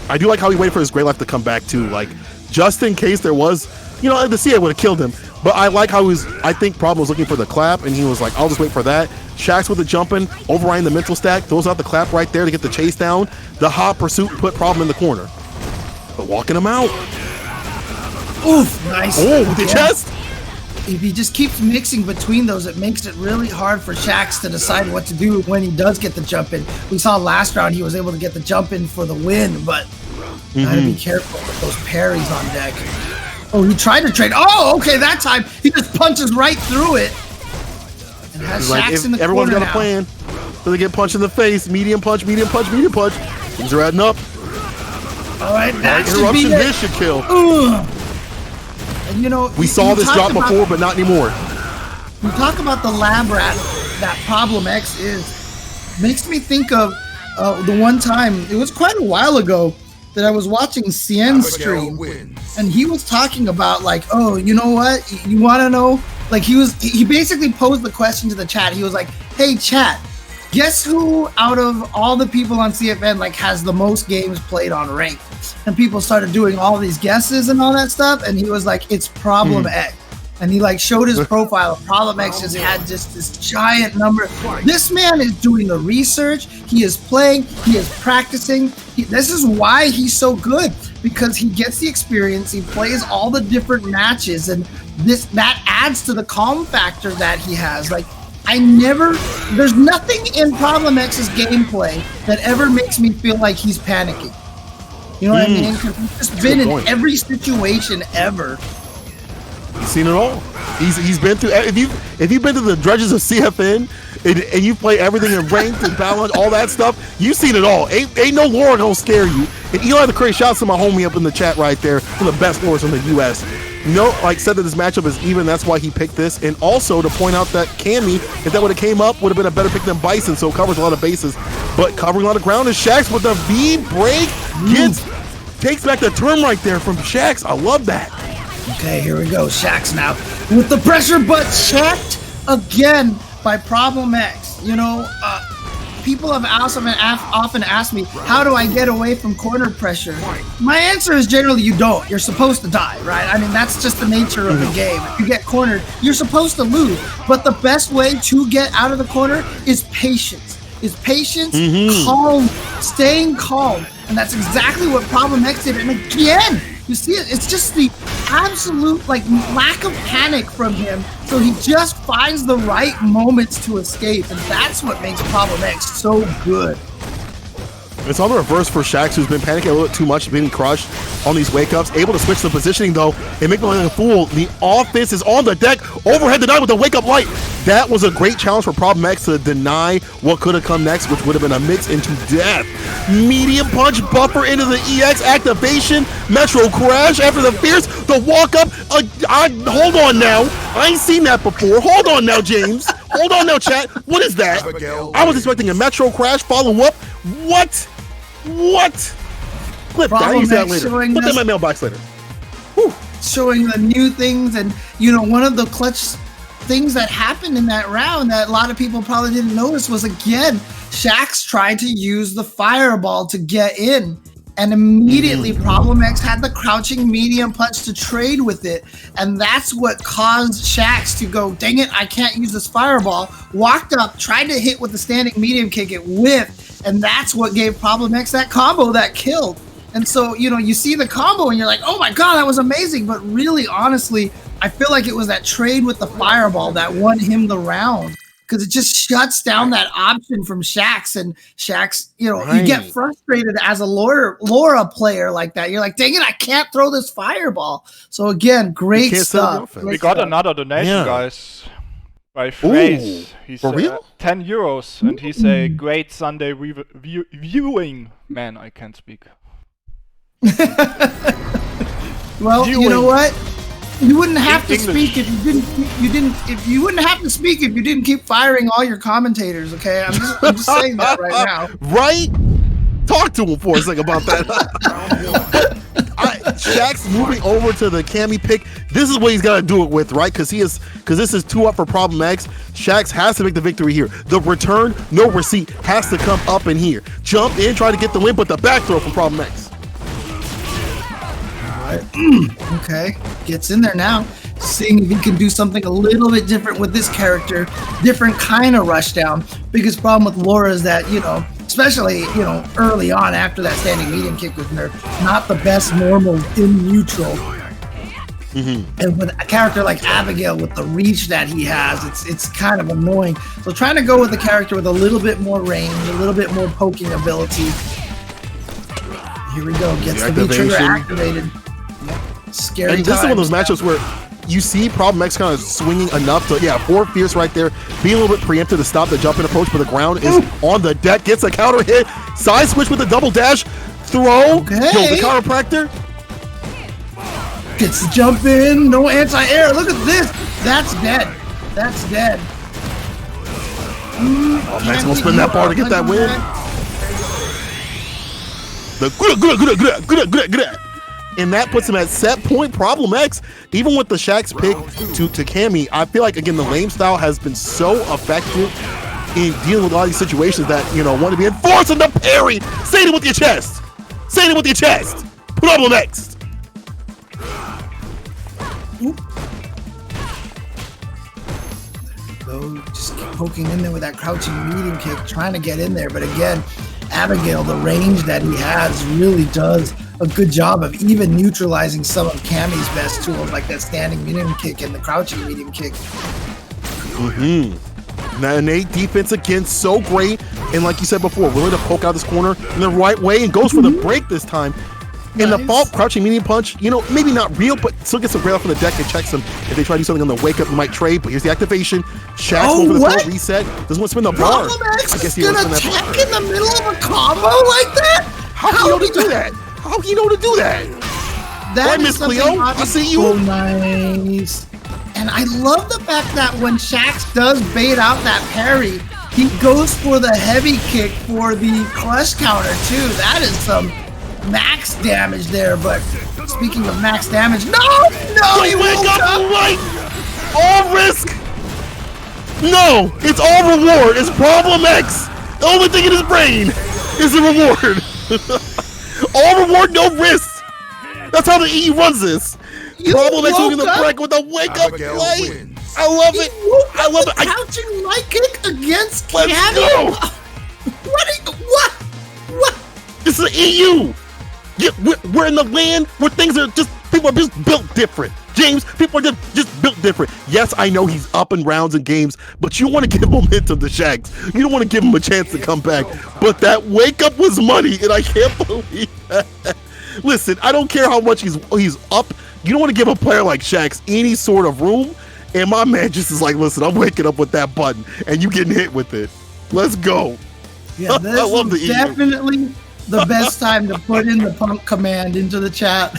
I do like how he waited for his Great Life to come back too, like, just in case there was, you know, the CA would have killed him. But I like how I think Problem was looking for the clap, and he was like, I'll just wait for that. Shax with the jumping, overriding the mental stack, throws out the clap right there to get the chase down. The hot pursuit put Problem in the corner. But walking him out. Oof, nice. Oh, with the chest. If he just keeps mixing between those, it makes it really hard for Shax to decide what to do when he does get the jump in. We saw last round he was able to get the jump in for the win, but gotta be careful with those parries on deck. Oh, he tried to trade. Oh, okay, that time he just punches right through it. And has Shax in the everyone's corner got a plan. So they get punched in the face. Medium punch, medium punch, medium punch. Things are adding up. All right, that should interruption be it. This should kill. And you know, we saw this drop before, but not anymore. We talk about the lab rat that Problem X is. Makes me think of the one time, it was quite a while ago, that I was watching Cien's stream, and he was talking about like, oh, you know what? You want to know? Like he basically posed the question to the chat. He was like, hey chat, guess who out of all the people on CFN like has the most games played on ranked? And people started doing all these guesses and all that stuff, and he was like, it's Problem X. And he like showed his profile. Problem X just had just this giant number. This man is doing the research. He is playing. He is practicing. This is why he's so good, because he gets the experience. He plays all the different matches, and that adds to the calm factor that he has. Like, there's nothing in Problem X's gameplay that ever makes me feel like he's panicking. You know what I mean? Because he's just been in every situation ever. He's seen it all. He's been through. If you've been to the dredges of CFN and you play everything in ranked and balance, all that stuff, you've seen it all. Ain't no lore gonna scare you. And Eli the Crazy, shouts to my homie up in the chat right there, one of the best lores in the U.S. Like said that this matchup is even. That's why he picked this, and also to point out that Cammy, if that would have came up, would have been a better pick than Bison. So it covers a lot of bases, but covering a lot of ground is Shax with the V break. Takes back the turn right there from Shax. I love that. Okay, here we go. Shax now with the pressure, but checked again by Problem X. You know, people have often asked me, how do I get away from corner pressure? My answer is generally you don't. You're supposed to die, right? I mean, that's just the nature of the game. If you get cornered, you're supposed to lose. But the best way to get out of the corner is patience. Calm, staying calm. And that's exactly what Problem X did. And again, you see it, it's just the absolute lack of panic from him. So he just finds the right moments to escape, and that's what makes Problem X so good. It's on the reverse for Shax, who's been panicking a little bit too much, being crushed on these wake-ups. Able to switch the positioning, though, and make them like a fool. The offense is on the deck. Overhead denied with the wake-up light. That was a great challenge for Problem X to deny what could have come next, which would have been a mix into death. Medium punch buffer into the EX activation. Metro crash after the fierce. The walk-up. Hold on now. I ain't seen that before. Hold on now, James. Hold on now, chat. What is that? I was expecting a Metro crash follow-up. What? Clip that. I'll use that later. Put that in my mailbox later. Whew. Showing the new things, and one of the clutch things that happened in that round that a lot of people probably didn't notice was, again, Shax tried to use the fireball to get in, and immediately Problem X had the crouching medium punch to trade with it, and that's what caused Shax to go, dang it, I can't use this fireball. Walked up, tried to hit with the standing medium kick, it whiffed, and that's what gave Problem X that combo that killed. And so, you see the combo and you're like, oh my God, that was amazing. But really, honestly, I feel like it was that trade with the fireball that won him the round, because it just shuts down that option from Shax. And Shax, you get frustrated as a Laura player like that. You're like, dang it, I can't throw this fireball. So again, great stuff. We got another donation, guys. By Phrase. He's for real? 10 euros, and he's a great Sunday viewing. Man, I can't speak. Well, you know what? You wouldn't have to speak if you wouldn't have to speak if you didn't keep firing all your commentators. Okay, I'm just saying that right now. Right? Talk to him for a second about that. Shax moving over to the Cammy pick. This is what he's got to do it with, right? Because this is 2 up for Problem X. Shax has to make the victory here. The return, no receipt, has to come up in here. Jump in, try to get the win, but the back throw from Problem X. Okay, gets in there now, seeing if he can do something a little bit different with this character, different kind of rush down. Biggest problem with Laura is that, especially, early on after that standing medium kick was nerfed, not the best normal in neutral. And with a character like Abigail, with the reach that he has, it's kind of annoying. So trying to go with a character with a little bit more range, a little bit more poking ability. Here we go, gets the V trigger activated. Scary. And this is one of those matchups where you see Problem X kind of swinging enough to, for Fierce right there, being a little bit preemptive to stop the jump and approach, but the ground is on the deck, gets a counter hit, side switch with the double dash, throw, the chiropractor. Gets the jump in, no anti-air, look at this, that's dead. Max will spin that bar to get that win. The and that puts him at set point. Problem X, even with the Shax pick to Cammy, I feel like, again, the lame style has been so effective in dealing with all these situations that, want to be enforcing the parry. Say it with your chest. Problem X. Just keep poking in there with that crouching medium kick, trying to get in there. But again, Abigail, the range that he has really does a good job of even neutralizing some of Cammy's best tools, like that standing medium kick and the crouching medium kick. Now, Nate, defense again, so great. And like you said before, willing to poke out this corner in the right way and goes for the break this time. And the fault crouching medium punch, maybe not real, but still gets some great off on the deck and checks them. If they try to do something on the wake up, you might trade, but here's the activation. Shax over the full reset. Doesn't want to spin the bar. I guess he's gonna check in the middle of a combo like that? How do you know to do that? How do you know to do that? That Miss Cleo, I see you. Nice. And I love the fact that when Shax does bait out that parry, he goes for the heavy kick for the crush counter too. That is some max damage there. But speaking of max damage, no, he wake up right. All risk. No, it's all reward. It's Problem X. The only thing in his brain is the reward. All reward, no risk. That's how the EU runs this. Problem X moving the break with a wake up play. I love it. I love it. Crouching light kick against Let's Cammy. go. What? This is the EU. We're in the land where things are just, people are just built different. James, people are just built different. Yes, I know he's up in rounds and games, but you want to give momentum to Shags. You don't want to give him a chance to come back. But that wake up was money, and I can't believe that. Listen, I don't care how much he's up. You don't want to give a player like Shags any sort of room. And my man just is like, listen, I'm waking up with that button, and you getting hit with it. Let's go. Yeah, this I love the was definitely the best time to put in the punk command into the chat.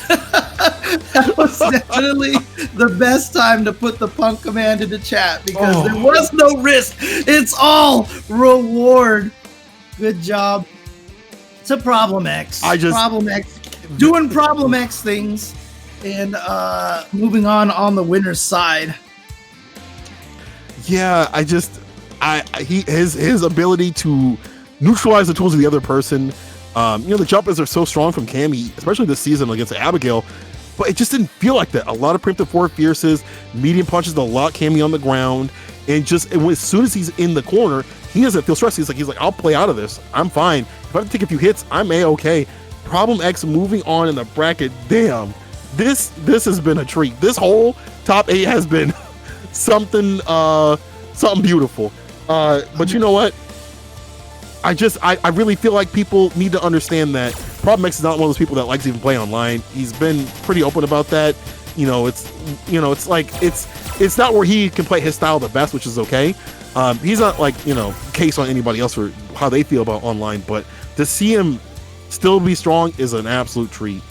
That was definitely the best time to put the punk command into chat because there was no risk. It's all reward. Good job to Problem X. Problem X doing Problem X things and moving on the winner's side. Yeah, his ability to neutralize the tools of the other person. The jumpers are so strong from Cammy, especially this season against Abigail, but it just didn't feel like that. A lot of preemptive forward fierces, medium punches to lock Cammy on the ground, and as soon as he's in the corner, he doesn't feel stressed. He's like, I'll play out of this. I'm fine. If I have to take a few hits, I'm a-okay. Problem X moving on in the bracket. Damn, this has been a treat. This whole top 8 has been something beautiful. But you know what? I really feel like people need to understand that Problem X is not one of those people that likes to even play online. He's been pretty open about that. It's not where he can play his style the best, which is okay. He's not case on anybody else for how they feel about online, but to see him still be strong is an absolute treat.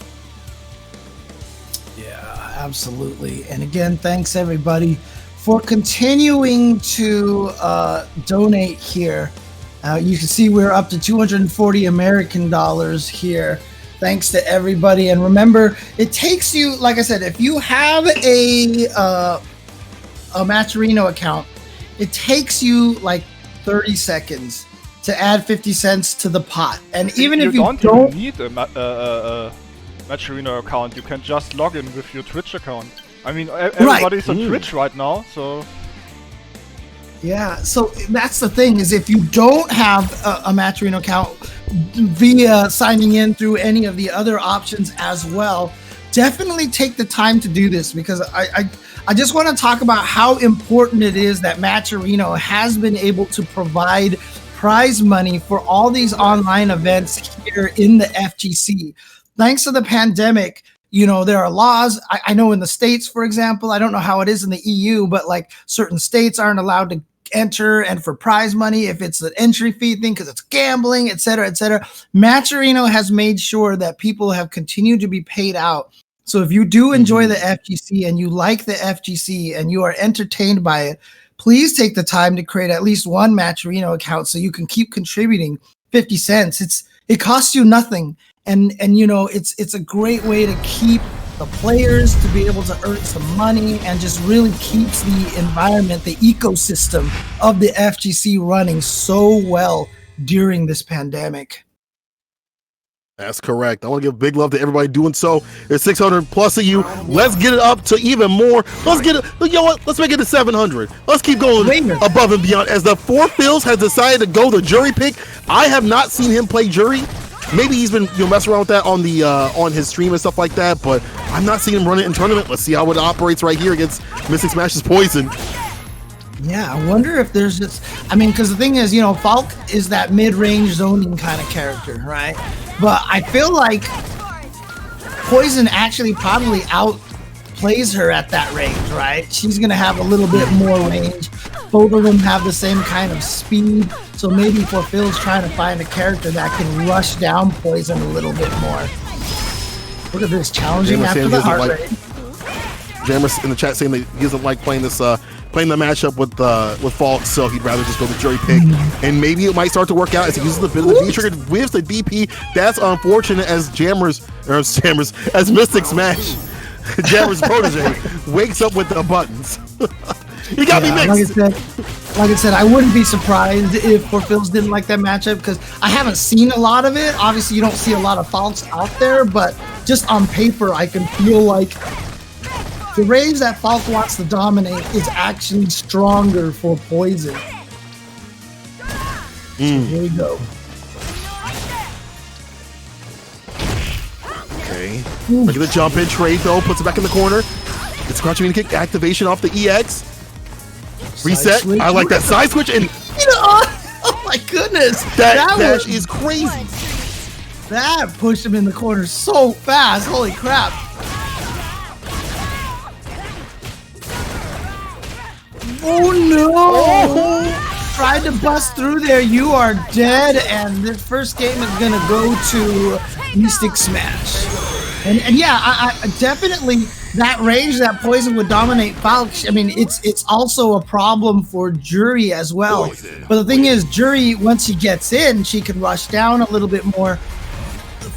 Yeah, absolutely. And again, thanks everybody for continuing to donate here. You can see we're up to 240 American dollars here. Thanks to everybody. And remember, it takes you, like I said, if you have a Matcherino account, it takes you like 30 seconds to add 50 cents to the pot. And even if you don't need a Matcherino account, you can just log in with your Twitch account. I mean, everybody's on Twitch right now, so... Yeah, so that's the thing, is if you don't have a Matcherino account via signing in through any of the other options as well, definitely take the time to do this, because I just want to talk about how important it is that Matcherino has been able to provide prize money for all these online events here in the FGC. Thanks to the pandemic, there are laws. I know in the States, for example, I don't know how it is in the EU, but like certain states aren't allowed to enter and for prize money if it's an entry fee thing because it's gambling, et cetera, et cetera. Matcherino has made sure that people have continued to be paid out. So if you do enjoy the FGC and you like the FGC and you are entertained by it, please take the time to create at least one Matcherino account so you can keep contributing 50 cents. It costs you nothing. And it's a great way to keep the players to be able to earn some money and just really keeps the environment, the ecosystem of the FGC running so well during this pandemic. That's correct. I want to give big love to everybody doing so. There's 600 plus of you. Let's get it up to even more. Let's get it. You know what? Let's make it to 700. Let's keep going above and beyond. As the Four Phils has decided to go the jury pick, I have not seen him play jury. Maybe he's been messing around with that on the on his stream and stuff like that, but I'm not seeing him run it in tournament. Let's see how it operates right here against Mystic Smash's Poison. Yeah, I wonder if there's just, because the thing is, Falk is that mid-range zoning kind of character, right? But I feel like Poison actually probably outplays her at that range, right? She's going to have a little bit more range. Both of them have the same kind of speed. So maybe for Phil's trying to find a character that can rush down Poison a little bit more. Look at this, challenging after the heart rate. Jammer's in the chat saying that he doesn't like playing this playing the matchup with Falk, so he'd rather just go the jury pick. And maybe it might start to work out as he uses the bit of the D trigger, whiffs the DP. That's unfortunate as as Mystic Smash, Jammer's protege, wakes up with the buttons. He got me mixed. Like I said, I wouldn't be surprised if Phils didn't like that matchup because I haven't seen a lot of it. Obviously, you don't see a lot of Falks out there, but just on paper, I can feel like the range that Falk wants to dominate is actually stronger for Poison. So here we go. Okay. Look at the jump in trade though, puts it back in the corner. It's crouching kick activation off the EX. Reset. switch. I like that side switch, and Oh my goodness. that was- dash is crazy. That pushed him in the corner so fast. Holy crap. Oh no! Tried to bust through there. You are dead, and this first game is gonna go to Mystic Smash. And yeah, I definitely that range, that poison would dominate Falx. I mean, it's also a problem for Jury as well. But the thing is, Jury, once she gets in, she can rush down a little bit more.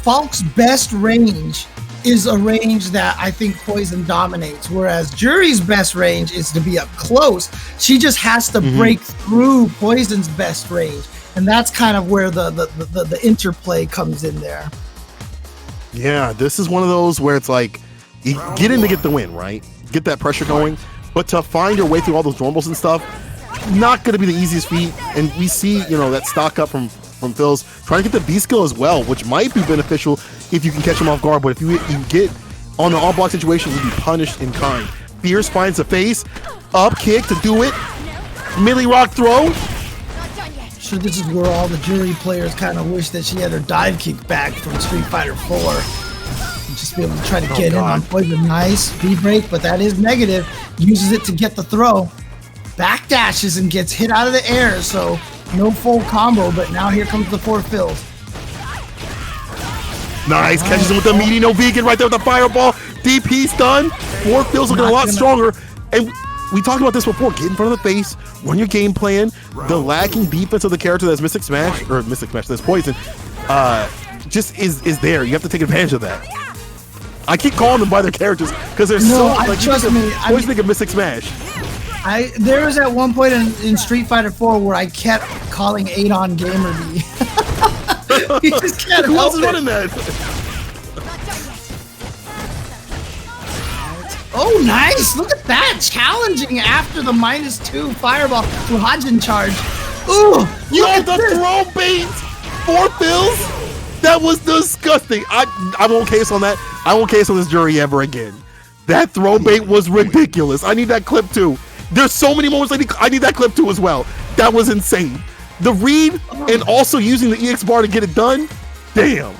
Falk's best range is a range that I think Poison dominates, whereas Jury's best range is to be up close. She just has to break through Poison's best range, and that's kind of where the interplay comes in there. Yeah, this is one of those where it's like, you get in to get the win, right? Get that pressure going, but to find your way through all those normals and stuff, not going to be the easiest feat. And we see, that stock up from Phil's trying to get the B skill as well, which might be beneficial if you can catch him off guard. But if you get on the all block situation, you'll be punished in kind. Fierce finds the face, up kick to do it, melee rock throw. Sure, this is where all the Jury players kind of wish that she had her dive kick back from Street Fighter 4. And just be able to try to get in on Poison. Nice V-break, but that is negative. Uses it to get the throw. Backdashes and gets hit out of the air, so no full combo, but now here comes the 4 fills. Nice, catches him with the meaty no vegan right there with the fireball. DP stun. 4 fills looking a lot stronger. And we talked about this before. Get in front of the face, run your game plan. The lacking defense of the character that's Mystic Smash, that's Poison, just is there. You have to take advantage of that. I keep calling them by their characters because they're trust me. Always think of Mystic Smash. There was at one point in Street Fighter 4 where I kept calling Adon Gamer B. You just can't Who else help is it. running that? Oh, nice! Look at that! Challenging after the -2 fireball to Hajin charge. Ooh! Yo, the throw bait! 4 fills? That was disgusting. I won't case on that. I won't case on this Jury ever again. That throw bait was ridiculous. I need that clip too. There's so many moments I need that clip too as well. That was insane. The read and also using the EX bar to get it done. Damn.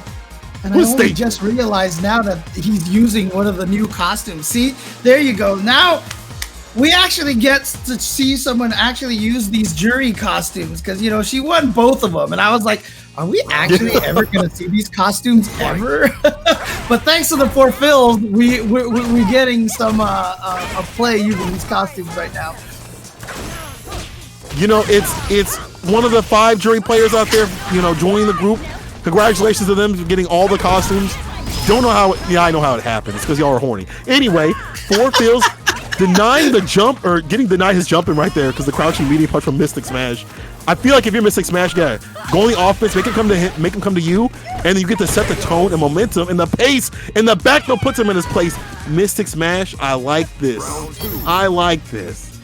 And I only just realized now that he's using one of the new costumes. See, there you go. Now we actually get to see someone actually use these Jury costumes because she won both of them, and I was like, are we actually ever going to see these costumes ever? But thanks to the 4 fills, we're getting some a play using these costumes right now. It's one of the 5 Jury players out there, joining the group. Congratulations to them for getting all the costumes. Don't know how. Yeah, I know how it happens. It's because y'all are horny. Anyway, 4 fills denying the jump or getting denied his jumping right there because the crouching medium punch from Mystic Smash. I feel like if you're Mystic Smash guy, go on the offense, make him come to him, make him come to you, and then you get to set the tone and momentum and the pace, and the back throw puts him in his place. Mystic Smash, I like this. I like this.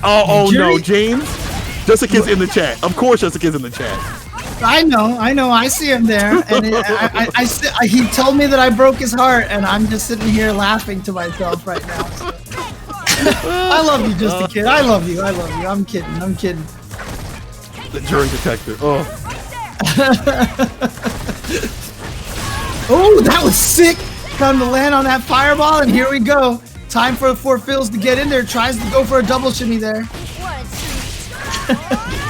Oh no, James. Just a kid's in the chat. Of course, just a kid's in the chat. I know. I see him there, and he told me that I broke his heart, and I'm just sitting here laughing to myself right now. So. I love you, just a kid. I love you. I'm kidding. The Jury detector. Oh. Oh, that was sick. Come to land on that fireball, and here we go. Time for the 4 fills to get in there. Tries to go for a double shimmy there.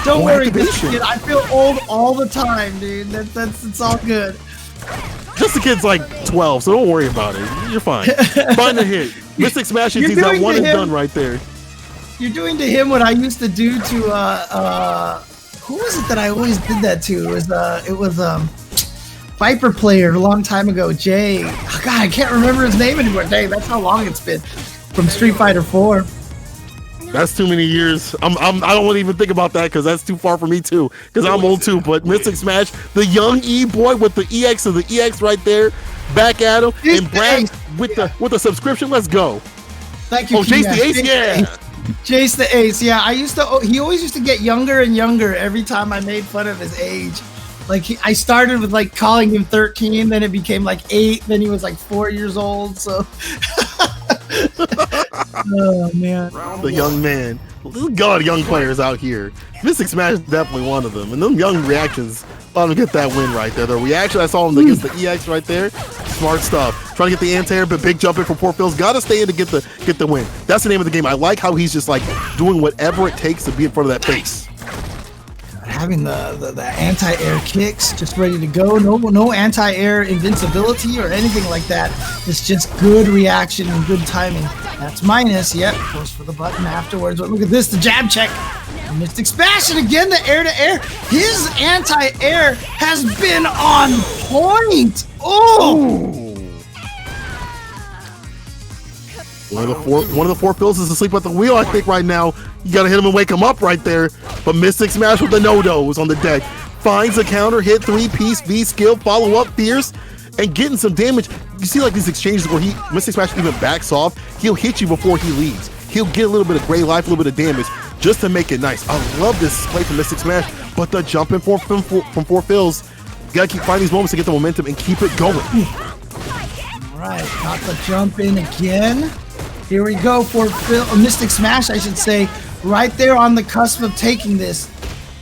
Don't worry, kid. I feel old all the time, dude. It's all good. Just the kid's like 12, so don't worry about it. You're fine. Find a hit. Mystic Smash is that one and done right there. You're doing to him what I used to do to who was it that I always did that to? It was Viper player a long time ago, Jay. Oh, God, I can't remember his name anymore. Dang, that's how long it's been from Street Fighter 4. That's too many years. I don't want to even think about that because that's too far for me too. Because I'm old too. But Mystic Smash, the young E boy with the EX of the EX right there, back at him, and Brad with the subscription. Let's go. Thank you. Oh, Jace the Ace, yeah. Jace the Ace, yeah. He always used to get younger and younger every time I made fun of his age. Like I started with like calling him 13, then it became like 8, then he was like 4 years old. So Oh man. The young man. God, young players out here. Mystic Smash is definitely one of them. And them young reactions let him get that win right there. The reaction I saw him against the EX right there, smart stuff. Trying to get the anti-air, but big jump in from Port Phil's. Got to stay in to get the win. That's the name of the game. I like how he's just like doing whatever it takes to be in front of that pace. Having the anti-air kicks just ready to go. No anti-air invincibility or anything like that. It's just good reaction and good timing. That's minus. Yep, goes for the button afterwards. But look at this, the jab check. Mystic Smash, and again the air-to-air. His anti-air has been on point. Oh! One of the four pills is asleep at the wheel, I think, right now. You gotta hit him and wake him up right there. But Mystic Smash with the no-dos on the deck. Finds a counter, hit 3-piece, V skill, follow up, fierce, and getting some damage. You see like these exchanges where Mystic Smash even backs off. He'll hit you before he leaves. He'll get a little bit of gray life, a little bit of damage, just to make it nice. I love this play from Mystic Smash, but the jumping from Four Phils, you gotta keep finding these moments to get the momentum and keep it going. All right, got the jump in again. Here we go for Mystic Smash, I should say, right there on the cusp of taking this.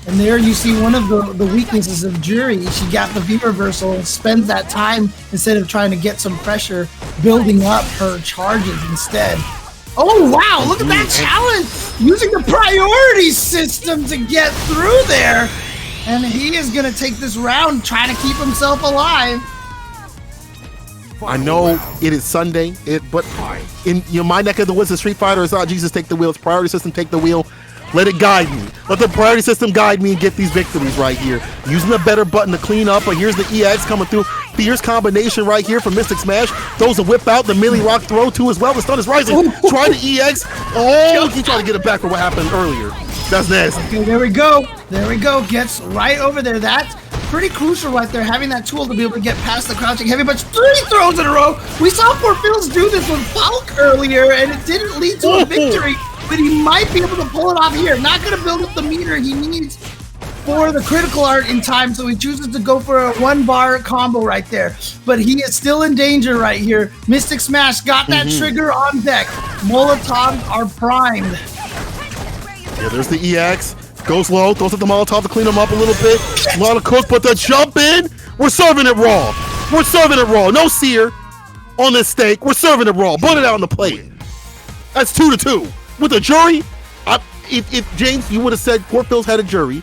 And there you see one of the weaknesses of Jury. She got the V reversal and spends that time instead of trying to get some pressure, building up her charges instead. Oh, wow, look at that challenge! Using the priority system to get through there. And he is going to take this round trying to keep himself alive. I know it is Sunday, but in my neck of the woods, the Street Fighter is not Jesus take the wheel. It's priority system take the wheel. Let it guide me. Let the priority system guide me and get these victories right here. Using the better button to clean up, but here's the EX coming through. Fierce combination right here from Mystic Smash. Throws a whip out, the melee rock throw too as well. The stun is rising. Try the EX. Oh, he tried to get it back for what happened earlier. That's nasty. Okay, there we go. There we go. Gets right over there. That's pretty crucial right there, having that tool to be able to get past the crouching heavy punch. 3 throws in a row. We saw Port Phil's do this with Falk earlier, and it didn't lead to a victory, but he might be able to pull it off here. Not going to build up the meter he needs for the critical art in time, so he chooses to go for a 1-bar combo right there. But he is still in danger right here. Mystic Smash got that trigger on deck. Molotovs are primed. Yeah, there's the EX. Goes low, throws at the Molotov to clean him up a little bit. A lot of cook, but the jump in, we're serving it raw. We're serving it raw. No sear on this steak. We're serving it raw. Put it out on the plate. That's 2-2. With a jury, if James, you would have said Port Phil's had a jury,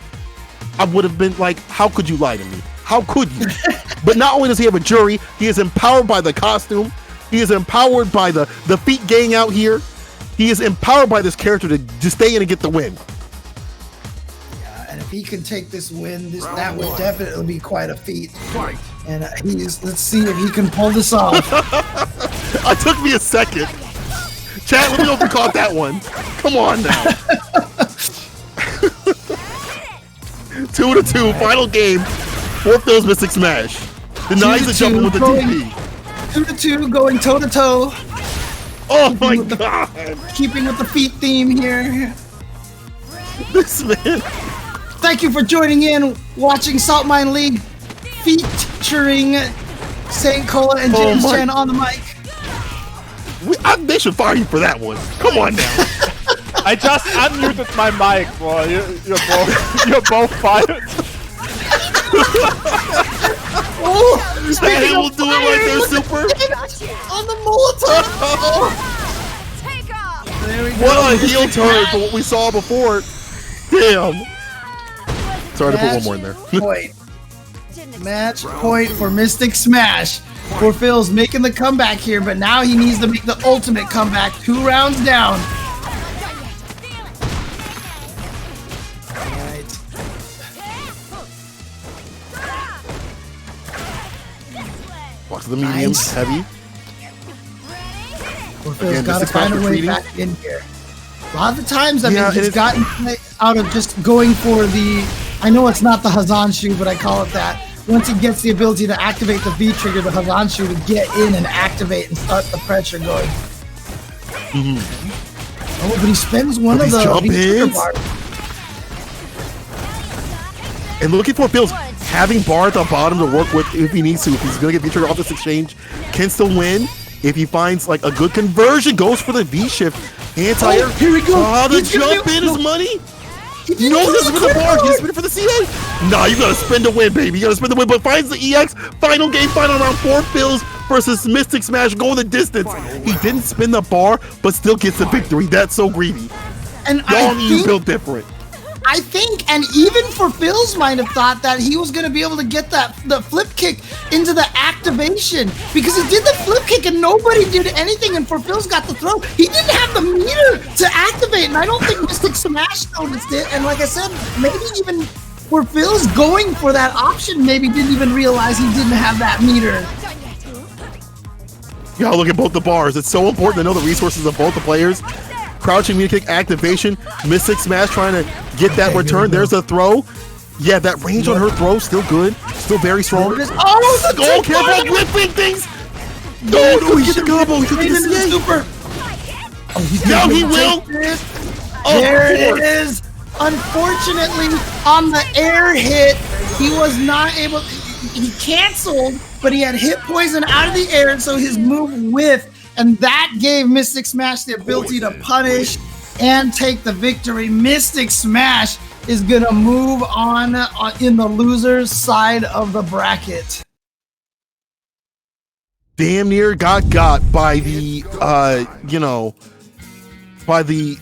I would have been like, how could you lie to me? How could you? But not only does he have a jury, he is empowered by the costume. He is empowered by the feet gang out here. He is empowered by this character to stay in and get the win. And if he can take this win, that would definitely be quite a feat. And let's see if he can pull this off. It took me a second. Chat, let me know if you caught that one. Come on now. 2-2, final game. Port Phil's Mystic Smash. Denies the jumping with the DP. 2-2, going toe-to-toe. Oh my god. Keeping with the feet theme here. This man. Thank you for joining in, watching Saltmine League, featuring Saint Cola and James Chen on the mic. They should fire you for that one. Come on now. I just unmuted my mic, boy. You're both fired. Oh, Hey, we'll do it right there, Super. On the Molotov. Oh. Take off. There we go. What a heel turn for what we saw before. Damn. Sorry to put one more in there. Point. Match point for Mystic Smash. Port Phil's making the comeback here, but now he needs to make the ultimate comeback. 2 rounds down. Alright. Watch the medium, Nice. heavy. Port Phil's Again, got to Mystic find a Smash way retreating. back in here. A lot of the times, I Yeah, mean, he's gotten out of just going for the, I know it's not the Hazan shoe, but I call it that. Once he gets the ability to activate the V trigger, the Hazan shoe, to get in and activate and start the pressure going. Oh, but he spends one of the jump V trigger hits. bars. And looking for Phil's having bar at the bottom to work with if he needs to. If he's going to get V trigger off this exchange, can still win. If he finds like a good conversion, goes for the V shift. Anti-air. Here we go. Oh, the He's gonna jump in is money. He No, didn't this is do for the bar. quick He's spinning for the CA. Nah, you gotta spin to win, baby. You gotta spin to win, but finds the EX. Final game, final round. 4 fills versus Mystic Smash. Go the distance. He didn't spin the bar, but still gets the victory. That's so greedy. And Y'all need built different. I think, and even for Phil's might have thought that he was going to be able to get the flip kick into the activation because he did the flip kick and nobody did anything. And for Phil's got the throw, he didn't have the meter to activate. And I don't think Mystic Smash noticed it. And like I said, maybe even for Phil's going for that option, maybe didn't even realize he didn't have that meter. You gotta look at both the bars. It's so important to know the resources of both the players. Crouching meter kick activation. Mystic Smash trying to get that return. There's a throw. Yeah, that range on her throw still good. Still very strong. Oh, the goal! Careful whipping things! No, he hit the combo. He hit the super. Now he will. There it is. Unfortunately, on the air hit, he was not able. He canceled, but he had hit poison out of the air, and so his move whiffed. And that gave Mystic Smash the ability to punish and take the victory. Mystic Smash is gonna move on in the loser's side of the bracket. Damn near got by the by the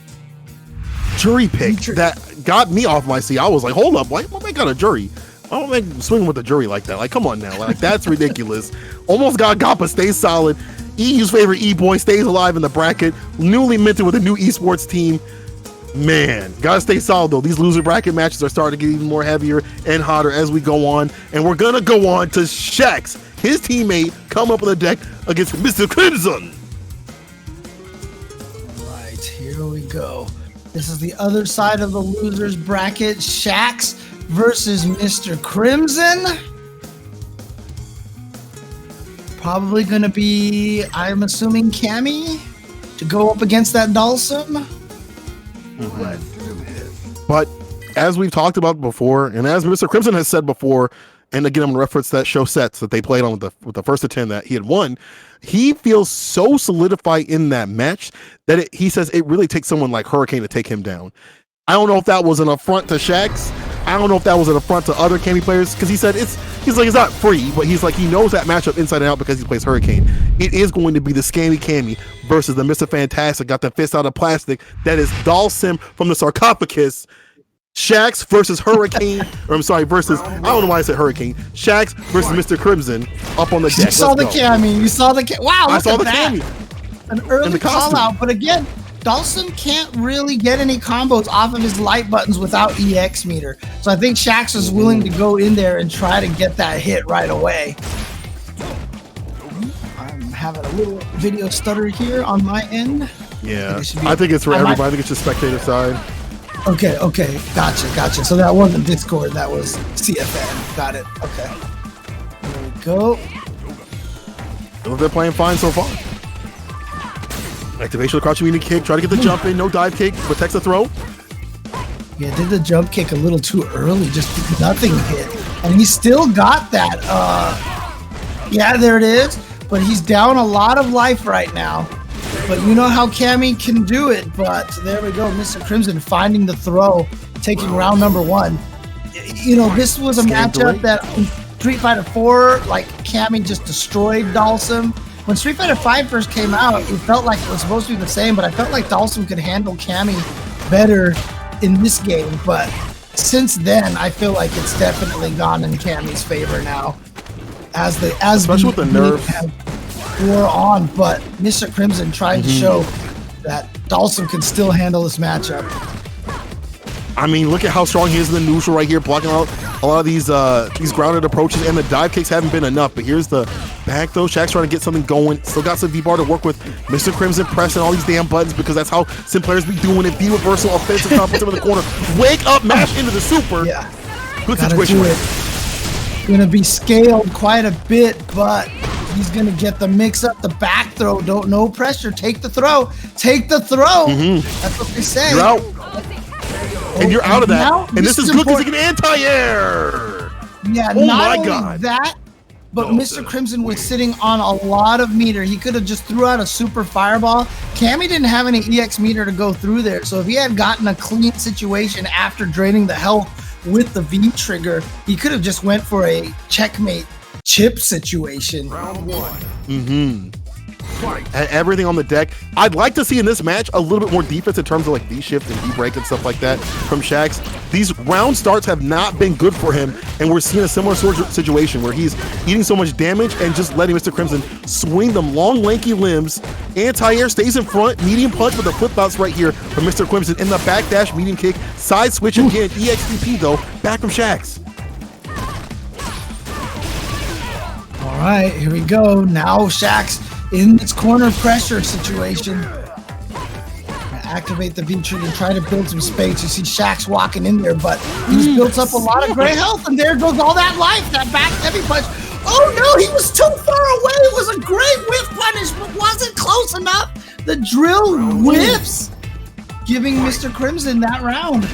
jury pick that got me off my seat. I was like, hold up, why am I got a jury? I don't make swing with the jury like that. Like, come on now, like that's ridiculous. Almost got but stays solid. EU's favorite E-boy stays alive in the bracket. Newly minted with a new esports team. Man, gotta stay solid though. These loser bracket matches are starting to get even more heavier and hotter as we go on. And we're gonna go on to Shax, his teammate, come up on the deck against Mr. Crimson. All right, here we go. This is the other side of the losers bracket. Shax versus Mr. Crimson. Probably going to be, I'm assuming, Cammy to go up against that Dalsum. But as we've talked about before, and as Mr. Crimson has said before, and again, I'm going to reference that show sets that they played on with the first attempt that he had won, he feels so solidified in that match that he says it really takes someone like Hurricane to take him down. I don't know if that was an affront to Shax. I don't know if that was an affront to other Cammy players because he said it's not free, but he's like he knows that matchup inside and out because he plays Hurricane. It is going to be the Scammy Cammy versus the Mr. Fantastic, got the fist out of plastic. That is Dalsim from the sarcophagus. Shax versus Hurricane, or I'm sorry, versus I don't know why I said Hurricane. Shax versus Mr. Crimson up on the deck. You saw the Cammy. You saw the wow. I saw the that. Cammy. An early call out, but again, Dalsum can't really get any combos off of his light buttons without EX meter. So I think Shax is willing to go in there and try to get that hit right away. I'm having a little video stutter here on my end. Yeah, I think it's for everybody. I think it's just spectator side. Okay, gotcha. So that wasn't Discord, that was CFN. Got it. Okay. There we go. They're playing fine so far. Activation of the crouching meter kick. Try to get the jump in. No dive kick. Protects the throw. Yeah, did the jump kick a little too early. Just nothing hit. And he still got that. Yeah, there it is. But he's down a lot of life right now. But you know how Cammy can do it. But there we go. Mr. Crimson finding the throw. Taking round number 1. You know, this was a matchup that in Street Fighter 4, like Cammy just destroyed Dalsum. When Street Fighter 5 first came out, it felt like it was supposed to be the same, but I felt like Dalsum could handle Cammy better in this game. But since then, I feel like it's definitely gone in Cammy's favor now. Especially with the nerf wore on, but Mr. Crimson trying to show that Dalsum can still handle this matchup. I mean, look at how strong he is in the neutral right here, blocking out a lot of these grounded approaches, and the dive kicks haven't been enough. But here's the back though. Shax's trying to get something going. Still got some V-bar to work with. Mr. Crimson pressing all these damn buttons because that's how sim players be doing it. V-reversal, offensive comp, puts him in the corner. Wake up, mash into the super. Yeah. Good situation. Gonna be scaled quite a bit, but he's gonna get the mix up, the back throw. No pressure. Take the throw. Take the throw. That's what they say. You're out. And you're out of that. And this is good because he can anti-air. Yeah, oh not my only God. that, but Mr. Crimson was sitting on a lot of meter. He could have just threw out a super fireball. Cammy didn't have any EX meter to go through there, so if he had gotten a clean situation after draining the health with the V trigger, he could have just went for a checkmate chip situation. Round 1. Mm-hmm. Everything on the deck. I'd like to see in this match a little bit more defense in terms of like V-shift and V-break and stuff like that from Shaxx. These round starts have not been good for him, and we're seeing a similar sort of situation where he's eating so much damage and just letting Mr. Crimson swing them long, lanky limbs. Anti-air stays in front, medium punch with the flip bounce right here from Mr. Crimson in the backdash, medium kick, side switch again, EXDP though, back from Shaxx. All right, here we go. Now Shaxx in this corner pressure situation. Activate the V trigger and try to build some space. You see Shaxx walking in there, but he's built up a lot of gray health, and there goes all that life, that back heavy punch. Oh no, he was too far away. It was a great whiff punish, but wasn't close enough. The drill whiffs, giving Mr. Crimson that round.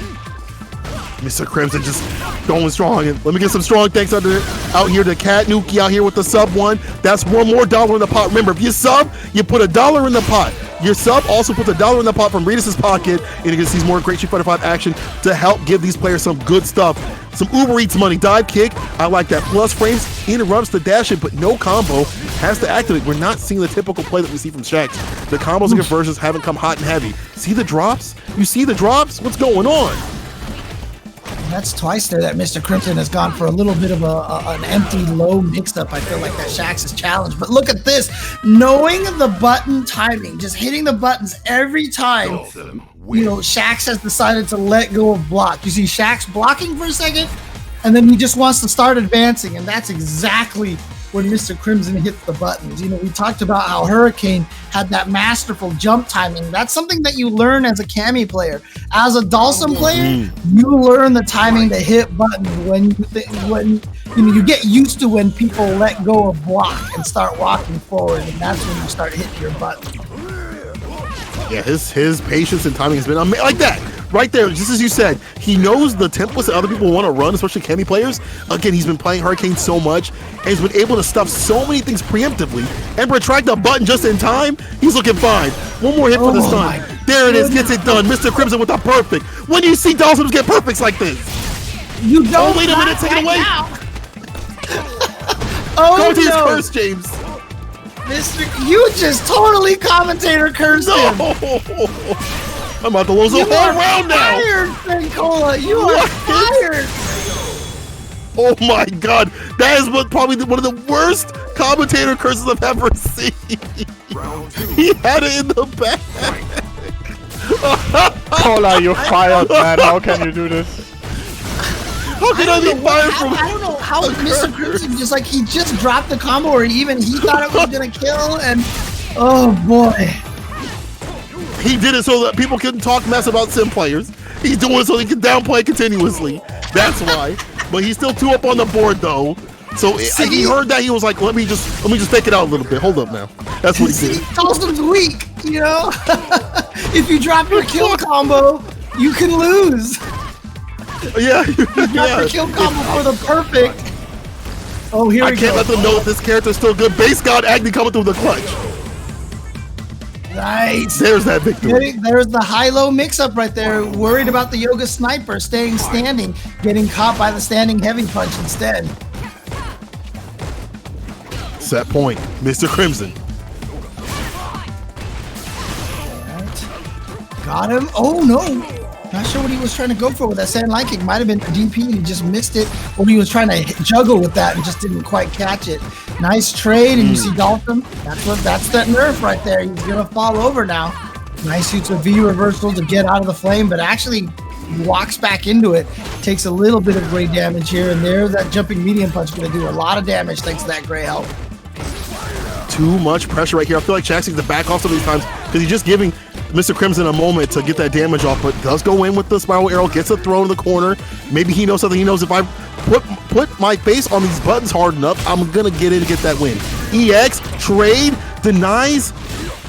Mr. Crimson just going strong. And let me get some strong thanks out here to Cat Nuki out here with the sub one. That's one more dollar in the pot. Remember, if you sub, you put $1 in the pot. Your sub also puts $1 in the pot from Redis's pocket, and you can see more great Street Fighter 5 action to help give these players some good stuff. Some Uber Eats money. Dive kick. I like that. Plus frames interrupts the dash in, but no combo. Has to activate. We're not seeing the typical play that we see from Shaxx. The combos and conversions haven't come hot and heavy. See the drops? You see the drops? What's going on? That's twice there that Mr. Crimson has gone for a little bit of an empty low mix-up. I feel like that Shaxx is challenged. But look at this. Knowing the button timing, just hitting the buttons every time, you know, Shaxx has decided to let go of block. You see Shaxx blocking for a second, and then he just wants to start advancing, and that's exactly when Mr. Crimson hits the buttons. You know, we talked about how Hurricane had that masterful jump timing. That's something that you learn as a Cammy player. As a Dhalsim player, you learn the timing to hit buttons when you get used to when people let go of block and start walking forward, and that's when you start hitting your button. Yeah, his patience and timing has been amazing. Like that. Right there, just as you said, he knows the templates that other people want to run, especially Cammy players. Again, he's been playing Hurricane so much, and he's been able to stuff so many things preemptively and retract the button just in time. He's looking fine. One more hit for the stun. There it is, gets it done. Mr. Crimson with a perfect. When do you see Dhalsims get perfects like this? You don't. Oh, wait a minute, take it away. Oh, go to his first, James. Mr. You just totally commentator cursed him. I'm about to lose the whole round now. You are fired, Fencola. You are fired. Oh my God, that is probably one of the worst commentator curses I've ever seen. He had it in the back. Cola, you're fired, man. How can you do this? How can I be fired from? I don't know how Mr. Crimson he just dropped the combo, or even he thought it was gonna kill, and oh boy. He did it so that people couldn't talk mess about sim players. He's doing it so he can downplay continuously. That's why. But he's still 2 up on the board though. So he heard that, he was like, let me just fake it out a little bit. Hold up now. That's what he did. Dhalsim's weak, you know. If you drop your kill combo, you can lose. Yeah. You drop your kill combo for the perfect. Oh, here we go. I can't let them know that this character is still good. Base God Agni coming through the clutch. Nice. There's that victory. There's the high-low mix-up right there. Worried about the Yoga Sniper staying standing, getting caught by the standing heavy punch instead. Set point, Mr. Crimson. Right. Got him. Oh no. Not sure what he was trying to go for with that sand line kick. Might have been a DP and he just missed it. Or he was trying to juggle with that and just didn't quite catch it. Nice trade, and you see Dhalsim. That's that nerf right there. He's gonna fall over now. Nice use of V reversal to get out of the flame, but actually walks back into it. Takes a little bit of gray damage here and there. That jumping medium punch gonna do a lot of damage thanks to that gray help. Too much pressure right here. I feel like Shaxx needs to back off some of these times because he's just giving Mr. Crimson a moment to get that damage off, but does go in with the spiral arrow, gets a throw in the corner. Maybe he knows something. He knows if I put my face on these buttons hard enough, I'm gonna get in to get that win. EX trade denies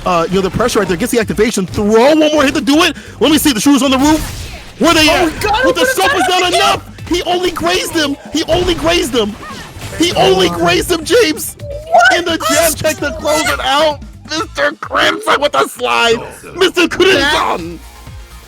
the pressure right there, gets the activation, throw one more hit to do it. Let me see the shoes on the roof. Where they at? With the stuff is not enough. He only grazed him. He only grazed him, James! In the jab check to close it out! Mr. Crimson with a slide! Mr. Crimson!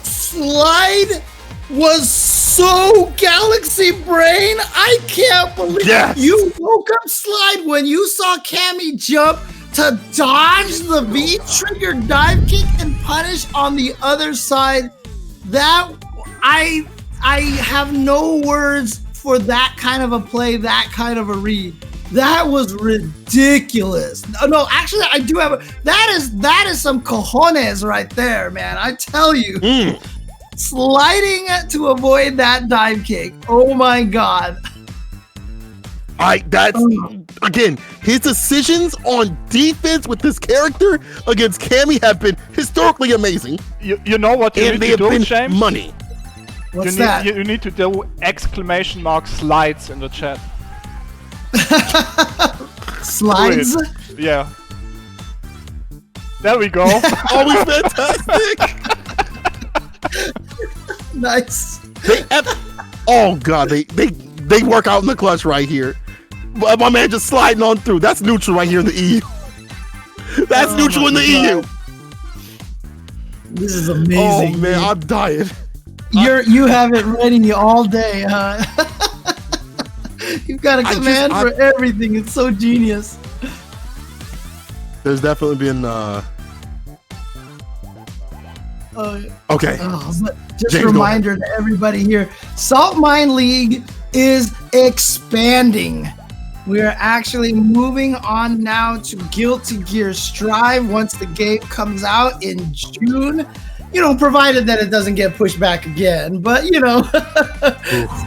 Slide was so Galaxy Brain. I can't believe you woke up Slide when you saw Cammy jump to dodge the V-trigger dive kick and punish on the other side. That I have no words for that kind of a play, that kind of a read. That was ridiculous. No, actually, I do have that is some cojones right there, man. I tell you. Sliding to avoid that dive kick. Oh my god. Again, his decisions on defense with this character against Cammy have been historically amazing. You know what you and need to do, been James? Money. What's that? You need to do exclamation mark slides in the chat. Slides? Yeah. There we go. Always fantastic. Nice. Oh god, they work out in the clutch right here. My man just sliding on through. That's neutral right here in the EU. That's neutral in the EU. This is amazing. Oh man, I'm dying. You have it ready all day, huh? You've got a command for everything. It's so genius. There's definitely been okay. Just a reminder to everybody here, Saltmine League is expanding. We're actually moving on now to Guilty Gear Strive once the game comes out in June. Provided that it doesn't get pushed back again. But,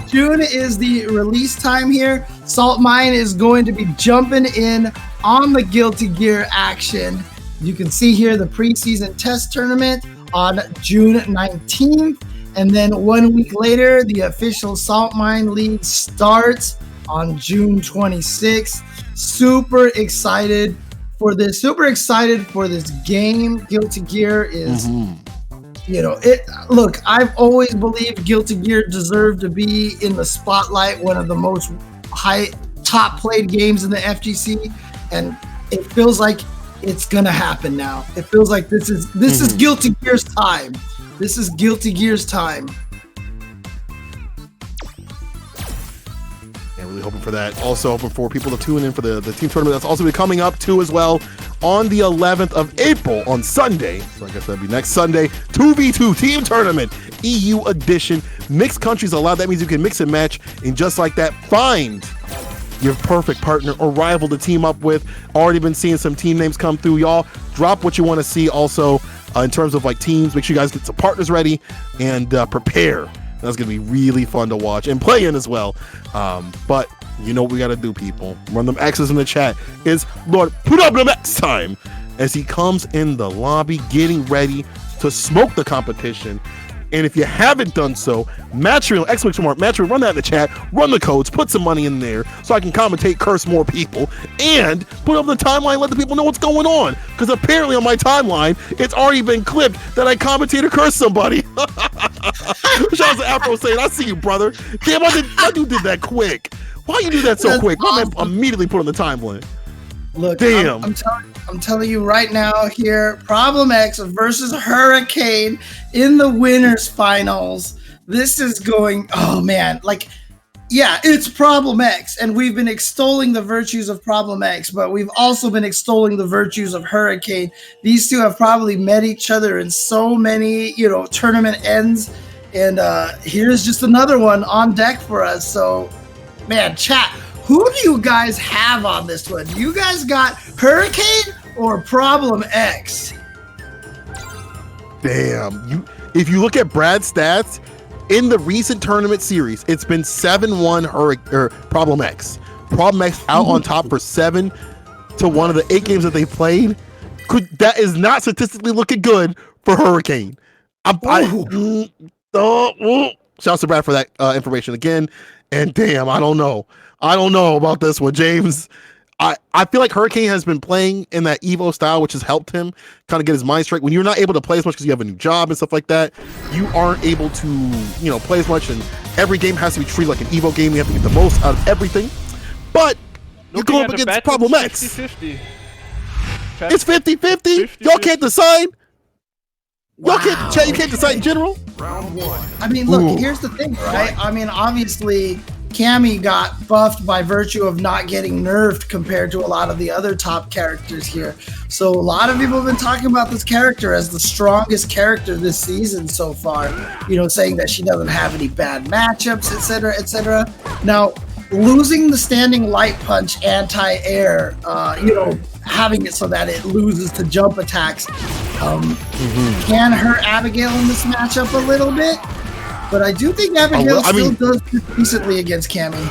June is the release time here. Saltmine is going to be jumping in on the Guilty Gear action. You can see here the preseason test tournament on June 19th. And then 1 week later, the official Saltmine League starts on June 26th. Super excited for this. Super excited for this game. Guilty Gear is... Look, I've always believed Guilty Gear deserved to be in the spotlight, one of the most top played games in the FGC, and it feels like it's gonna happen now. It feels like this is Guilty Gear's time. This is Guilty Gear's time. And really hoping for that. Also hoping for people to tune in for the team tournament that's also be coming up too as well on the 11th of April on Sunday. So I guess that'd be next Sunday. 2v2 team tournament, EU edition. Mixed countries allowed. That means you can mix and match, and just like that, find your perfect partner or rival to team up with. Already been seeing some team names come through. Y'all drop what you want to see also in terms of like teams. Make sure you guys get some partners ready and prepare. That's going to be really fun to watch and play in as well. But you know what we got to do, people. Run them X's in the chat. It's Lord put up the X time as he comes in the lobby getting ready to smoke the competition. And if you haven't done so, Matchreal, exclamation mark, Matchreal, run that in the chat, run the codes, put some money in there so I can commentate, curse more people, and put up the timeline, let the people know what's going on. Because apparently on my timeline, it's already been clipped that I commentate or curse somebody. Shout out to Afro saying, I see you, brother. Damn, my dude did that quick. Why you do that so quick? My man immediately put on the timeline. Look, damn. I'm telling you right now here, Problem X versus Hurricane in the winners finals. This is going, oh man, it's Problem X, and we've been extolling the virtues of Problem X, but we've also been extolling the virtues of Hurricane. These two have probably met each other in so many, tournament ends, and here's just another one on deck for us. So, man, chat. Who do you guys have on this one? You guys got Hurricane or Problem X? Damn. If you look at Brad's stats, in the recent tournament series, it's been 7-1 Problem X. Problem X out on top for 7-1 of the 8 games that they played. That is not statistically looking good for Hurricane. Shouts to Brad for that information again. And damn, I don't know about this one, James. I feel like Hurricane has been playing in that Evo style, which has helped him kind of get his mind straight. When you're not able to play as much because you have a new job and stuff like that, you aren't able to, play as much, and every game has to be treated like an Evo game. You have to get the most out of everything. But You're going up against Problem X. 50-50. It's 50-50. Y'all can't decide. Y'all can't. Chat, you can't decide in general. Round 1. I mean, look, here's the thing, right? I mean, obviously, Cammy got buffed by virtue of not getting nerfed compared to a lot of the other top characters here. So a lot of people have been talking about this character as the strongest character this season so far, you know, saying that she doesn't have any bad matchups, etc., etc. Now, losing the standing light punch anti-air, you know, having it so that it loses to jump attacks, can hurt Abigail in this matchup a little bit. But I do think Abigail still does decently against Cammy.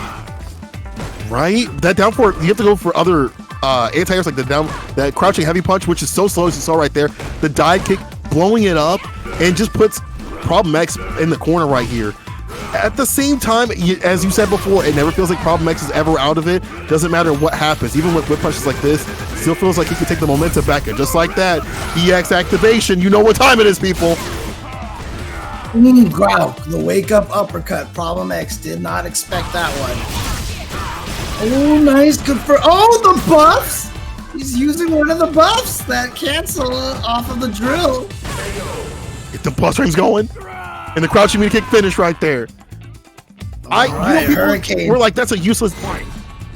Right? That down for you have to go for other anti-airs like that crouching heavy punch, which is so slow as you saw right there. The dive kick, blowing it up, and just puts Problem X in the corner right here. At the same time, as you said before, it never feels like Problem X is ever out of it. Doesn't matter what happens. Even with whip punches like this, still feels like he can take the momentum back. And just like that, EX activation. You know what time it is, people. Growl, the wake up uppercut. Problem X did not expect that one. Oh, nice. Good for. Oh, the buffs. He's using one of the buffs that cancel off of the drill. Get the plus rings going. And the crouching media kick finish right there. People were like, that's a useless.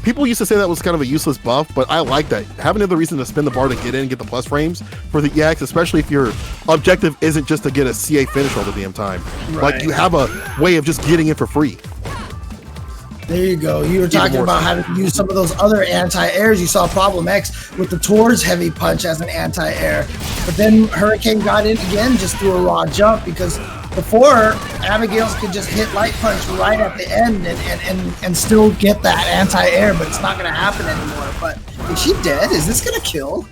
People used to say that was kind of a useless buff, but I like that. Having another reason to spin the bar to get in and get the plus frames for the EX, especially if your objective isn't just to get a CA finish all the damn time. Right. Like, you have a way of just getting in for free. There you go. You were talking about having to use some of those other anti-airs. You saw Problem X with the Tor's heavy punch as an anti-air. But then Hurricane got in again just through a raw jump, because before, Abigail's could just hit light punch right at the end and still get that anti-air, but it's not going to happen anymore. But is she dead? Is this going to kill?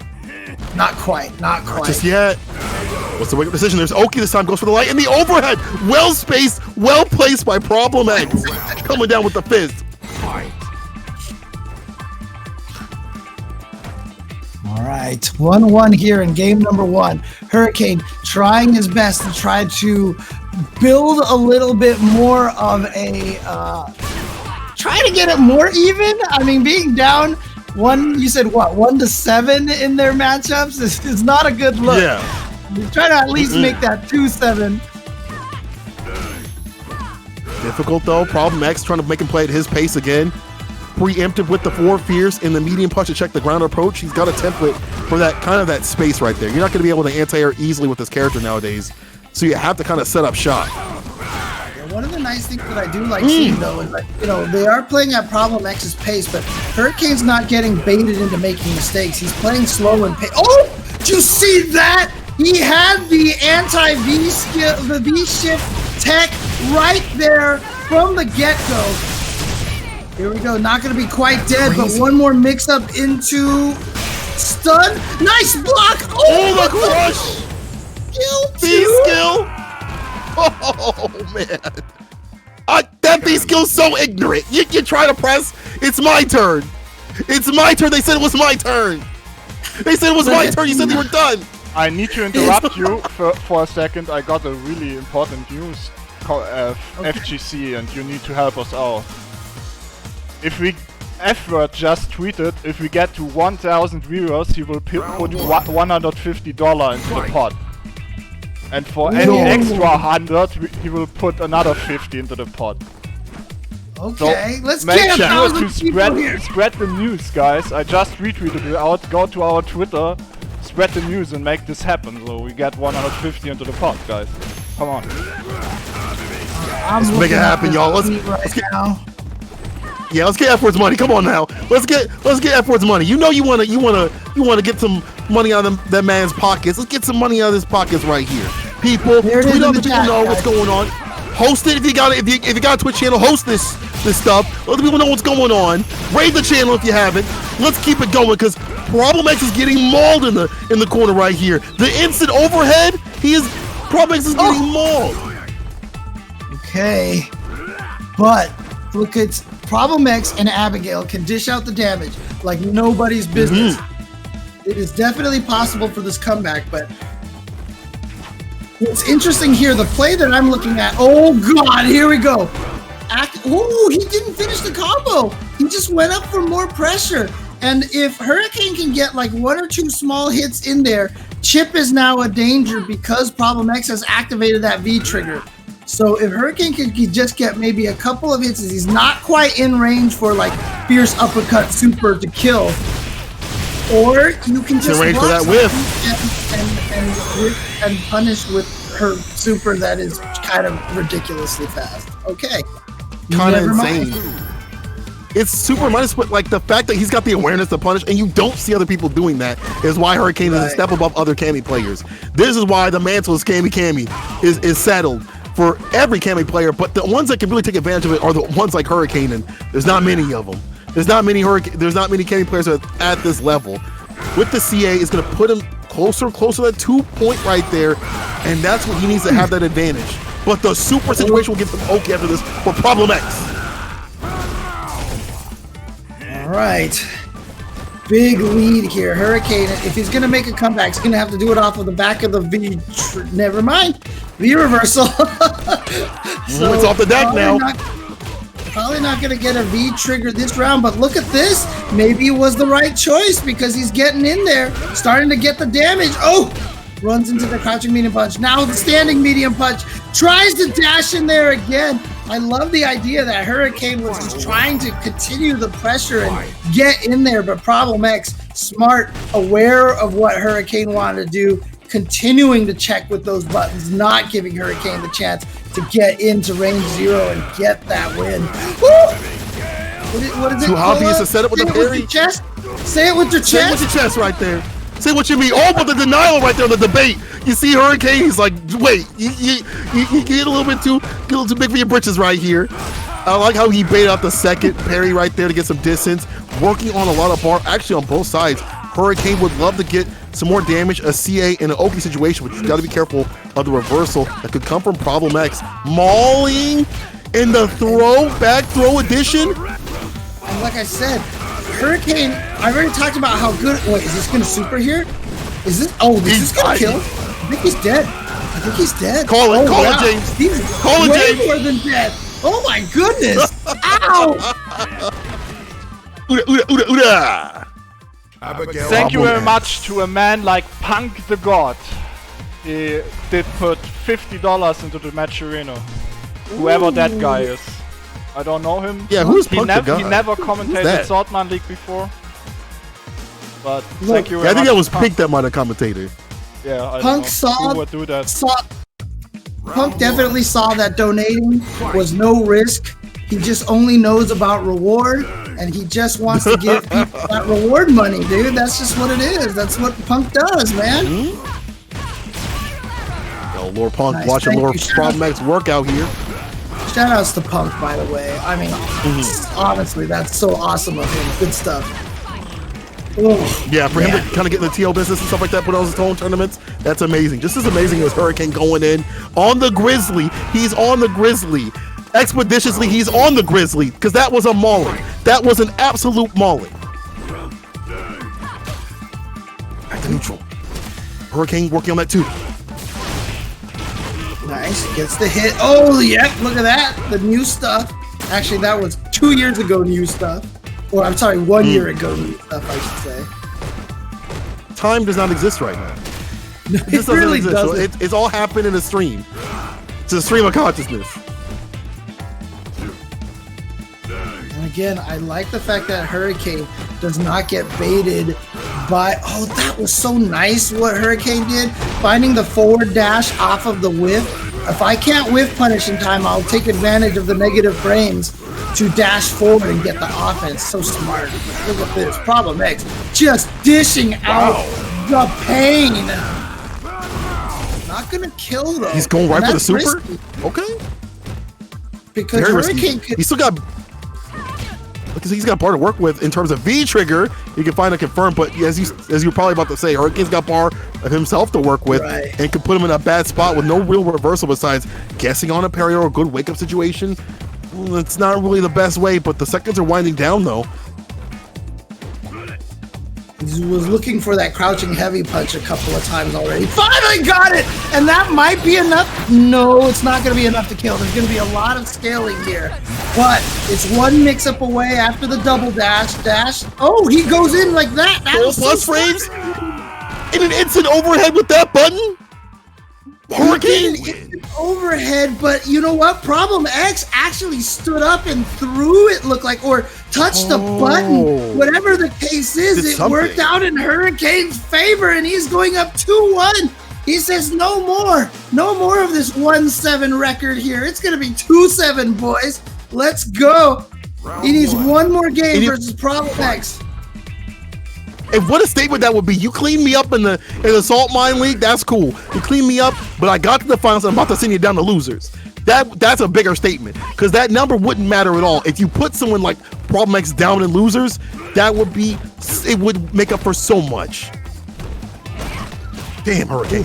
Not quite. Not quite. Not just yet. What's the wake-up decision? There's Oki this time, goes for the light, and the overhead! Well-spaced, well-placed by Problem X. Coming down with the fist. All right, 1-1 here in game number 1. Hurricane trying his best to try to build a little bit more of a, try to get it more even. I mean, being down you said what, 1-7 in their matchups is not a good look. Yeah. Try to at least make that 2-7. Difficult though. Problem X trying to make him play at his pace again. Preemptive with the 4 fierce in the medium punch to check the ground approach. He's got a template for that kind of that space right there. You're not going to be able to anti-air easily with this character nowadays, so you have to kind of set up shop. One of the nice things that I do like seeing though is that, you know, they are playing at Problem X's pace, but Hurricane's not getting baited into making mistakes. He's playing slow and oh, did you see that? He had the anti-V skill, the V-shift tech right there from the get-go. Here we go. Not going to be quite dead, but one more mix-up into stun. Nice block. Oh my gosh! V-skill. Oh man! That V-skill's so ignorant. You try to press. It's my turn. It's my turn. They said it was my turn. They said it was my turn. You said they were done. I need to interrupt you for a second. I got a really important news, FGC, and you need to help us out. If we, F-word just tweeted, if we get to 1,000 viewers, he will put $150 into the pot. And for any extra 100, he will put another 50 into the pot. Okay, so let's make get sure to spread the news, guys. I just retweeted it out. Go to our Twitter, spread the news, and make this happen. So we get 150 into the pot, guys. Come on. Let's make it happen, y'all. Let's get now. Yeah, let's get F-Word's money. Come on now. Let's get F-Word's money. You know you wanna get some money out of that man's pockets. Let's get some money out of his pockets right here. People, tweet out the people know what's going on. Host it if you got it. If you got a Twitch channel, host this stuff. Let the people know what's going on. Raid the channel if you haven't. Let's keep it going because Problem X is getting mauled in the corner right here. The instant overhead, Problem X is getting mauled. Okay, but look at Problem X and Abigail can dish out the damage like nobody's business. It is definitely possible for this comeback, but what's interesting here, the play that I'm looking at, oh god, here we go. Ooh, he didn't finish the combo. He just went up for more pressure. And if Hurricane can get like 1 or 2 small hits in there, Chip is now a danger because Problem X has activated that V trigger. So if Hurricane can just get maybe a couple of hits, he's not quite in range for like fierce uppercut super to kill. Or you can just range for that whiff and punish with her super that is kind of ridiculously fast. Okay. Kind of Never mind. insane. It's super minus, but like the fact that he's got the awareness to punish, and you don't see other people doing that, is why Hurricane is a step above other Cammy players. This is why the mantle is Cammy is settled for every Cammy player, but the ones that can really take advantage of it are the ones like Hurricane, and there's not many of them. There's not many Cammy players at this level. With the CA, is going to put him closer to that 2-point right there, and that's what he needs to have that advantage. But the super situation will give him okay after this for Problem X. All right. Big lead here. Hurricane, if he's going to make a comeback, he's going to have to do it off of the back of the V. Never mind. V reversal. So it's off the deck now. Probably not going to get a V trigger this round, but look at this. Maybe it was the right choice because he's getting in there, starting to get the damage. Oh! Runs into the crouching medium punch. Now the standing medium punch. Tries to dash in there again. I love the idea that Hurricane was just trying to continue the pressure and get in there, but Problem X, smart, aware of what Hurricane wanted to do, continuing to check with those buttons, not giving Hurricane the chance to get into range 0 and get that win. Woo! What is it? Too obvious to set up with the parry. Chest? Say it with your chest. Say it with your chest right there. Say what you mean. Oh, but the denial right there in the debate. You see Hurricane, he's like, wait, you get a little too big for your britches right here. I like how he baited out the second parry right there to get some distance. Working on a lot of bar, actually on both sides. Hurricane would love to get some more damage, a CA in an Oki situation, but you got to be careful of the reversal that could come from Problem X. Mauling in the back throw edition. And like I said, Hurricane, I've already talked about how good. Wait, is this gonna super here? Is this? Oh, this is gonna kill. I think he's dead. I think he's dead. Call it, James. He's way more than dead. Oh my goodness! Ow! Abigail Thank you very Abu- much to a man like Punk the God. He did put $50 into the match arena. Whoever that guy is. I don't know him. Yeah, who's Punk the God? He never commentated Saltmine League before. But thank you very much. I think that was Pink that might have commentated. Yeah, I Punk don't know. Who would do that? Punk definitely saw that donating was no risk. He just only knows about reward, and he just wants to give people that reward money, dude. That's just what it is. That's what Punk does, man. Yo, Lord Punk, Nice. watching Thank Lord you, Problem X work out here. Shout outs to Punk, by the way. I mean, honestly, that's so awesome of him. Good stuff. Oh, Yeah, for him to kind of get in the TL business and stuff like that, put on his own tournaments, that's amazing. Just as amazing as Hurricane going in on the Grizzly. He's on the Grizzly. Expeditiously, he's on the Grizzly, because that was a mauling. That was an absolute mauling. Back to neutral. Hurricane working on that too. nice. Gets the hit. Oh, yep. Look at that. The new stuff. Actually, that was 2 years ago new stuff. Or, I'm sorry, 1 year ago new stuff, I should say. Time does not exist right now. It This really exist. doesn't. So it's all happened in a stream. It's a stream of consciousness. And again, I like the fact that Hurricane does not get baited by. Oh, that was so nice what Hurricane did. Finding the forward dash off of the whiff. If I can't whiff punish in time, I'll take advantage of the negative frames to dash forward and get the offense. So smart. Look at this. Problem X just dishing out the pain. Not gonna kill though. He's going right And for the that's super? risky Okay. because Very Hurricane risky. could. He's still got, because he's got bar to work with in terms of V trigger. You can find a confirm, but as you're probably about to say, Hurricane's got bar of himself to work with, Right. and could put him in a bad spot with no real reversal besides guessing on a parry or a good wake up situation. It's not really the best way, but the seconds are winding down though. He was looking for that crouching heavy punch a couple of times already. Finally got it! And that might be enough. No, it's not going to be enough to kill. There's going to be a lot of scaling here. But it's one mix-up away after the double dash. Oh, he goes in like that. That was plus so frames smart. in an instant overhead with that button. Hurricane overhead, but you know what? Problem X actually stood up and threw it, looked like, or touched the button. Whatever the case is, it worked out in Hurricane's favor, and he's going up 2-1. He says no more of this 1-7 record here. It's gonna be 2-7, boys. Let's go. He needs one more game versus Problem X. And what a statement that would be. You clean me up in the Saltmine League, that's cool. You clean me up, but I got to the finals, I'm about to send you down to losers. That's a bigger statement, because that number wouldn't matter at all. If you put someone like Problem X down in losers, it would make up for so much. Damn, Hurricane.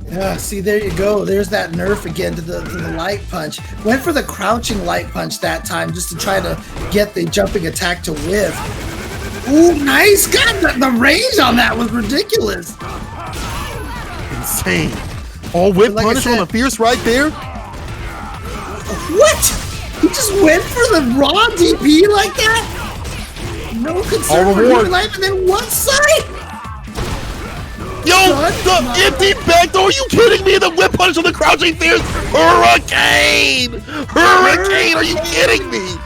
Yeah, see, there you go. There's that nerf again to the light punch. Went for the crouching light punch that time just to try to get the jumping attack to whiff. Ooh, nice. God, the range on that was ridiculous. Insane. All whip punish on the fierce right there. What? He just went for the raw DP like that? No concern for human life, and then one side? Yo, the empty backdoor, are you kidding me? The whip punish on the crouching fierce. Hurricane! Hurricane, are you kidding me?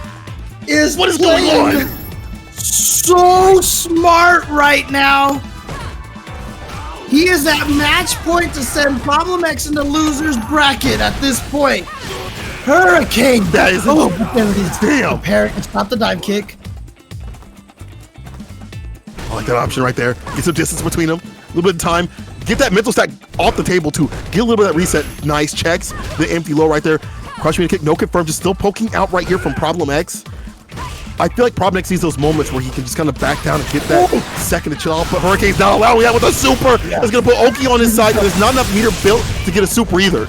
What is going on? So smart right now. He is at match point to send Problem X in the loser's bracket at this point. Hurricane! That is damn. Parrot can stop the dive kick. I like that option right there. Get some distance between them. A little bit of time. Get that mental stack off the table too. Get a little bit of that reset. Nice checks. The empty low right there. Crush me to kick. No confirm. Just still poking out right here from Problem X. I feel like Problem X needs those moments where he can just kind of back down and get that second to chill out. But Hurricane's not allowing that with a super. It's going to put Oki on his side. There's not enough meter built to get a super either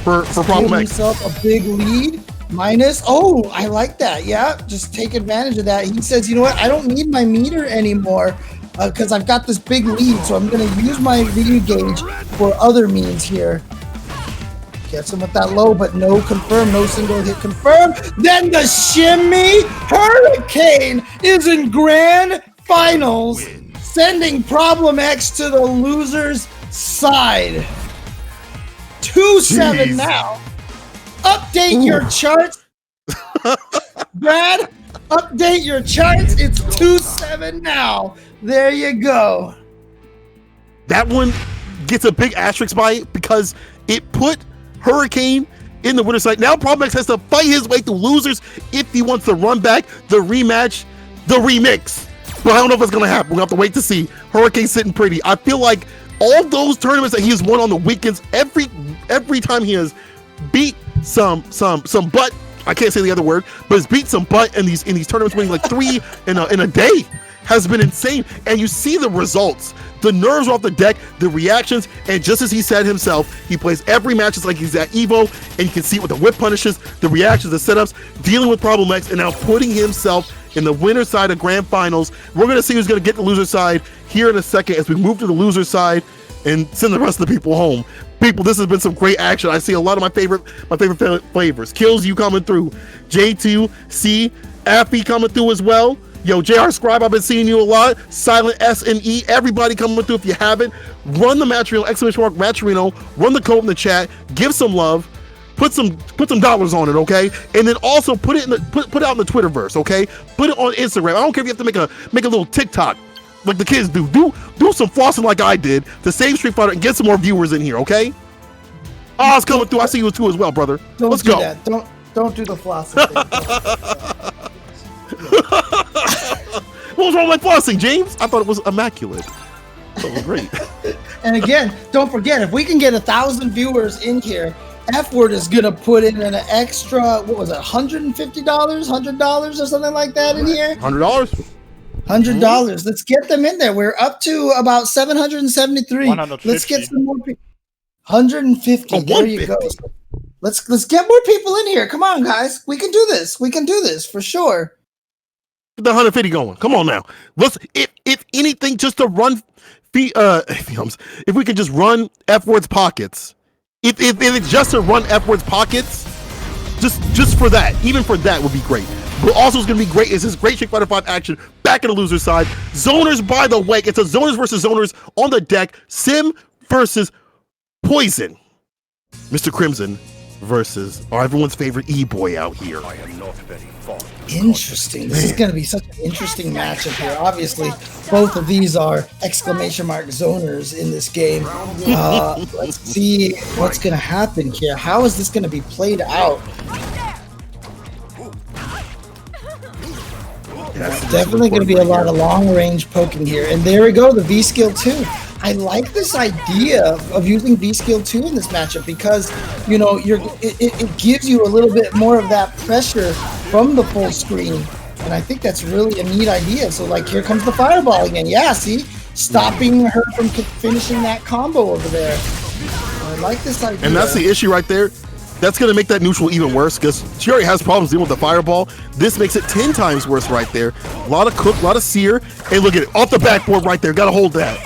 for Problem X. Himself a big lead. Minus. Oh, I like that. Yeah, just take advantage of that. He says, you know what? I don't need my meter anymore because I've got this big lead. So I'm going to use my lead gauge for other means here. Gets him with that low, but no confirm, no single hit confirm. Then the shimmy. Hurricane is in grand finals, sending Problem X to the loser's side. 2-7 now. Update your charts. Brad, update your charts. It's 2-7 now. There you go. That one gets a big asterisk by it because it put Hurricane in the winner's side. Now Problem X has to fight his way through losers if he wants to run back the rematch, the remix. But I don't know if it's going to happen. We'll have to wait to see. Hurricane sitting pretty. I feel like all those tournaments that he has won on the weekends, every time he has beat some butt, I can't say the other word, but has beat some butt in these tournaments, winning like 3 in a day, has been insane. And you see the results. The nerves are off the deck, the reactions, and just as he said himself, he plays every match just like he's at EVO, and you can see with the whip punishes, the reactions, the setups, dealing with Problem X, and now putting himself in the winner's side of grand finals. We're going to see who's going to get the loser side here in a second as we move to the loser side and send the rest of the people home. People, this has been some great action. I see a lot of my favorite flavors. Kills you coming through. J2C, Affy coming through as well. Yo, JR Scribe, I've been seeing you a lot. Silent SME, everybody coming through. If you haven't, run the Matcherino, ! Matcherino, run the code in the chat, give some love, put some dollars on it, okay? And then also put it out in the Twitterverse, okay? Put it on Instagram. I don't care if you have to make a little TikTok like the kids do. Do some flossing like I did to save Street Fighter and get some more viewers in here, okay? Oh, it's coming through. I see you too as well, brother. Let's go. That. Don't do the flossing thing. What was wrong with flossing, James? I thought it was immaculate. That was great. And again, don't forget, if we can get 1,000 viewers in here, F-Word is gonna put in an extra, what was it, $150, $100 or something like that in here? $100. $100. Let's get them in there. We're up to about 773. Let's get some more people. 150. Oh, there you go. Let's get more people in here. Come on, guys. We can do this. We can do this for sure. Get the 150 going. Come on now. Let's if anything, just to run if we could just run F-Word's pockets, if it's just to run F-Word's pockets, just for that, even for that would be great. But also, it's going to be great is this great Street Fighter 5 action back in the loser side. Zoners, by the way, it's a Zoners versus Zoners on the deck. Sim versus Poison. Mr. Crimson versus everyone's favorite E-boy out here. I am not very fond. Interesting. This is going to be such an interesting matchup here. Obviously, both of these are exclamation mark zoners in this game. Let's see what's going to happen here. How is this going to be played out? Definitely going to be a lot of long-range poking here. And there we go, the V-Skill 2. I like this idea of using V-Skill 2 in this matchup because, you know, it gives you a little bit more of that pressure from the full screen. And I think that's really a neat idea. So, like, here comes the fireball again. Yeah, see? Stopping her from finishing that combo over there. I like this idea. And that's the issue right there. That's going to make that neutral even worse because she already has problems dealing with the fireball. This makes it 10 times worse right there. A lot of cook, a lot of sear. Hey, look at it. Off the backboard right there. Got to hold that.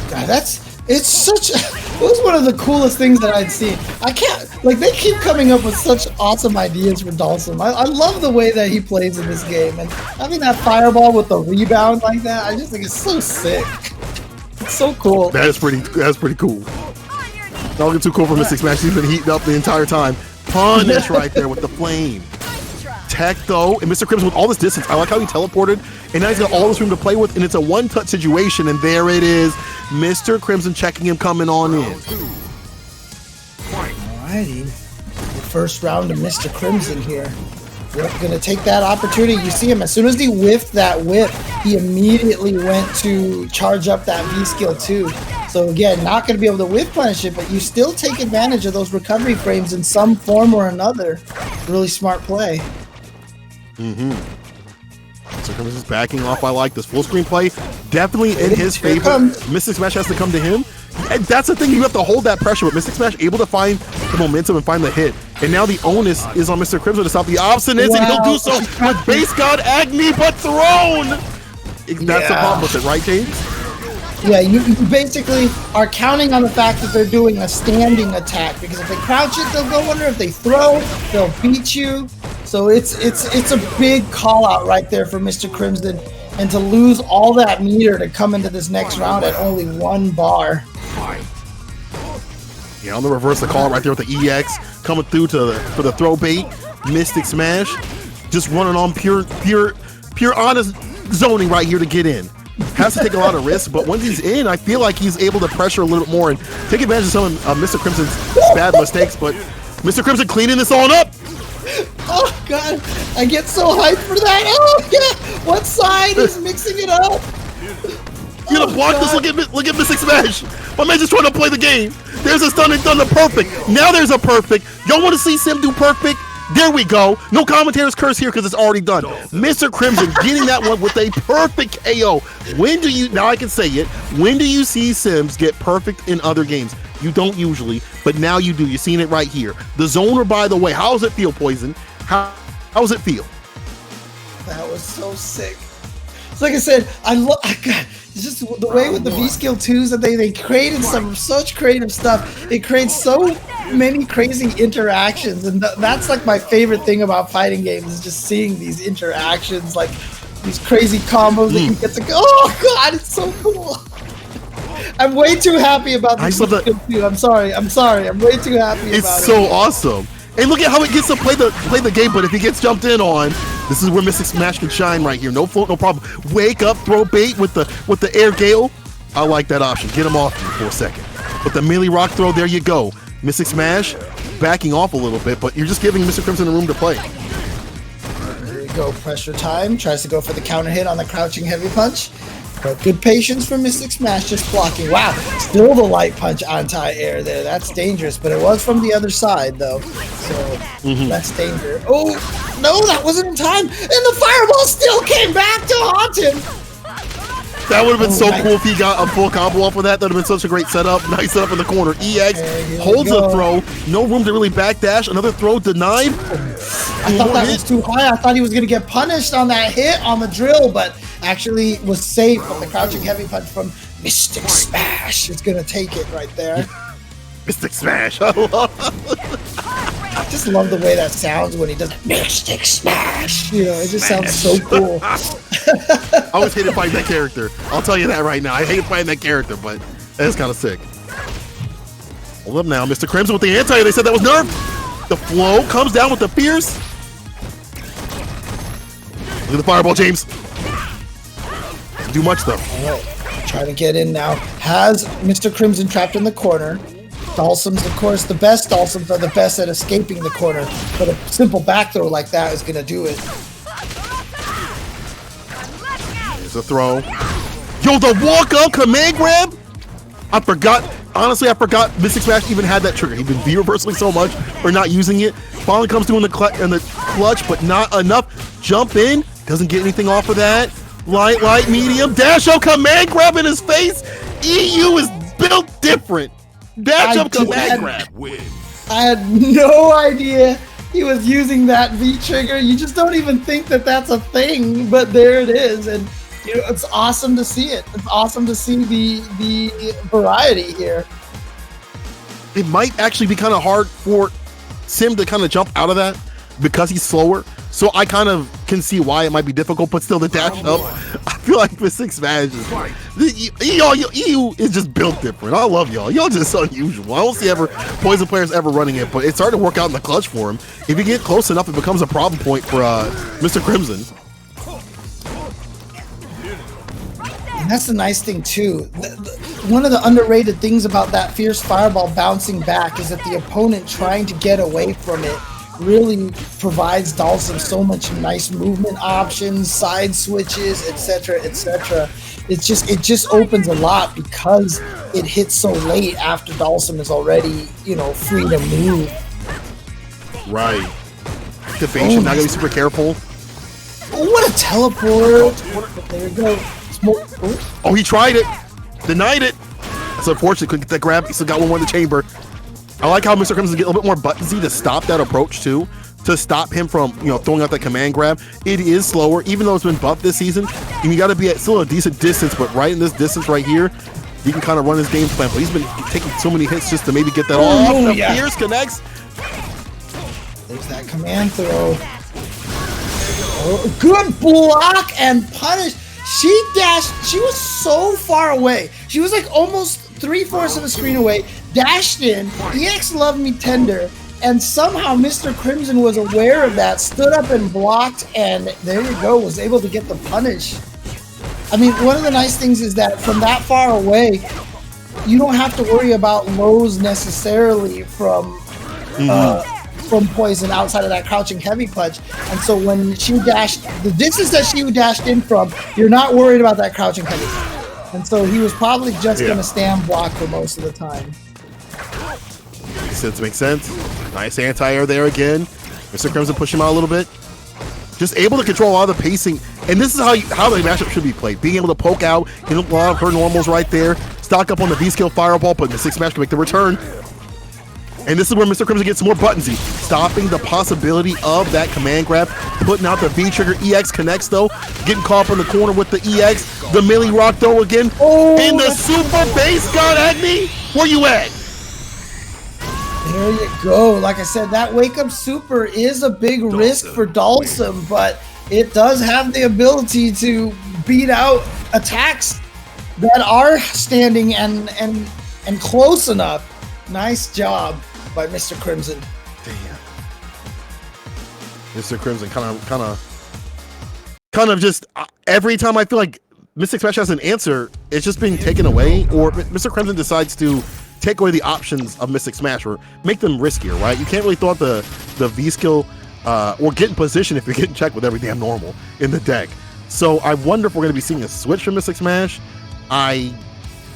God, it was one of the coolest things that I'd seen. I can't, like, they keep coming up with such awesome ideas for Dawson. I love the way that he plays in this game. And having that fireball with the rebound like that, I just think it's so sick. It's so cool. That's pretty cool. Don't get too cool for Mystic Smash. He's been heating up the entire time. Punish right there with the flame. Tech though, and Mr. Crimson with all this distance. I like how he teleported, and now he's got all this room to play with, and it's a one-touch situation, and there it is. Mr. Crimson checking him coming on in. Alrighty. The first round of Mr. Crimson here. We're going to take that opportunity. You see him, as soon as he whiffed that whip, he immediately went to charge up that V-Skill 2. So again, not going to be able to whiff punish it, but you still take advantage of those recovery frames in some form or another. Really smart play. So Crimson is backing off. I like this full screen play. Definitely in his favor. Mystic Smash has to come to him. And that's the thing, you have to hold that pressure, but Mystic Smash able to find the momentum and find the hit. And now the onus is on Mr. Crimson to stop the obstinance, and he'll do so with Base God Agni, but thrown! That's the problem with it, right, James? Yeah, you basically are counting on the fact that they're doing a standing attack, because if they crouch it, they'll go under. If they throw, they'll beat you. So it's a big call out right there for Mr. Crimson, and to lose all that meter to come into this next round at only 1 bar. Yeah, on the reverse, the call right there with the EX coming through for the throw bait. Mystic Smash, just running on pure honest zoning right here to get in. Has to take a lot of risks, but once he's in, I feel like he's able to pressure a little bit more and take advantage of some of Mr. Crimson's bad mistakes. But Mr. Crimson cleaning this on up. Oh God, I get so hyped for that. Oh yeah, what side is mixing it up? You gonna block this? Look at Mystic Smash. My man just trying to play the game. There's a stun and done the perfect. Now there's a perfect. Y'all want to see Sim do perfect? There we go. No commentators curse here because it's already done. Mr. Crimson getting that one with a perfect KO. When do you, now I can say it, when do you see Sims get perfect in other games? You don't usually, but now you do. You're seeing it right here. The zoner, by the way, how does it feel, Poison? How does it feel? That was so sick. So like I said, it's just the way with the V-Skill 2s that they created such creative stuff. It creates so many crazy interactions, and that's like my favorite thing about fighting games is just seeing these interactions, like these crazy combos that you get to go. Oh God, it's so cool. I'm way too happy about this. I'm sorry. I'm way too happy about it. It's so awesome. And look at how it gets to play the game, but if he gets jumped in on, this is where Mystic Smash can shine right here. No float, no problem. Wake up, throw bait with the air gale. I like that option. Get him off you for a second. With the melee rock throw, there you go. Mystic Smash backing off a little bit, but you're just giving Mr. Crimson a room to play. There you go. Pressure time. Tries to go for the counter hit on the crouching heavy punch. But good patience for Mystic Smash, just blocking. Wow, still the light punch anti-air there. That's dangerous, but it was from the other side, though. So that's danger. Oh, no, that wasn't in time. And the fireball still came back to haunt him. That would have been so cool if he got a full combo off of that. That would have been such a great setup. Nice setup in the corner. EX holds a throw. No room to really backdash. Another throw denied. I thought that was too high. I thought he was going to get punished on that hit on the drill, but actually was safe, but the crouching heavy punch from Mystic Smash is gonna take it right there. Mystic Smash. I love I just love the way that sounds when he does Mystic Smash. You know, it just sounds so cool. I always hated fighting that character. I'll tell you that right now. I hate fighting that character, but that's kind of sick. Hold up now, Mr. Crimson with the anti. They said that was nerfed. The flow comes down with the fierce. Look at the fireball, James. Doesn't do much though. All right, trying to get in now. Has Mr. Crimson trapped in the corner. Dalsum's, of course, the best Dalsums are the best at escaping the corner, but a simple back throw like that is going to do it. There's a throw. Yo, the walk-up command grab? I forgot. Honestly, I forgot Mystic Smash even had that trigger. He'd been V-reversing so much for not using it. Finally comes through in the clutch, but not enough. Jump in. Doesn't get anything off of that. Light, medium. Dash up command grab in his face. EU is built different. Dash up command grab. I had no idea he was using that V trigger. You just don't even think that that's a thing, but there it is. And you know, it's awesome to see it. It's awesome to see the variety here. It might actually be kind of hard for Sim to kind of jump out of that because he's slower. So I kind of can see why it might be difficult, but still the dash up, I feel like Mystic Smash EU is just built different. I love y'all. Y'all just unusual. I don't see Poison players ever running it, but it's starting to work out in the clutch for him. If you get close enough, it becomes a problem point for Mr. Crimson. And that's the nice thing too. One of the underrated things about that fierce fireball bouncing back is that the opponent trying to get away from it really provides Dalsum so much nice movement options, side switches, etc., etc. It just opens a lot because it hits so late after Dalsum is already, you know, free to move. Right. Activation. Now gotta be super careful. Oh, what a teleport! There we go. Oh, he tried it. Denied it. That's unfortunate. Couldn't get that grab. He still got one more in the chamber. I like how Mr. Crimson get a little bit more buttonsy to stop that approach too, to stop him from, you know, throwing out that command grab. It is slower, even though it's been buffed this season, and you got to be at still a decent distance. But right in this distance right here, you can kind of run his game plan. But he's been taking so many hits just to maybe get that off. The fierce connects. There's that command throw. Oh, good block and punish. She dashed. She was so far away. She was like almost 3/4 of the screen away. Dashed in. EX loved me tender. And somehow Mr. Crimson was aware of that, stood up and blocked, and there you go, was able to get the punish. I mean, one of the nice things is that from that far away, you don't have to worry about lows necessarily from Poison outside of that crouching heavy punch. And so when she dashed, the distance that she dashed in from, you're not worried about that crouching heavy punch. And so he was probably just going to stand block for most of the time. Makes sense. Nice anti-air there again. Mr. Crimson push him out a little bit. Just able to control all the pacing. And this is how the matchup should be played. Being able to poke out, hit a lot of her normals right there. Stock up on the V-skill fireball, but Mystic Smash can make the return. And this is where Mr. Crimson gets some more buttonsy. Stopping the possibility of that command grab. Putting out the V-trigger. EX connects though. Getting caught up in the corner with the EX. The melee rock throw again. Oh, and the super base gun at me. Where you at? There you go. Like I said, that wake up super is a big risk for Dalsum, but it does have the ability to beat out attacks that are standing and close enough. Nice job by Mr. Crimson. Damn. Mr. Crimson kind of just every time I feel like Mystic Smash has an answer, it's just being taken away, or Mr. Crimson decides to take away the options of Mystic Smash or make them riskier, right? You can't really throw out the V-skill or get in position if you're getting checked with every damn normal in the deck. So I wonder if we're going to be seeing a switch from Mystic Smash. I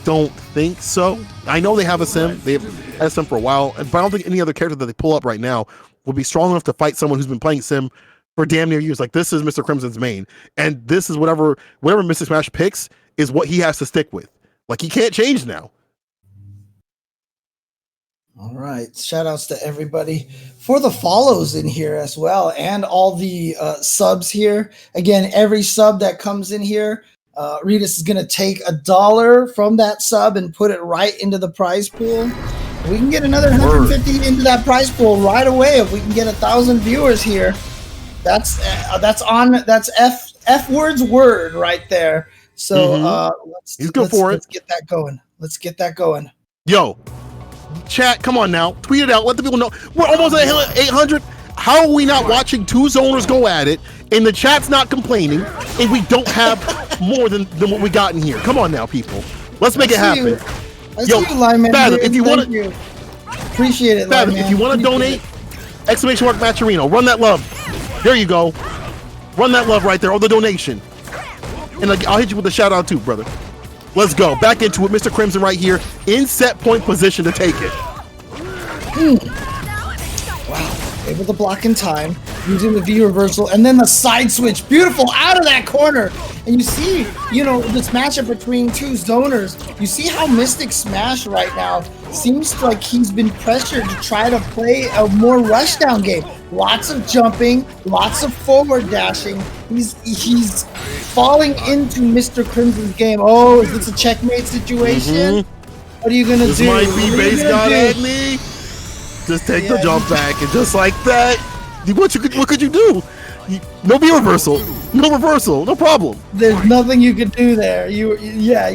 don't think so. I know they have a sim. They've had a sim for a while, but I don't think any other character that they pull up right now will be strong enough to fight someone who's been playing sim for damn near years. Like, this is Mr. Crimson's main, and this is whatever Mystic Smash picks is what he has to stick with. Like, he can't change now. All right. Shout outs to everybody for the follows in here as well, and all the subs here. Again, every sub that comes in here, Regis is going to take $1 from that sub and put it right into the prize pool. We can get another 150 into that prize pool right away if we can get 1,000 viewers here. That's F word's word right there. So let's get that going. Let's get that going. Yo, chat, come on now. Tweet it out. Let the people know. We're almost at 800. How are we not watching two zoners go at it and the chat's not complaining and we don't have more than what we got in here? Come on now, people. Let's make it happen. Yo, Lineman, Fathom, if you want to, appreciate it, Fathom, if you want to donate, exclamation mark Maturino. Run that love. There you go. Run that love right there on the donation. And I'll hit you with a shout out too, brother. Let's go. Back into it. Mr. Crimson right here in set point position to take it. Wow. Able to block in time, using the V reversal, and then the side switch. Beautiful out of that corner. And you see, this matchup between two zoners. You see how Mystic Smash right now seems like he's been pressured to try to play a more rushdown game. Lots of jumping, lots of forward dashing. He's falling into Mr. Crimson's game. Oh, is this a checkmate situation? What are you gonna do? This might be base god at me. Just take the jump back, and just like that, what could you do? No V reversal, no problem. There's nothing you could do there. You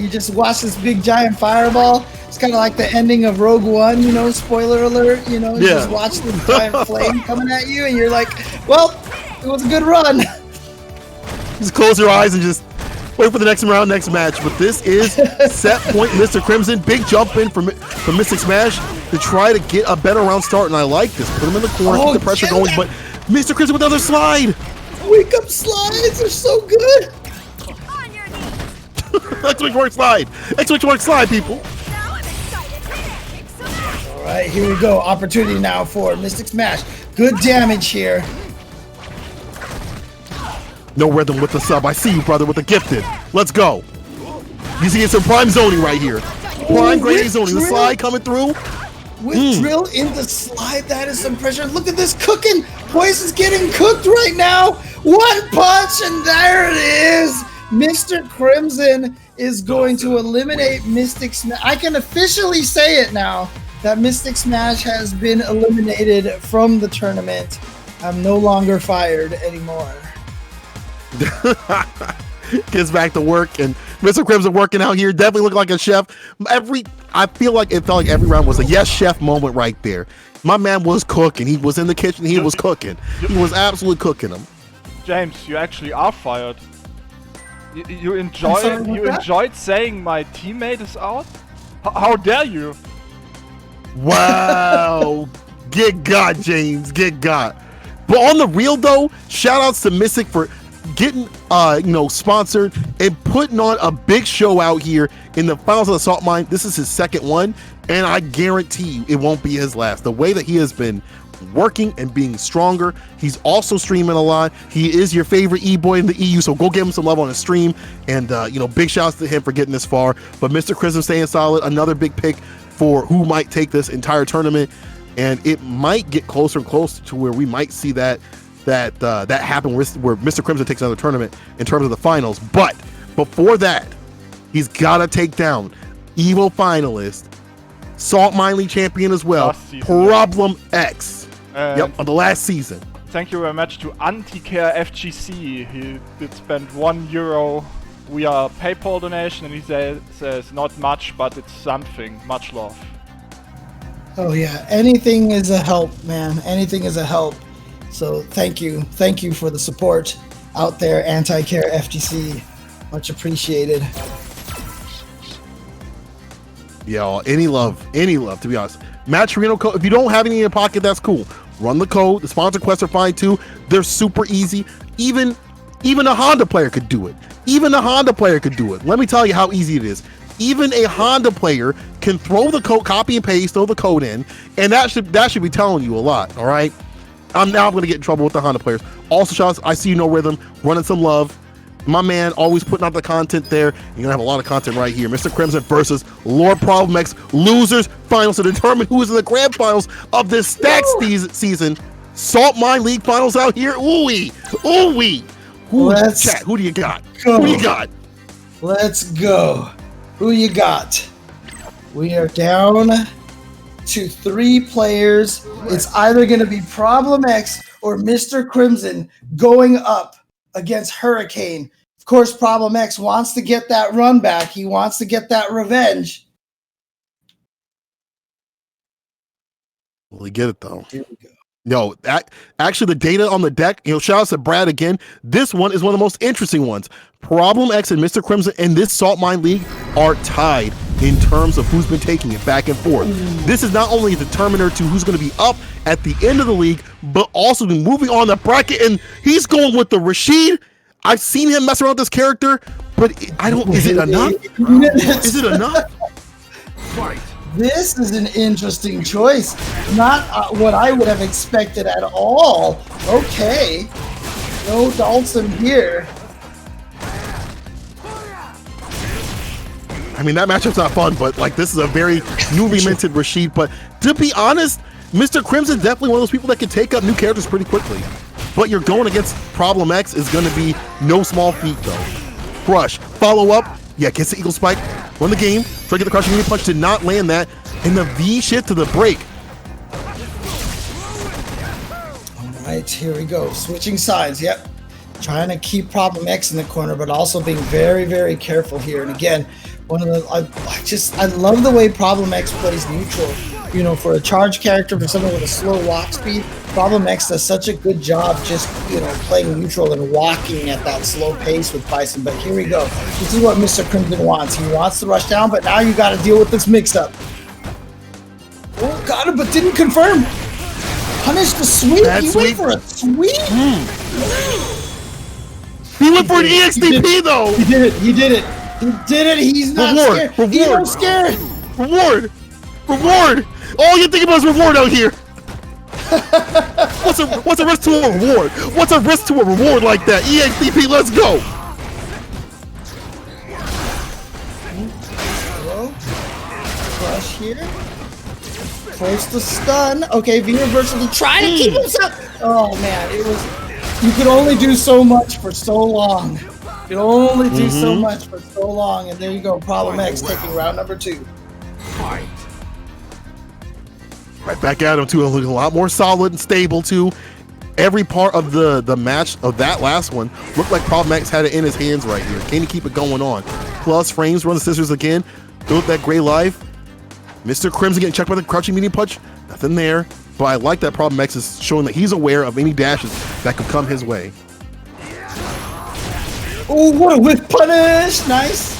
just watch this big giant fireball. It's kind of like the ending of Rogue One, spoiler alert. You just watch this giant flame coming at you, and you're like, well, it was a good run. Just close your eyes and just wait for the next round, next match. But this is set point, Mr. Crimson. Big jump in from Mystic Smash to try to get a better round start, and I like this. Put him in the corner, keep the pressure going, but Mr. Crimson with another slide. Wake up slides are so good. X-Wing slide. X-Wing slide, people. All right, here we go. Opportunity now for Mystic Smash. Good damage here. No rhythm with the sub. I see you, brother, with the gifted. Let's go. You see some prime zoning right here. Prime grade zoning. The slide coming through. With drill into slide, that is some pressure. Look at this cooking. Poison's getting cooked right now. One punch, and there it is. Mr. Crimson is going to eliminate Mystic Smash. I can officially say it now that Mystic Smash has been eliminated from the tournament. I'm no longer fired anymore. Gets back to work, and Mr. Crimson working out here, definitely looking like a chef. I feel like it felt like every round was a yes chef moment right there. My man was cooking. He was in the kitchen. He was cooking. He was absolutely cooking them. James, you actually are fired. You enjoyed saying my teammate is out? How dare you? Wow. Get got, James. Get got. But on the real though, shout outs to Mystic for getting sponsored and putting on a big show out here in the finals of the Saltmine. This is his second one, and I guarantee you it won't be his last. The way that he has been working and being stronger. He's also streaming a lot. He is your favorite e-boy in the EU, so go give him some love on his stream. And big shouts to him for getting this far. But Mr. Crimson staying solid, another big pick for who might take this entire tournament, and it might get closer and closer to where we might see that happen where Mr. Crimson takes another tournament in terms of the finals. But before that, he's got to take down Evo finalist, Saltmine League champion as well, Problem X. On the last season. Thank you very much to Anti-Care FGC. He did spend €1 via PayPal donation, and he says not much, but it's something. Much love. Oh yeah, anything is a help, man. Anything is a help. So thank you for the support out there, Anti-Care FGC. Much appreciated. Yeah, any love, to be honest. Maturino code, if you don't have any in your pocket, that's cool. Run the code. The sponsor quests are fine too. They're super easy. Even a Honda player could do it. Let me tell you how easy it is. Even a Honda player can throw the code, copy and paste, throw the code in, and that should be telling you a lot, all right? I'm going to get in trouble with the Honda players. Also, shots, I see you, No Rhythm, running some love. My man always putting out the content there. You're gonna have a lot of content right here. Mr. Crimson versus Lord Problem X, losers finals to determine who is in the grand finals of this Stacks season. Saltmine League finals out here. Ooh-wee, ooh-wee. Chat, who do you got? Who do you got? Let's go. Who you got? We are down to 3 players. It's either going to be Problem X or Mr. Crimson going up against Hurricane. Of course, Problem X wants to get that run back. He wants to get that revenge. Will he get it, though? Here we go. Yo, actually, the data on the deck, shout out to Brad again. This one is one of the most interesting ones. Problem X and Mr. Crimson in this Saltmine League are tied in terms of who's been taking it back and forth. This is not only a determiner to who's going to be up at the end of the league, but also moving on the bracket, and he's going with the Rashid. I've seen him mess around with this character, but is it enough? Is it enough? Fight. This is an interesting choice. Not what I would have expected at all. Okay. No Dalton here. I mean, that matchup's not fun, but like this is a very newly minted Rashid. But to be honest, Mr. Crimson definitely one of those people that can take up new characters pretty quickly. But you're going against Problem X is going to be no small feat, though. Crush, follow up. Yeah, gets the Eagle Spike. Won the game. Try to get the crushing knee punch. Did not land that. And the V shift to the break. All right, here we go. Switching sides. Yep. Trying to keep Problem X in the corner, but also being very, very careful here. And again, one of the I love the way Problem X plays neutral. For a charge character, for someone with a slow walk speed, Problem X does such a good job just, playing neutral and walking at that slow pace with Bison. But here we go. This is what Mr. Crimson wants. He wants to rush down, but now you got to deal with this mix-up. Oh, got it, but didn't confirm. Punish the sweep. He went for a sweep. He went for an EXDP, though. He did it. He's not scared. He's not scared. Reward. All you think about is reward out here. What's a risk to a reward? What's a risk to a reward like that? EXDP, let's go. Hello. Crush here. Close the stun. Okay, V reversal to try to keep himself. Oh man, you could only do so much for so long. You could only do so much for so long, and there you go. Problem X taking round number 2. Fight. Right back at him too, looking a lot more solid and stable too. Every part of the match of that last one looked like Problem X had it in his hands right here. Can he keep it going on? Plus frames, run the scissors again, built that gray life. Mr. Crimson getting checked by the crouching medium punch. Nothing there, but I like that Problem X is showing that he's aware of any dashes that could come his way. Oh, what a whip punish! Nice.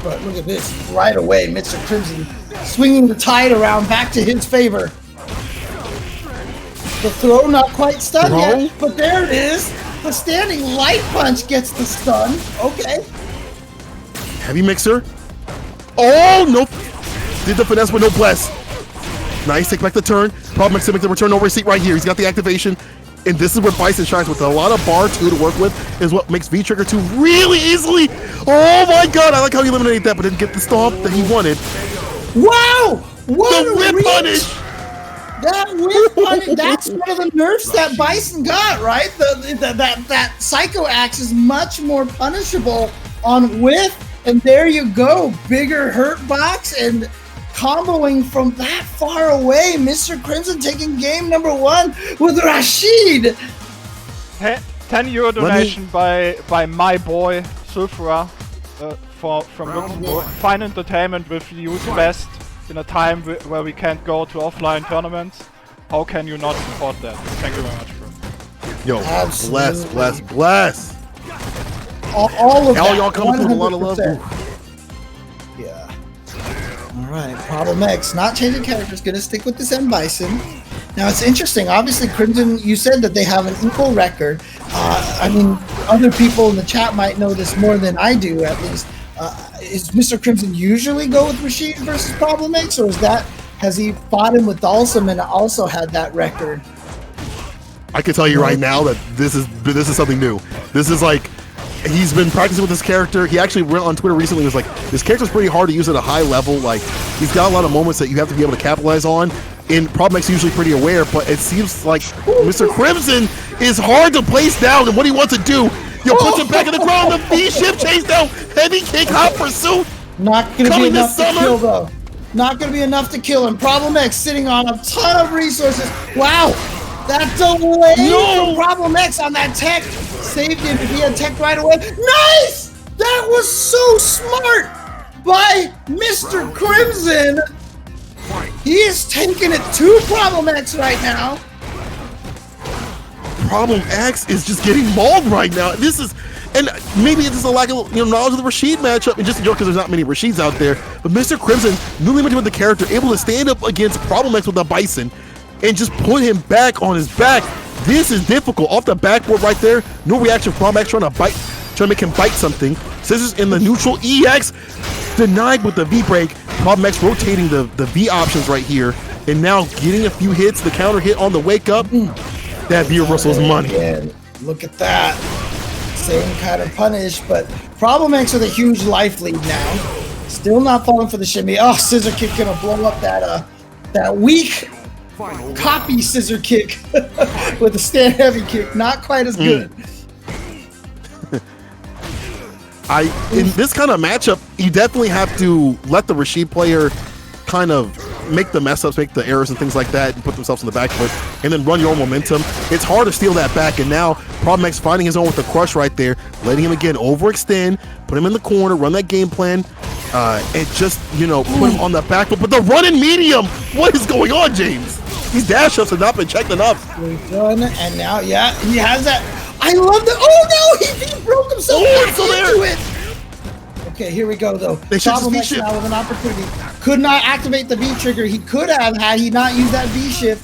But look at this. Right away, Mr. Crimson swinging the tide around back to his favor. The throw not quite stunned yet, but there it is. The standing light punch gets the stun. Okay. Heavy mixer. Oh, nope. Did the finesse, but no bless. Nice, take back the turn. Problem X to make the return over receipt right here. He's got the activation. And this is where Bison shines with a lot of bar 2 to work with, is what makes V-Trigger 2 really easily. Oh my god, I like how he eliminated that, but didn't get the stomp that he wanted. Wow! What the a whip reach! punish! That whip punish, that's one of the nerfs that Bison got, right? That Psycho Axe is much more punishable on whiff, and there you go. Bigger hurt box and comboing from that far away. Mr. Crimson taking game number 1 with Rashid. 10 euro donation by my boy Sulfura from Luxembourg. Fine entertainment with Youth Best in a time where we can't go to offline tournaments. How can you not support that? Thank you very much, bro. Yo, Absolutely. bless. All of that. Y'all coming through with a lot of love. 100%. Yeah. All right, Problem X, not changing characters, gonna stick with this M Bison. Now it's interesting. Obviously, Crimson, you said that they have an equal record. I mean, other people in the chat might know this more than I do, at least. Is Mr. Crimson usually go with Rashid versus Problem X, or has he fought him with Dalsum and also had that record? I can tell you right now that this is something new. This is like, he's been practicing with this character. He actually went on Twitter recently and was like, this character's pretty hard to use at a high level. Like, he's got a lot of moments that you have to be able to capitalize on. And Problem X is usually pretty aware, but it seems like Mr. Crimson is hard to place down, and what he wants to do, puts him back in the ground, the V-shift chase down, heavy kick, hot pursuit. Not gonna be Coming enough this to summer. kill though. Not gonna be enough to kill him. Problem X sitting on a ton of resources. Wow, that delay from Problem X on that tech saved him. If he had tech right away, nice. That was so smart by Mr. Crimson. He is taking it to Problem X right now. Problem X is just getting mauled right now. This is, and maybe it's just a lack of knowledge of the Rashid matchup, and just a joke because there's not many Rashids out there. But Mr. Crimson, newly with the character, able to stand up against Problem X with the Bison and just put him back on his back. This is difficult. Off the backboard right there, no reaction from Problem X trying to make him bite something. Scissors in the neutral. EX denied with the V break. Problem X rotating the V options right here, and now getting a few hits. The counter hit on the wake up. That V reversal's money. Again, look at that. Same kind of punish, but Problem X with a huge life lead now. Still not falling for the shimmy. Oh, scissor kick gonna blow up that weak copy scissor kick with a stand heavy kick. Not quite as good. In this kind of matchup, you definitely have to let the Rashid player kind of make the mess ups, make the errors and things like that, and put themselves in the back foot, and then run your own momentum. It's hard to steal that back, and now Problem X finding his own with the crush right there, letting him again overextend, put him in the corner, run that game plan, and just, put him on the back foot. But the run in medium, what is going on, James? These dash ups have not been checked enough. Done, and now, yeah, he has that. I love that. Oh no, he broke himself into it. Okay, here we go though. Problem X now with an opportunity. Could not activate the V trigger. He could have had he not used that V shift.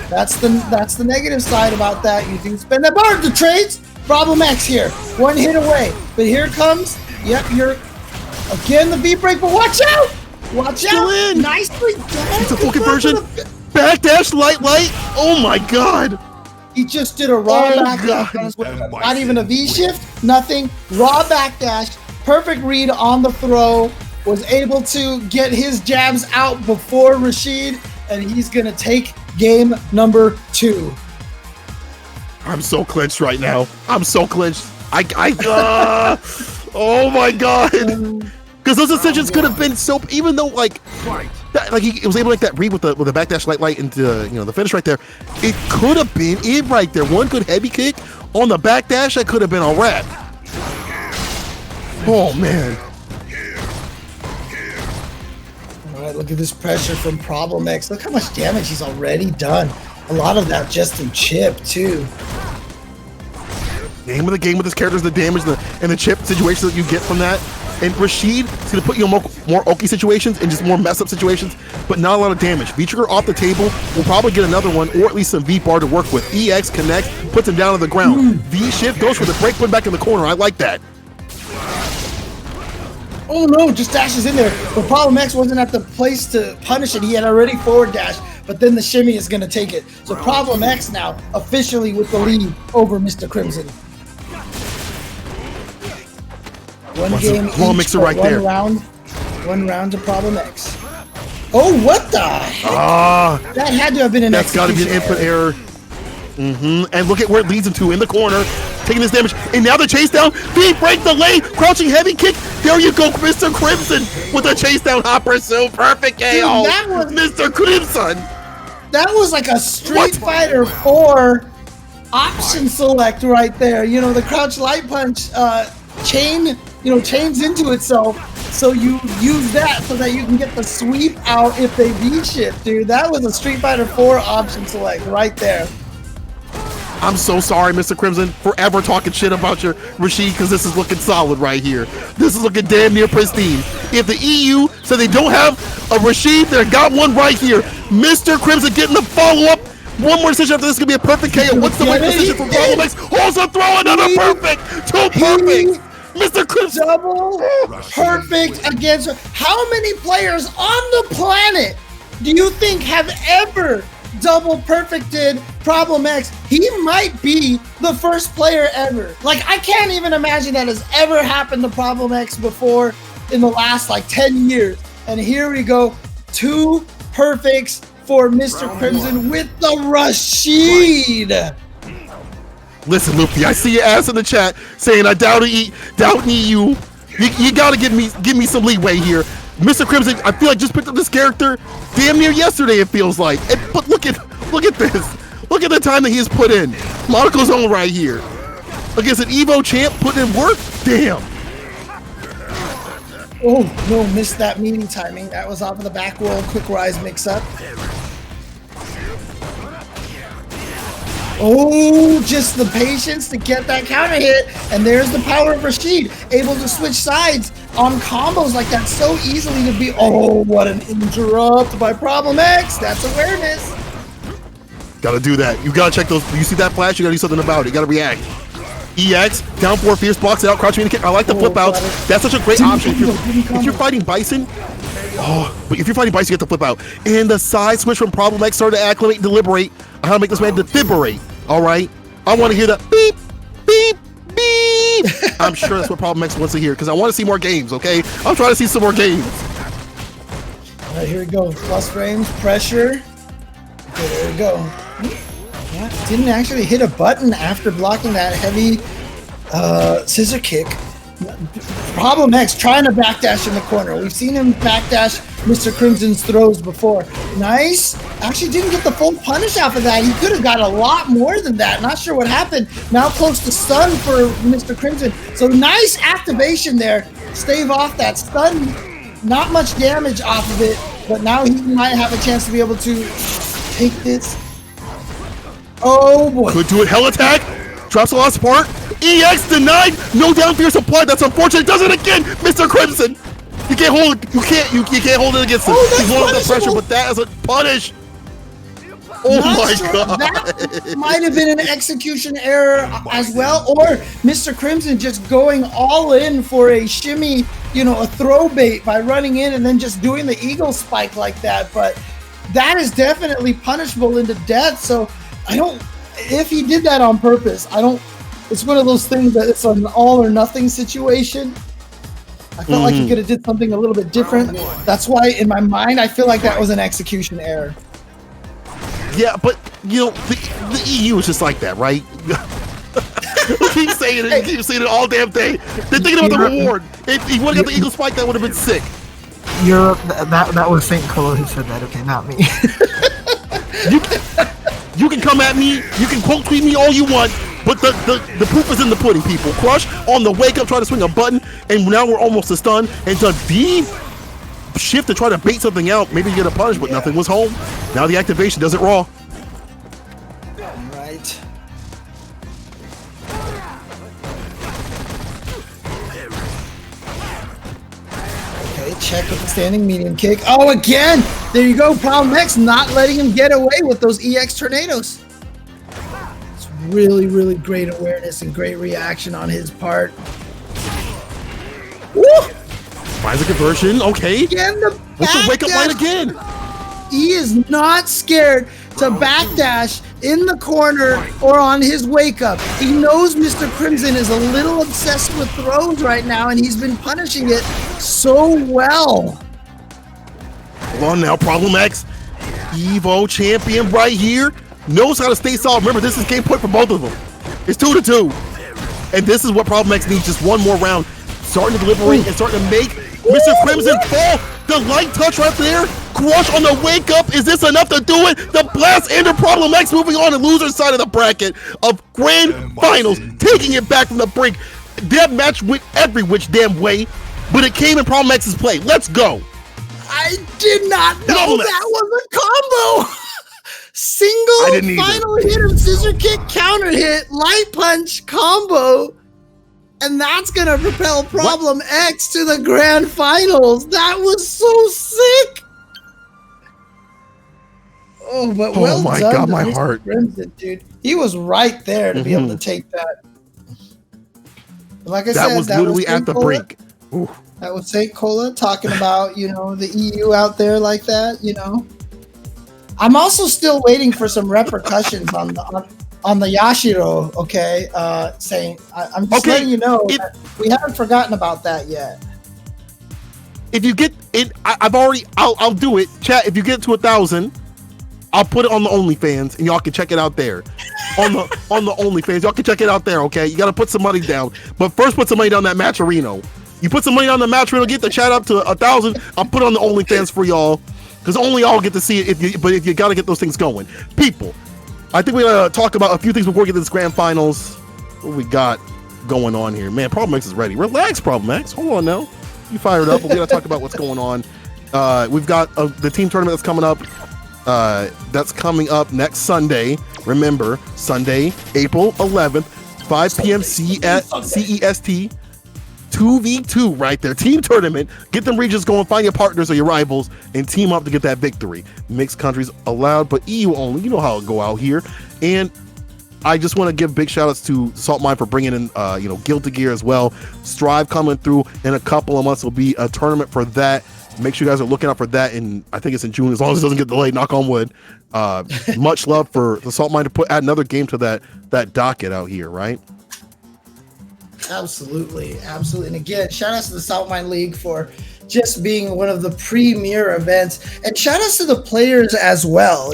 That's the negative side about that. You can spend that bar. The trades. Problem X here. One hit away. But here comes. Yep, you're again the V break. But watch out! Watch out! Nicely done. It's a full conversion. Backdash light. Oh my god. He just did a raw backdash. Not even a V shift. Nothing. Raw backdash. Perfect read on the throw, was able to get his jabs out before Rashid, and he's going to take game number 2. I'm so clinched right now. I'm so clinched. Oh my god. Because those decisions could have been so, even though he was able to make that read with the backdash light into the finish right there. It could have been it right there. One good heavy kick on the backdash, that could have been a wrap. Oh man. All right, look at this pressure from Problem X. Look how much damage he's already done. A lot of that just in chip too. Name of the game with this character is the damage and the chip situation that you get from that. And Rashid is going to put you in more Oki situations and just more mess up situations, but not a lot of damage. V-Trigger off the table, we'll probably get another one, or at least some V-Bar to work with. EX connects, puts him down on the ground. V-Shift goes for the break, put him back in the corner. I like that. Oh no, just dashes in there. But Problem X wasn't at the place to punish it. He had already forward dash, but then the shimmy is going to take it. So Problem X now officially with the lead over Mr. Crimson. One game each, mixer right there. One round to Problem X. Oh, what the heck? That had to have been an That's got to be an input error. And look at where it leads him to in the corner, taking this damage. And now the chase down. V-break the lane, crouching heavy kick. There you go, Mr. Crimson with a chase down hop pursuit. Perfect KO. That was Mr. Crimson. That was like a Street Fighter 4 option select right there. The crouch light punch chains into itself. So you use that so that you can get the sweep out if they V-shift, dude. That was a Street Fighter 4 option select right there. I'm so sorry, Mr. Crimson, for ever talking shit about your Rashid, because this is looking solid right here. This is looking damn near pristine. If the EU said they don't have a Rashid, they got one right here. Mr. Crimson getting the follow-up. One more decision after this is going to be a perfect KO. What's the right decision from Problem X? Also throw another perfect. Two perfect. Mr. Crimson. Double perfect against. How many players on the planet do you think have ever double perfected Problem X. He might be the first player ever. Like, I can't even imagine that has ever happened to Problem X before in the last like 10 years. And here we go. 2 perfects for Mr. Crimson with the Rashid. Listen, Loopy, I see your ass in the chat saying I doubt EU. You gotta give me some leeway here. Mr. Crimson, I feel like just picked up this character damn near yesterday, it feels like. But look at this. Look at the time that he has put in. Monaco's on right here. Against an Evo champ putting in work? Damn. Oh, no, missed that meeting timing. That was off of the back roll, quick rise mix up. Oh, just the patience to get that counter hit. And there's the power of Rashid, able to switch sides on combos like that so easily to be. Oh, what an interrupt by Problem X. That's awareness. Gotta do that. You gotta check those. You see that flash? You gotta do something about it. You gotta react. EX, down 4, fierce, blocks it out, crouch, kick. I like the flip outs. That's such a great option. If you're fighting Bison, but if you're fighting Bison, you get the flip out. And the side switch from Problem X started to acclimate and deliberate on how to make this man defibrillate. All right? I want to hear the beep, beep, beep. I'm sure that's what Problem X wants to hear because I want to see more games, okay? I'm trying to see some more games. All right, here we go. Plus frames, pressure. Okay, there we go. Yeah, didn't actually hit a button after blocking that heavy scissor kick. Problem X trying to backdash in the corner. We've seen him backdash Mr. Crimson's throws before. Nice. Actually didn't get the full punish off of that. He could have got a lot more than that. Not sure what happened. Now close to stun for Mr. Crimson. So nice activation there. Stave off that stun. Not much damage off of it, but now he might have a chance to be able to take this. Oh boy. Could do it. Hell attack. Drops the last part. EX denied. No down fear supply. That's unfortunate. Does it again. Mr. Crimson. You can't hold it. You can't hold it against him. He's holding the pressure, but that is a punish. Oh my god. That might have been an execution error as well. Or Mr. Crimson just going all in for a shimmy, a throw bait by running in and then just doing the eagle spike like that. But that is definitely punishable into death. So if he did that on purpose, it's one of those things that it's an all or nothing situation. I felt like he could have did something a little bit different. That's why in my mind, I feel like that was an execution error. Yeah, but the EU is just like that, right? Keep saying it, keep saying it all damn day. They're thinking about the reward. If he would have got the eagle spike, that would have been sick. Europe, that was St. Colo who said that, okay, not me. You can come at me, you can quote tweet me all you want, but the proof is in the pudding, people. Crush on the wake up, try to swing a button, and now we're almost to stun. And to deep shift to try to bait something out, maybe you get a punish, but nothing was home. Now the activation does it raw. Right. Okay, check with the standing medium kick. Oh, again! There you go, Problem X not letting him get away with those EX tornadoes. It's really, really great awareness and great reaction on his part. Woo! Finds a conversion, okay. Again, What's the wake up line again? He is not scared to backdash in the corner or on his wake up. He knows Mr. Crimson is a little obsessed with throws right now, and he's been punishing it so well. Hold on now, Problem X. Evo champion right here. Knows how to stay solid. Remember, this is game point for both of them. It's 2-2. And this is what Problem X needs, just one more round. Starting to deliberate and starting to make Mr. Crimson fall. The light touch right there. Crush on the wake up. Is this enough to do it? The blast and the Problem X moving on the loser side of the bracket of grand finals. Taking it back from the brink. That match went every which damn way, but it came in Problem X's play. Let's go. I did not know that was a combo. Single final hit of scissor kick, counter hit, light punch combo. And that's going to propel Problem X to the grand finals. That was so sick. Oh, but well done. Oh my God, my Mr. heart. Crimson, dude. He was right there to be able to take that. Like I said, that was literally at the brink. Ooh. That was St. Cola talking about, the EU out there like that, I'm also still waiting for some repercussions on the Yashiro. Okay, saying I'm just letting you know that we haven't forgotten about that yet. If you get it, I'll do it. Chat. If you get to 1,000, I'll put it on the OnlyFans, and y'all can check it out there. on the OnlyFans, y'all can check it out there. Okay, you got to put some money down, but first put some money down that Matcherino. You put some money on the Matcherino, get the chat up to 1,000. I'll put it on the OnlyFans for y'all. Because only y'all get to see it if you got to get those things going. People, I think we gotta talk about a few things before we get to this grand finals. What we got going on here? Man, Problem X is ready. Relax, Problem X. Hold on now. You fired up. We gotta talk about what's going on. We've got the team tournament that's coming up. That's coming up next Sunday. Remember, Sunday, April 11th, 5 p.m. CEST. 2v2 right there. Team tournament. Get them regions going. Find your partners or your rivals and team up to get that victory. Mixed countries allowed, but EU only. You know how it'll go out here. And I just want to give big shout outs to Saltmine for bringing in, Guilty Gear as well. Strive coming through in a couple of months. Will be a tournament for that. Make sure you guys are looking out for that. And I think it's in June, as long as it doesn't get delayed. Knock on wood. Much love for the Saltmine to add another game to that docket out here, right? Absolutely. And again, shout outs to the Saltmine League for just being one of the premier events, and shout outs to the players as well.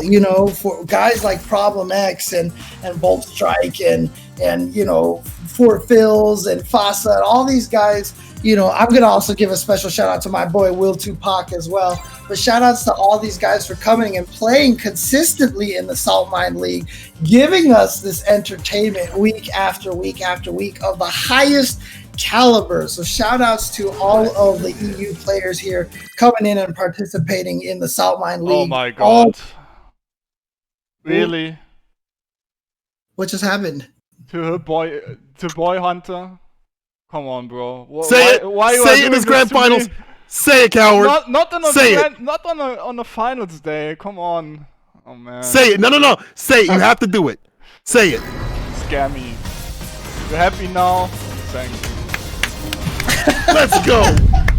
For guys like Problem X and Bolt Strike and Fort Phils and Fasa and all these guys. I'm gonna also give a special shout out to my boy Will Tupac as well. But shout outs to all these guys for coming and playing consistently in the Saltmine League, giving us this entertainment week after week after week of the highest caliber. So shout outs to all of the EU players here coming in and participating in the Saltmine League. Oh my god. Really? What just happened? To Boy Hunter? Come on, bro. Say it in this grand finals. Say it, coward. Not on the finals day. Come on. Oh man. Say it. No. Say it. You have to do it. Say it. Scammy. You happy now? Thanks. Let's go.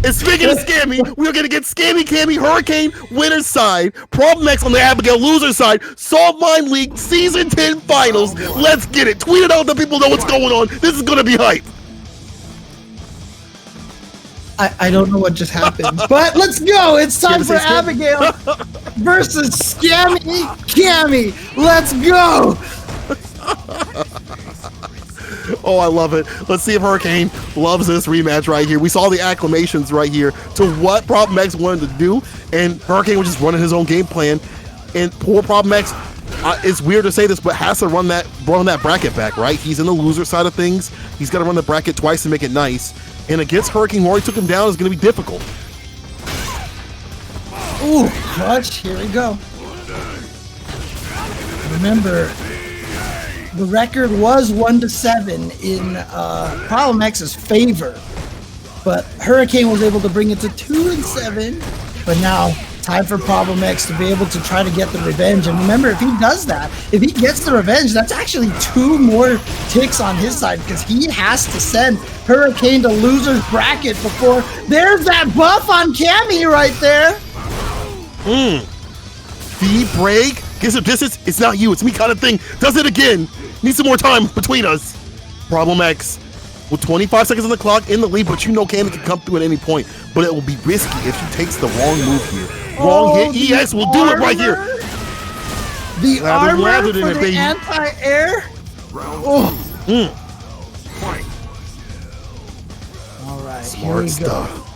And speaking of Scammy, we're gonna get Scammy Cammy Hurricane winner's side, Problem X on the Abigail loser side, Saltmine League Season 10 finals. Let's get it. Tweet it out so people know what's going on. This is gonna be hype. I don't know what just happened, but let's go. It's time for Abigail versus Scammy Cammy. Let's go. Oh, I love it. Let's see if Hurricane loves this rematch right here. We saw the acclamations right here to what Problem X wanted to do, and Hurricane was just running his own game plan. And poor Problem X, it's weird to say this, but has to run that bracket back, right? He's in the loser side of things. He's got to run the bracket twice to make it nice. And against Hurricane, where he took him down, is going to be difficult. Ooh, clutch. Here we go. Remember, the record was 1-7 in Problem X's favor, but Hurricane was able to bring it to 2-7. But now, time for Problem X to be able to try to get the revenge. And remember, if he does that, if he gets the revenge, that's actually 2 more ticks on his side, because he has to send Hurricane to loser's bracket before there's that buff on Cammy right there. Speed break, gives him distance. It's not you, it's me kind of thing. Does it again. Need some more time between us. Problem X with 25 seconds on the clock in the lead, but Cammy can come through at any point. But it will be risky if she takes the wrong move here. Wrong hit. EX will do it right here. The armor for the anti-air. All right, smart stuff.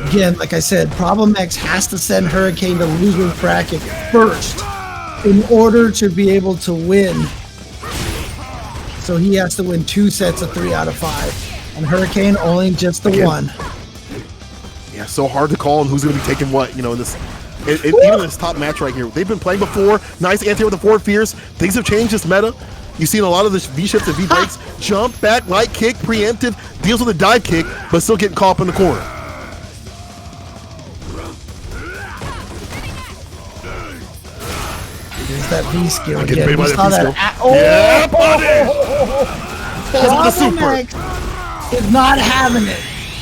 Again, like I said, Problem X has to send Hurricane to loser's bracket first in order to be able to win. So he has to win 2 sets of 3 out of 5. And Hurricane only just the 1. Yeah, so hard to call on who's going to be taking what, in this. Even this top match right here. They've been playing before. Nice anti with the forward fears. Things have changed this meta. You've seen a lot of the V-shifts and V-breaks. Jump, back, light kick, preemptive. Deals with a dive kick, but still getting caught up in the corner. There's that V skill again. We saw that. Yeah, buddy! Problem X is not having it.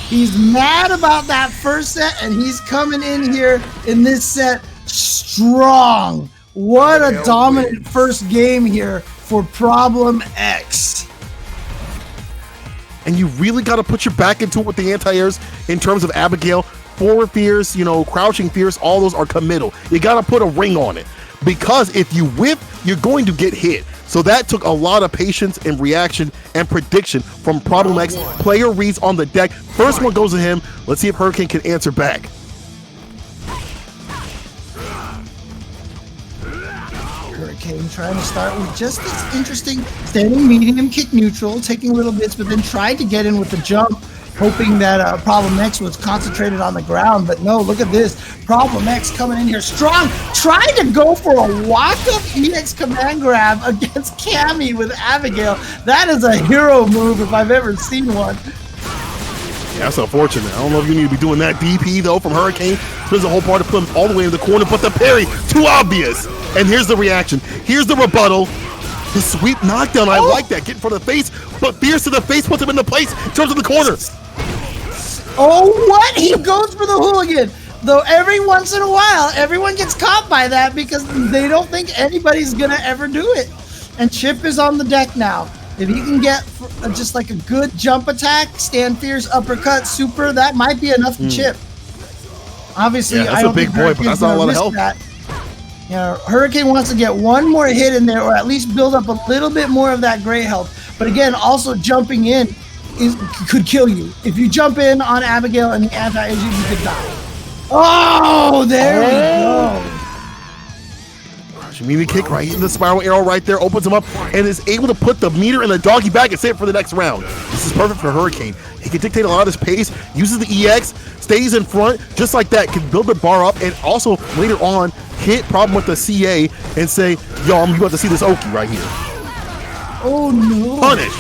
He's mad about that first set, and he's coming in here in this set strong. What a dominant first game here for Problem X. And you really got to put your back into it with the anti-airs in terms of Abigail. Forward fears, crouching fears, all those are committal. You got to put a ring on it, because if you whip, you're going to get hit. So that took a lot of patience and reaction and prediction from Problem X. Player reads on the deck. First one goes to him. Let's see if Hurricane can answer back. Hurricane trying to start with just this interesting standing medium, kick neutral, taking little bits, but then tried to get in with the jump, hoping that Problem X was concentrated on the ground. But no, look at this. Problem X coming in here strong, trying to go for a walk-up EX command grab against Cammy with Abigail. That is a hero move if I've ever seen one. Yeah, that's unfortunate. I don't know if you need to be doing that DP, though, from Hurricane. There's a whole part to put him all the way in the corner, but the parry, too obvious. And here's the reaction. Here's the rebuttal. The sweep knockdown, I like that. Get in front of the face, but fierce to the face puts him into place in terms of the corner. Oh, what? He goes for the hooligan. Though every once in a while, everyone gets caught by that because they don't think anybody's going to ever do it. And Chip is on the deck now. If he can get just like a good jump attack, stand fierce, uppercut, super, that might be enough to Chip. Obviously, that's I don't a big think boy, but that's not a lot of help. that. Hurricane wants to get one more hit in there, or at least build up a little bit more of that gray health. But again, also jumping in could kill you. If you jump in on Abigail and the anti-agent, you could die. Oh, there we go. Shimimi kick right in the spiral arrow right there, opens him up, and is able to put the meter in the doggy bag and save it for the next round. This is perfect for Hurricane. He can dictate a lot of his pace, uses the EX, stays in front, just like that, can build the bar up, and also later on hit Problem with the CA and say, yo, I'm about to see this Oki right here. Oh no. Punish.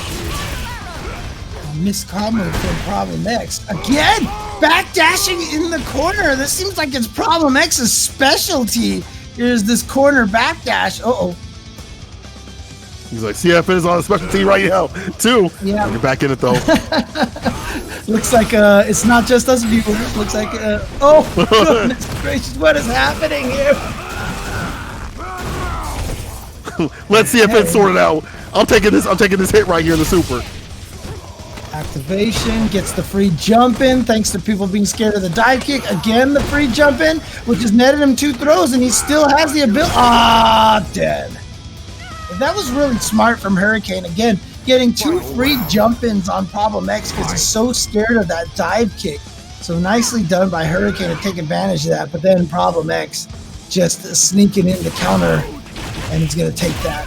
Missed combo from Problem X. Again, backdashing in the corner. This seems like it's Problem X's specialty. Here's this corner backdash. Uh-oh. He's like, CFN is on a specialty right now, too. Yeah. You're back in it, though. Looks like it's not just us viewers. Looks like, oh, goodness gracious, what is happening here? Let's see if it's sorted out. I'm taking this hit right here in the super. Activation, gets the free jump in thanks to people being scared of the dive kick. Again, the free jump in, which has netted him 2 throws, and he still has the ability. Dead. That was really smart from Hurricane. Again, getting 2 free jump ins on Problem X because he's so scared of that dive kick. So nicely done by Hurricane to take advantage of that. But then Problem X just sneaking in the counter, and he's going to take that.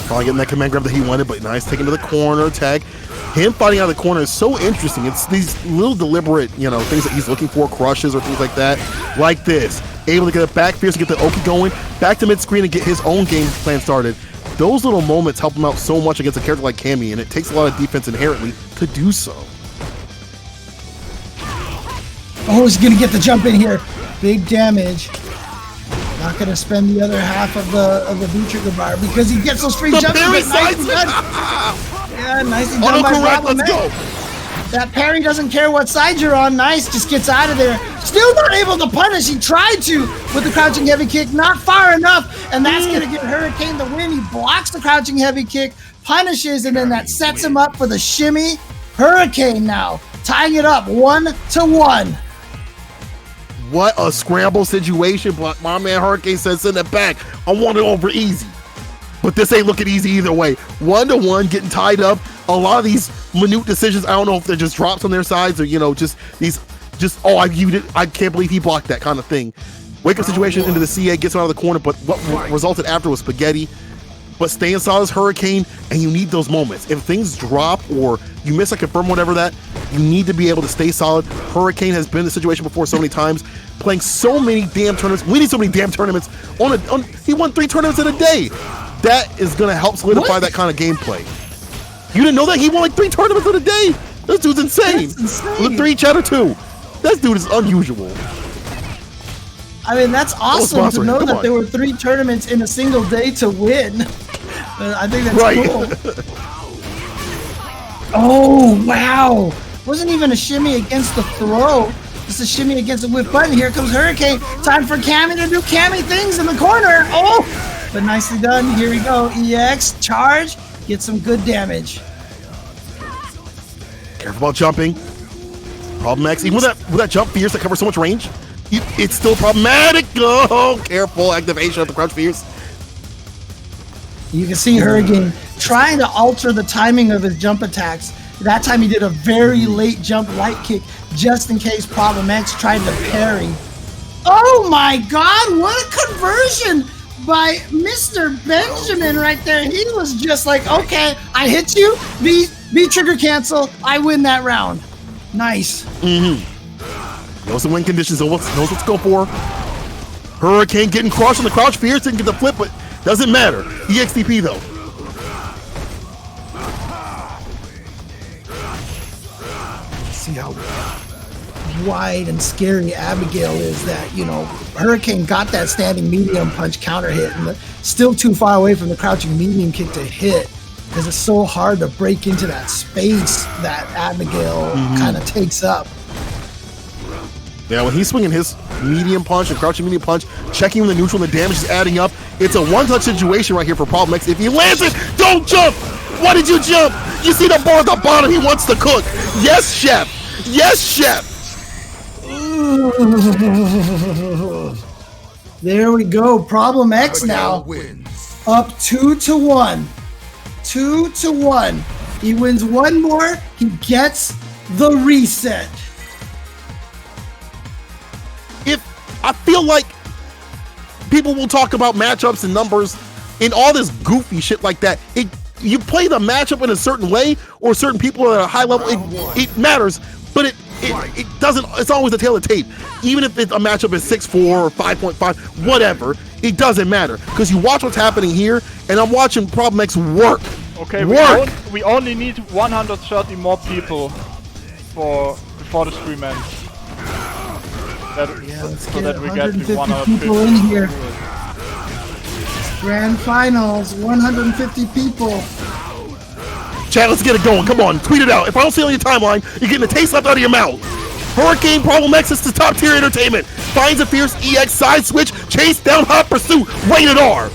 Probably getting that command grab that he wanted, but nice. Taking to the corner, tag. Him fighting out of the corner is so interesting. It's these little deliberate, things that he's looking for, crushes or things like that. Like this. Able to get it back, fierce to get the Oki going, back to mid-screen and get his own game plan started. Those little moments help him out so much against a character like Cammy, and it takes a lot of defense inherently to do so. Oh, he's going to get the jump in here. Big damage. Not going to spend the other half of the V-trigger bar because he gets those free jumps. Nicely done. Yeah, nicely done by Problem X. That parry doesn't care what side you're on. Nice, just gets out of there. Still not able to punish. He tried to with the crouching heavy kick, not far enough, and that's going to get Hurricane the win. He blocks the crouching heavy kick, punishes, and then that sets him up for the shimmy. Hurricane now tying it up 1-1. What a scramble situation, but my man Hurricane says send it back. I want it over easy. But this ain't looking easy either way. 1-1, getting tied up. A lot of these minute decisions, I don't know if they're just drops on their sides or, I can't believe he blocked that kind of thing. Wake up situation into the CA, gets him out of the corner, but what resulted after was spaghetti. But staying solid as Hurricane, and you need those moments. If things drop or you miss a confirm, whatever that, you need to be able to stay solid. Hurricane has been in the situation before so many times, playing so many damn tournaments. We need so many damn tournaments. He won 3 tournaments in a day. That is going to help solidify that kind of gameplay. You didn't know that? He won like 3 tournaments in a day. This dude's insane. That's insane. With 3 chatter 2. This dude is unusual. I mean, that's awesome to know that there were 3 tournaments in a single day to win. I think that's cool. Oh, wow. Wasn't even a shimmy against the throw. Just a shimmy against the whip button. Here comes Hurricane. Time for Cammy to do Cammy things in the corner. Oh, but nicely done. Here we go. EX, charge, get some good damage. Careful about jumping. Problem X, even with that jump fierce that covers so much range, it's still problematic. Oh, careful activation of the crouch fierce. You can see Hurricane trying to alter the timing of his jump attacks. That time he did a very late jump light kick just in case Problem X tried to parry. Oh my God, what a conversion by Mr. Benjamin right there. He was just like, okay, I hit you, B trigger cancel, I win that round. Nice. Knows the win conditions, knows what to go for. Hurricane getting crushed on the crouch fierce, didn't get the flip, but doesn't matter. EXTP though. See how wide and scary Abigail is that, you know, Hurricane got that standing medium punch counter hit and still too far away from the crouching medium kick to hit because it's so hard to break into that space that Abigail kind of takes up. Yeah, when he's swinging his medium punch and crouching medium punch, checking with the neutral, the damage is adding up. It's a one-touch situation right here for Problem X. If he lands it, don't jump! Why did you jump? You see the bar at the bottom, he wants to cook. Yes, chef! Yes, chef! There we go. Problem X now up 2-1. 2-1. He wins one more. He gets the reset. I feel like people will talk about matchups and numbers and all this goofy shit like that. You play the matchup in a certain way, or certain people are at a high level. It matters, but it doesn't. It's always the tail of the tape. Even if a matchup is 6-4 or 5.5, whatever, it doesn't matter because you watch what's happening here, and I'm watching Problem X work. Okay, we only need 130 more people before the stream ends. Let's so get that we get 150 people in here. Grand finals, 150 people. Chat, let's get it going. Come on, tweet it out. If I don't see it on your timeline, you're getting a taste left out of your mouth. Hurricane Problem X is the top tier entertainment. Finds a fierce EX side switch, chase down hot pursuit, rated R.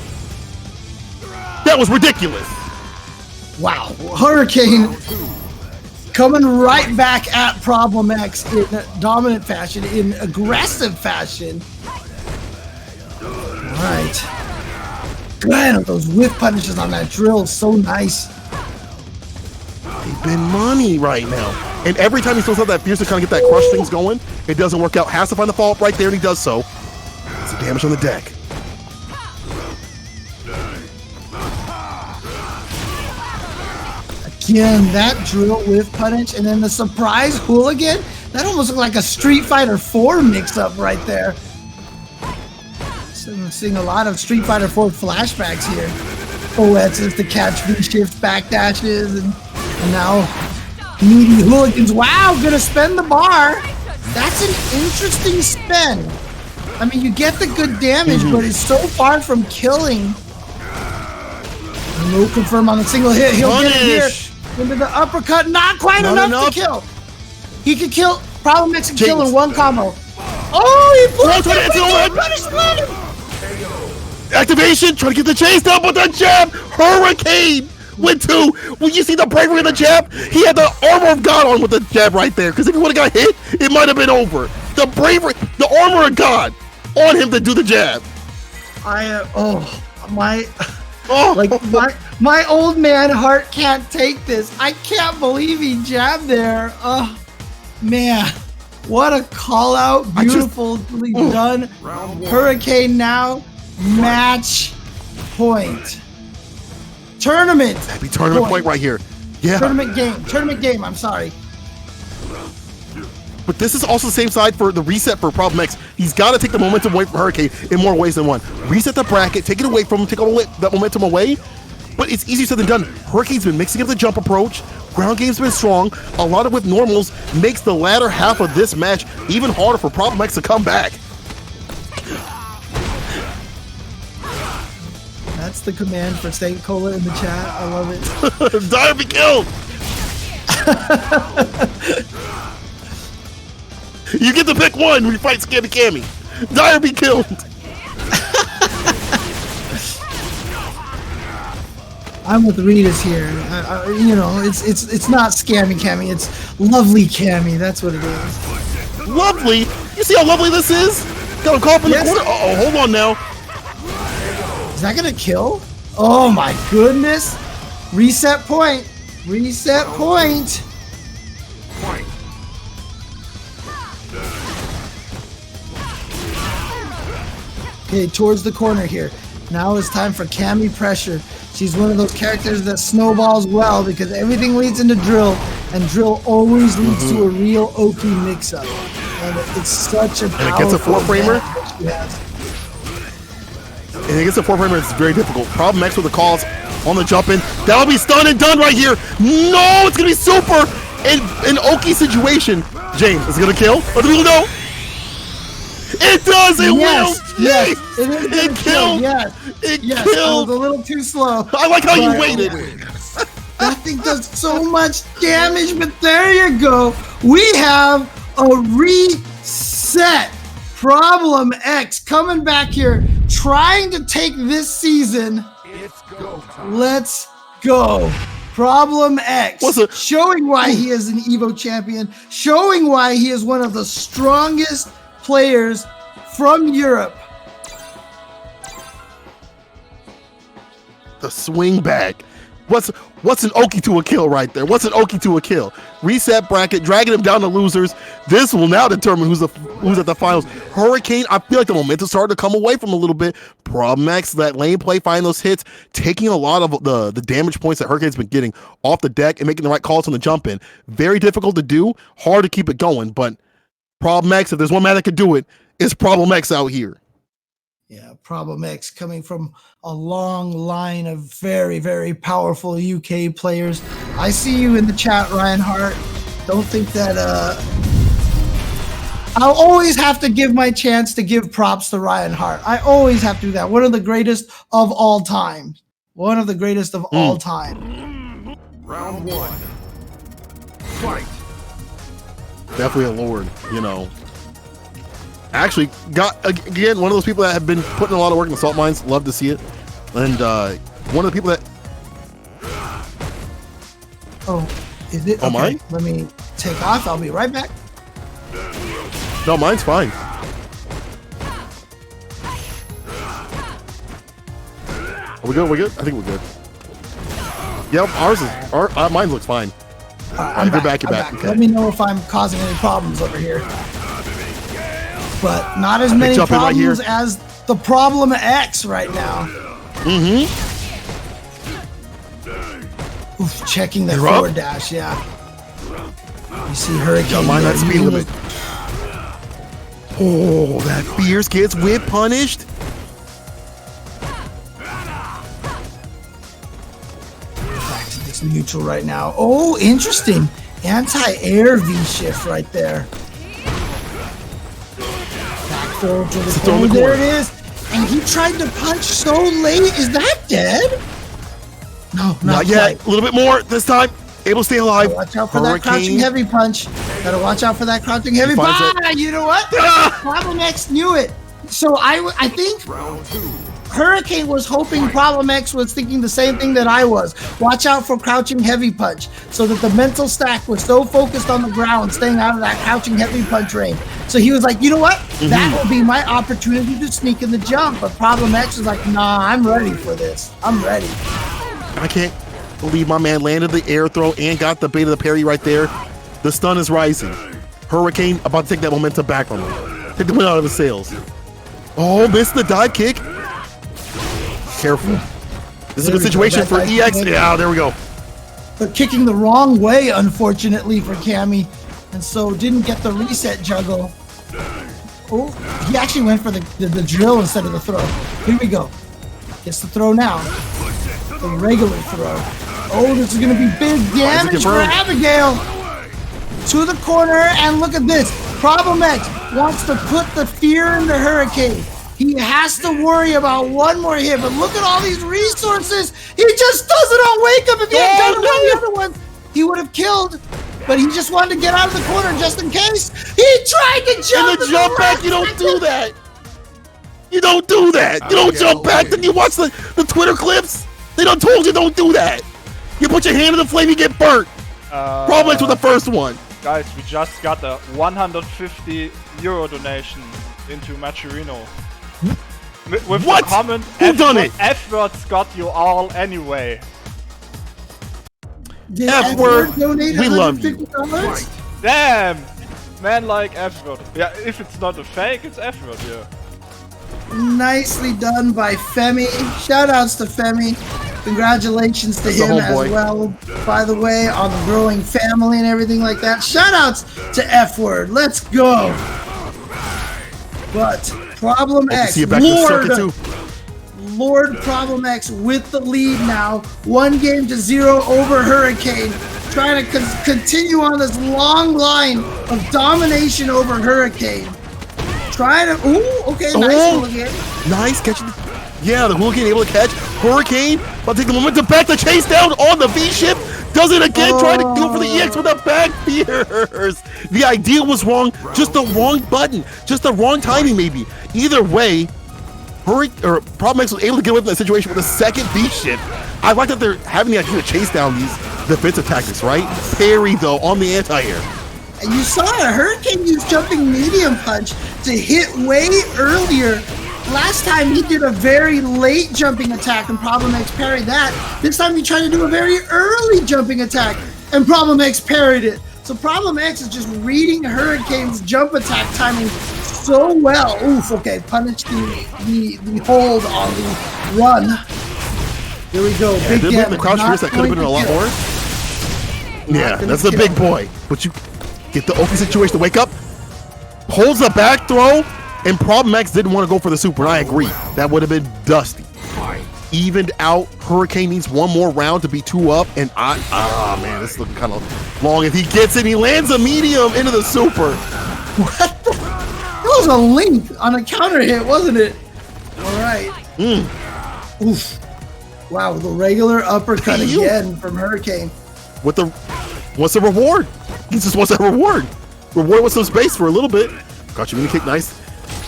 That was ridiculous. Wow, Hurricane coming right back at Problem X in dominant fashion, in aggressive fashion. All right. Good, those whip punishes on that drill is so nice. They've been money right now. And every time he throws out that fierce to kind of get that crush things going, it doesn't work out. Has to find the follow-up right there, and he does so. It's the damage on the deck. Again, that drill with punish, and then the surprise hooligan. That almost looked like a Street Fighter 4 mix-up right there. So I'm seeing a lot of Street Fighter 4 flashbacks here. OXs to catch V-shift backdashes, and now meaty hooligans. Wow, gonna spend the bar. That's an interesting spend. I mean, you get the good damage, but it's so far from killing. No confirm on the single hit. He'll get it here. Into the uppercut, not quite enough to kill. He could kill, Problem X can kill in one combo. Oh, he blew it! Activation, trying to get the chase down, but the jab, Hurricane with two. When you see the bravery of the jab, he had the armor of God on with the jab right there, because if he would have got hit, it might have been over. The bravery, the armor of God on him to do the jab. My old man heart can't take this. I can't believe he jabbed there. Oh, man. What a call out. Beautifully done. Hurricane now. Match point. Tournament. Happy tournament point right here. Yeah. Tournament game. I'm sorry. But this is also the same side for the reset for Problem X. He's got to take the momentum away from Hurricane in more ways than one. Reset the bracket, take it away from him, take all that momentum away. But it's easier said than done. Hurricane's been mixing up the jump approach. Ground game's been strong. A lot of with normals makes the latter half of this match even harder for Problem X to come back. That's the command for St. Cola in the chat. I love it. Die or be killed. You get to pick one when you fight Scammy Cammy. Die or be killed. I'm with Rita's here. You know, it's not Scammy Cammy. It's lovely Cammy. That's what it is. Lovely? You see how lovely this is? Got him caught up in the corner. Uh-oh, hold on now. Is that gonna kill? Oh my goodness! Reset point. Reset point. Okay, towards the corner here. Now it's time for Cammy pressure. She's one of those characters that snowballs well because everything leads into drill, and drill always leads to a real Oki mix-up. And it's such a powerful. And it gets a 4-framer. And it gets a 4-framer. It's very difficult. Problem X with the calls on the jump in. That'll be stunned and done right here. No, it's gonna be super. In an Oki situation, James, is it gonna kill? Or do we know? It does! It will! Yes! It killed! Yes! It Yes! killed! I was a little too slow. I like how you waited! That thing does so much damage, but there you go. We have a reset. Problem X coming back here, trying to take this season. Let's go. Problem X, showing why he is an Evo champion, showing why he is one of the strongest players from Europe. The swing back. What's an Oki to a kill right there? What's an Oki to a kill? Reset bracket, dragging him down to losers. This will now determine who's at the finals. Hurricane, I feel like the momentum started to come away from a little bit. Problem X, that lane play, finding those hits, taking a lot of the damage points that Hurricane's been getting off the deck and making the right calls on the jump in. Very difficult to do, hard to keep it going, but Problem X, if there's one man that could do it, it's Problem X out here. Yeah, Problem X coming from a long line of very, very powerful UK players. I see you in the chat, Ryan Hart. Don't think that I'll always have to give my chance to give props to Ryan Hart. I always have to do that. One of the greatest of all time. One of the greatest of all time. Round one. Fight. Definitely a lord, you know. Actually, got again one of those people that have been putting a lot of work in the salt mines. Love to see it. And one of the people that. Oh, is it? Oh, okay. mine? Let me take off. I'll be right back. No, mine's fine. Are we good? We good? I think we're good. Yep, mine looks fine. I'm back. You're back. Okay. Let me know if I'm causing any problems over here. But not as many problems as the Problem X right now. Mm-hmm. Oof, checking the forward dash, yeah. You see Hurricane. Mind that speed limit. Oh, that Fierce gets whip punished. Back to this neutral right now. Oh, interesting. Anti-air V-shift right there. Back forward to the corner. There it is. And he tried to punch so late. Is that dead? No, not yet. A little bit more this time. Able to stay alive. Watch out for that crouching heavy punch. Gotta watch out for that crouching heavy punch. You know what? Problem X knew it. So I think Hurricane was hoping Problem X was thinking the same thing that I was. Watch out for crouching heavy punch. So that the mental stack was so focused on the ground, staying out of that crouching heavy punch range. So he was like, you know what? That will be my opportunity to sneak in the jump. But Problem X was like, nah, I'm ready for this. I'm ready. I can't believe my man landed the air throw and got the bait of the parry right there. The stun is rising. Hurricane about to take that momentum back from him. Take the wind out of his sails. Oh, missed the dive kick. Careful. This is a good situation for EX. Yeah, there we go. But kicking the wrong way, unfortunately, for Cammy. And so didn't get the reset juggle. Oh, he actually went for the drill instead of the throw. Here we go. Gets the throw now. The regular throw. Oh, this is going to be big damage for Abigail. To the corner, and look at this. Problem X wants to put the fear into Hurricane. He has to worry about one more hit, but look at all these resources. He just doesn't on wake up if he hadn't done all the other ones. he would have killed, but he just wanted to get out of the corner just in case. He tried to jump. In the jump back, you don't do that. You don't do that. You don't jump back. Then you watch the Twitter clips. They done told you don't do that. You put your hand in the flame, you get burnt. Problem with the first one. Guys, we just got a 150 euro donation into Maturino. With What? the comment, Who done it? F-words got you all anyway. Did F-word, donate we love you. $150? Damn! Man like F-word. Yeah, if it's not a fake, it's F-word, yeah. Nicely done by Femi. Shoutouts to Femi. Congratulations to him as well, by the way, on the growing family and everything like that. Shoutouts to F-word. Let's go. But Problem X, Lord Problem X with the lead now. 1-0 over Hurricane. Trying to continue on this long line of domination over Hurricane. Trying to, ooh, okay, nice hooligan. Nice catching. Yeah, the hooligan able to catch. Hurricane, but take the momentum back to chase down on the V-ship. Does it again, trying to go for the EX with the back fears. The idea was wrong, just the wrong button, just the wrong timing maybe. Either way, Problem X was able to get away from that situation with a second V-ship. I like that they're having the idea to chase down these defensive tactics, right? Parry though on the anti-air. And you saw it, Hurricane used jumping medium punch to hit way earlier. Last time he did a very late jumping attack and Problem X parried that. This time he tried to do a very early jumping attack and Problem X parried it. So Problem X is just reading Hurricane's jump attack timing so well. Oof, okay, punish the hold on the run. Here we go, big damage. The crouch fierce that could have been a lot more. Yeah, that's the big boy. But you get the open situation to wake up, holds the back throw, and Problem X didn't want to go for the super, and I agree. That would have been dusty. Evened out. Hurricane needs one more round to be 2 up, and man, this is looking kind of long. If he gets it, he lands a medium into the super. What the? That was a link on a counter hit, wasn't it? All right. Oof. Wow, the regular uppercut again from Hurricane. What's the reward? He just wants that reward. Reward with some space for a little bit. Crouching mini kick, nice.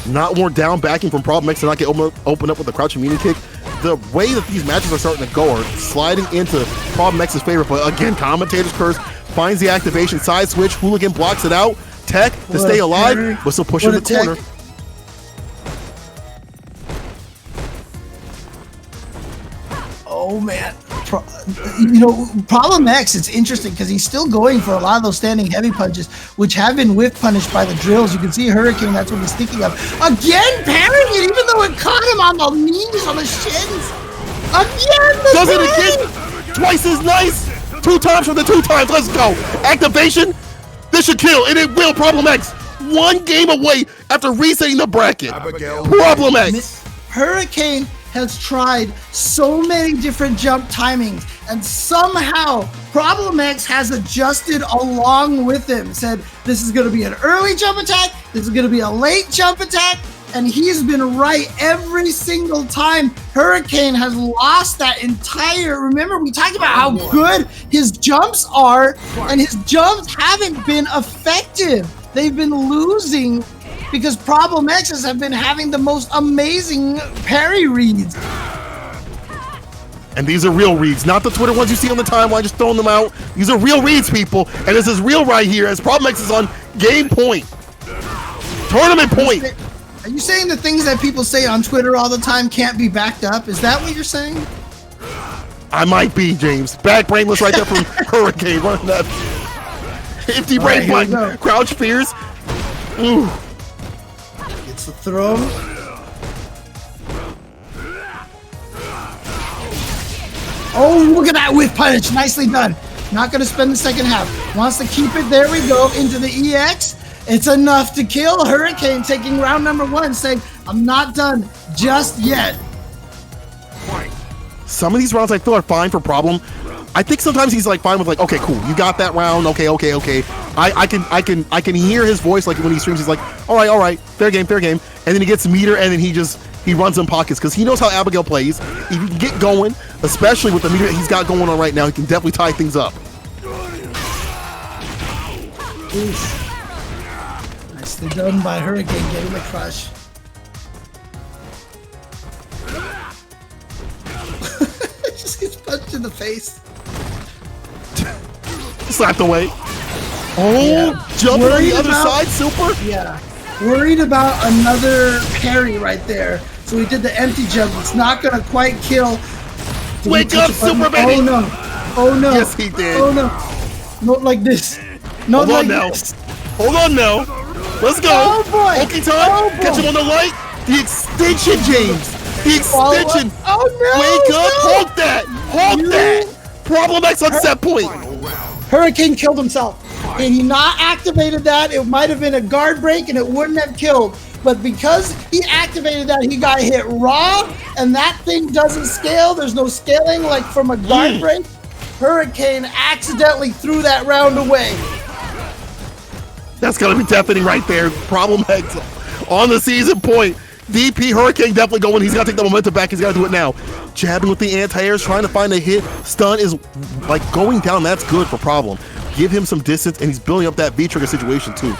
Not more down backing from Problem X to not get open up with the crouching mini kick. The way that these matches are starting to go are sliding into Problem X's favor, but again, commentator's curse finds the activation, side switch, hooligan blocks it out, tech to stay alive, but still pushing the corner. Oh man, Problem X, it's interesting because he's still going for a lot of those standing heavy punches, which have been whiff punished by the drills. You can see Hurricane, that's what he's thinking of. Again, parrying it, even though it caught him on the knees, on the shins. Again, does it again, twice as nice. 2 times for the 2 times, let's go. Activation, this should kill, and it will. Problem X, 1 game away after resetting the bracket. Problem X. Hurricane has tried so many different jump timings, and somehow Problem X has adjusted along with him. Said this is going to be an early jump attack, this is going to be a late jump attack, and he's been right every single time. Hurricane has lost that entire. Remember, we talked about how good his jumps are, and his jumps haven't been effective. They've been losing because Problem X's have been having the most amazing parry reads. And these are real reads, not the Twitter ones you see on the timeline, just throwing them out. These are real reads, people, and this is real right here as Problem X is on game point. Tournament point. Are you saying the things that people say on Twitter all the time can't be backed up? Is that what you're saying? I might be, James. Back brainless right there from Hurricane running that empty brain button. Crouch fears. Ooh. Gets the throw. Oh, look at that whiff punish. Nicely done. Not going to spend the second half. Wants to keep it. There we go. Into the EX. It's enough to kill. Hurricane taking round number 1, saying, I'm not done just yet. Some of these rounds I feel are fine for Problem. I think sometimes he's like fine with like, okay, cool, you got that round, okay. I can hear his voice like when he streams. He's like, all right, fair game, and then he gets meter, and then he runs in pockets because he knows how Abigail plays. If you can get going, especially with the meter that he's got going on right now, he can definitely tie things up. Oof. Nicely done by Hurricane getting the crush. Just gets punched in the face. Slapped away. Oh, Yeah. jumping on Worried the other about- side, super. Yeah. Worried about another parry right there. So he did the empty jump. It's not going to quite kill. Did Wake he touch up, the button? Super Baby! Oh no. Oh no. Yes, he did. Oh no. Not like this. Not Hold like on now. this. Hold on now. Let's go. Oh boy. Okay, time. Oh, boy. Catch him on the light. The extension, James. The Follow up. extension. Oh no. Wake up. no. Hold that. Hold You- that. Problem X on set point. Hurricane killed himself. Had he not activated that, it might have been a guard break and it wouldn't have killed. But because he activated that, he got hit raw, and that thing doesn't scale. There's no scaling like from a guard break. Hurricane accidentally threw that round away. That's gonna be deafening right there. Problem X on the season point. DP Hurricane definitely going. He's got to take the momentum back. He's got to do it now. Jabbing with the anti-airs, trying to find a hit. Stun is like going down. That's good for Problem. Give him some distance, and he's building up that V-trigger situation too.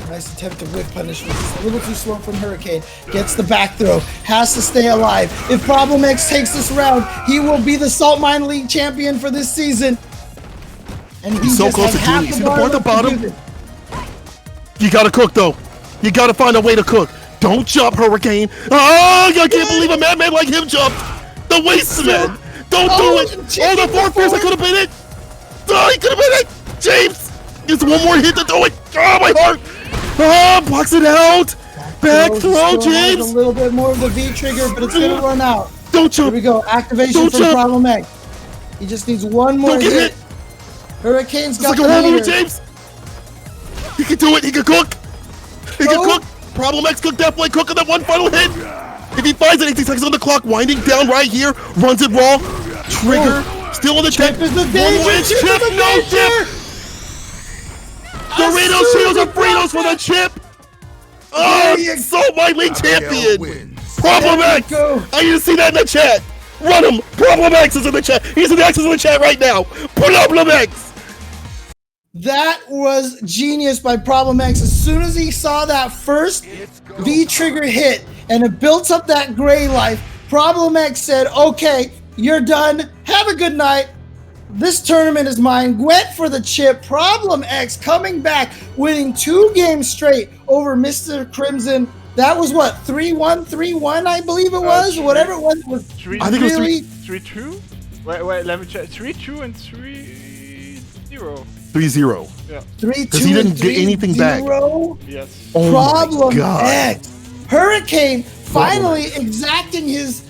Nice attempt to whip punish. It's a little too slow from Hurricane. Gets the back throw. Has to stay alive. If Problem X takes this round, he will be the Saltmine League champion for this season. And He's so just close has to half doing it. the See the bar bar at the left to do bottom? this. You gotta cook though. You gotta find a way to cook. Don't jump, Hurricane. Oh, I can't believe a madman like him jumped. The waste man. Don't do it. Oh, the four fierce. I could have been it. Oh, he could have been it. James. Just one more hit to do it. Oh, my heart. Oh, blocks it out. Back throw, Still has James. a little bit more of the V trigger, but it's gonna run out. Don't Here jump. we go. Activation Don't from jump. Problem X. He just needs one more Don't get hit. hit. Hurricane's It's got like a the roll over, meter. James. He can do it. He can cook. He can Oh. cook. Problem X cook definitely cooking that one final hit. If he finds it, 18 seconds on the clock, winding down right here, runs it raw. Trigger, still on the chip. Chip is the One danger. more inch, Chip chip, is the no danger. chip. Doritos, Cheetos, and Fritos for the chip. Oh, There you so my league champion. wins. Problem There you X. go. I need to see that in the chat. Run him. Problem X is in the chat. He's in the X is in the chat right now. Problem X. That was genius by Problem X. As soon as he saw that first V trigger hit and it built up that gray life, Problem X said, okay, you're done. Have a good night. This tournament is mine. Went for the chip. Problem X coming back, winning 2 games straight over Mr. Crimson. That was what, 3-1, 3-1, I believe it was? Whatever it was. I think it was really 3-2? Wait, let me check. 3-2 and 3-0. 3-0. 3-2 'Cause he didn't and get anything back. 3-0. Yes. Oh Problem my God. X. Hurricane finally exacting his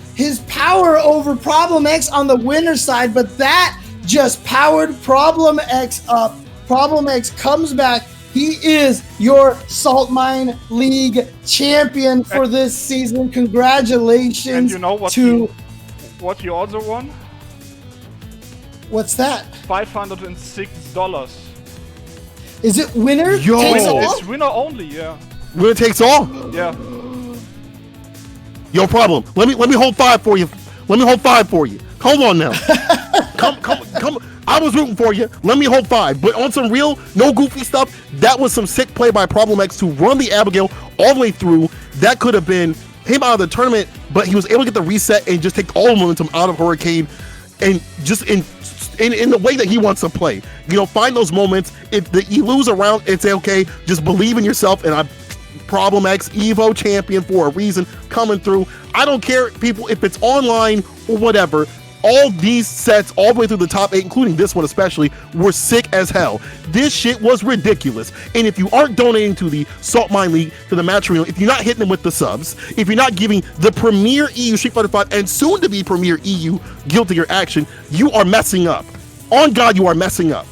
power over Problem X on the winner side, but that just powered Problem X up. Problem X comes back. He is your Saltmine League champion for this season. Congratulations And you know what what you also won? What's that? $506. Is it winner? Yo. takes Oh. all? It's winner only, yeah. Winner takes all. Yeah. Yo, Problem. Let me hold 5 for you. Let me hold 5 for you. Hold on now. come. I was rooting for you. Let me hold 5. But on some real, no goofy stuff, that was some sick play by Problem X to run the Abigail all the way through. That could have been him out of the tournament, but he was able to get the reset and just take all the momentum out of Hurricane and just in the way that he wants to play. You know, find those moments. If you lose a round, it's okay. Just believe in yourself. And Problem X, Evo champion for a reason, coming through. I don't care, people, if it's online or whatever. All these sets, all the way through the top 8, including this one especially, were sick as hell. This shit was ridiculous. And if you aren't donating to the Saltmine League, to the match arena, if you're not hitting them with the subs, if you're not giving the premier EU Street Fighter 5 and soon to be premier EU Guilty Gear Action, you are messing up. On God, you are messing up.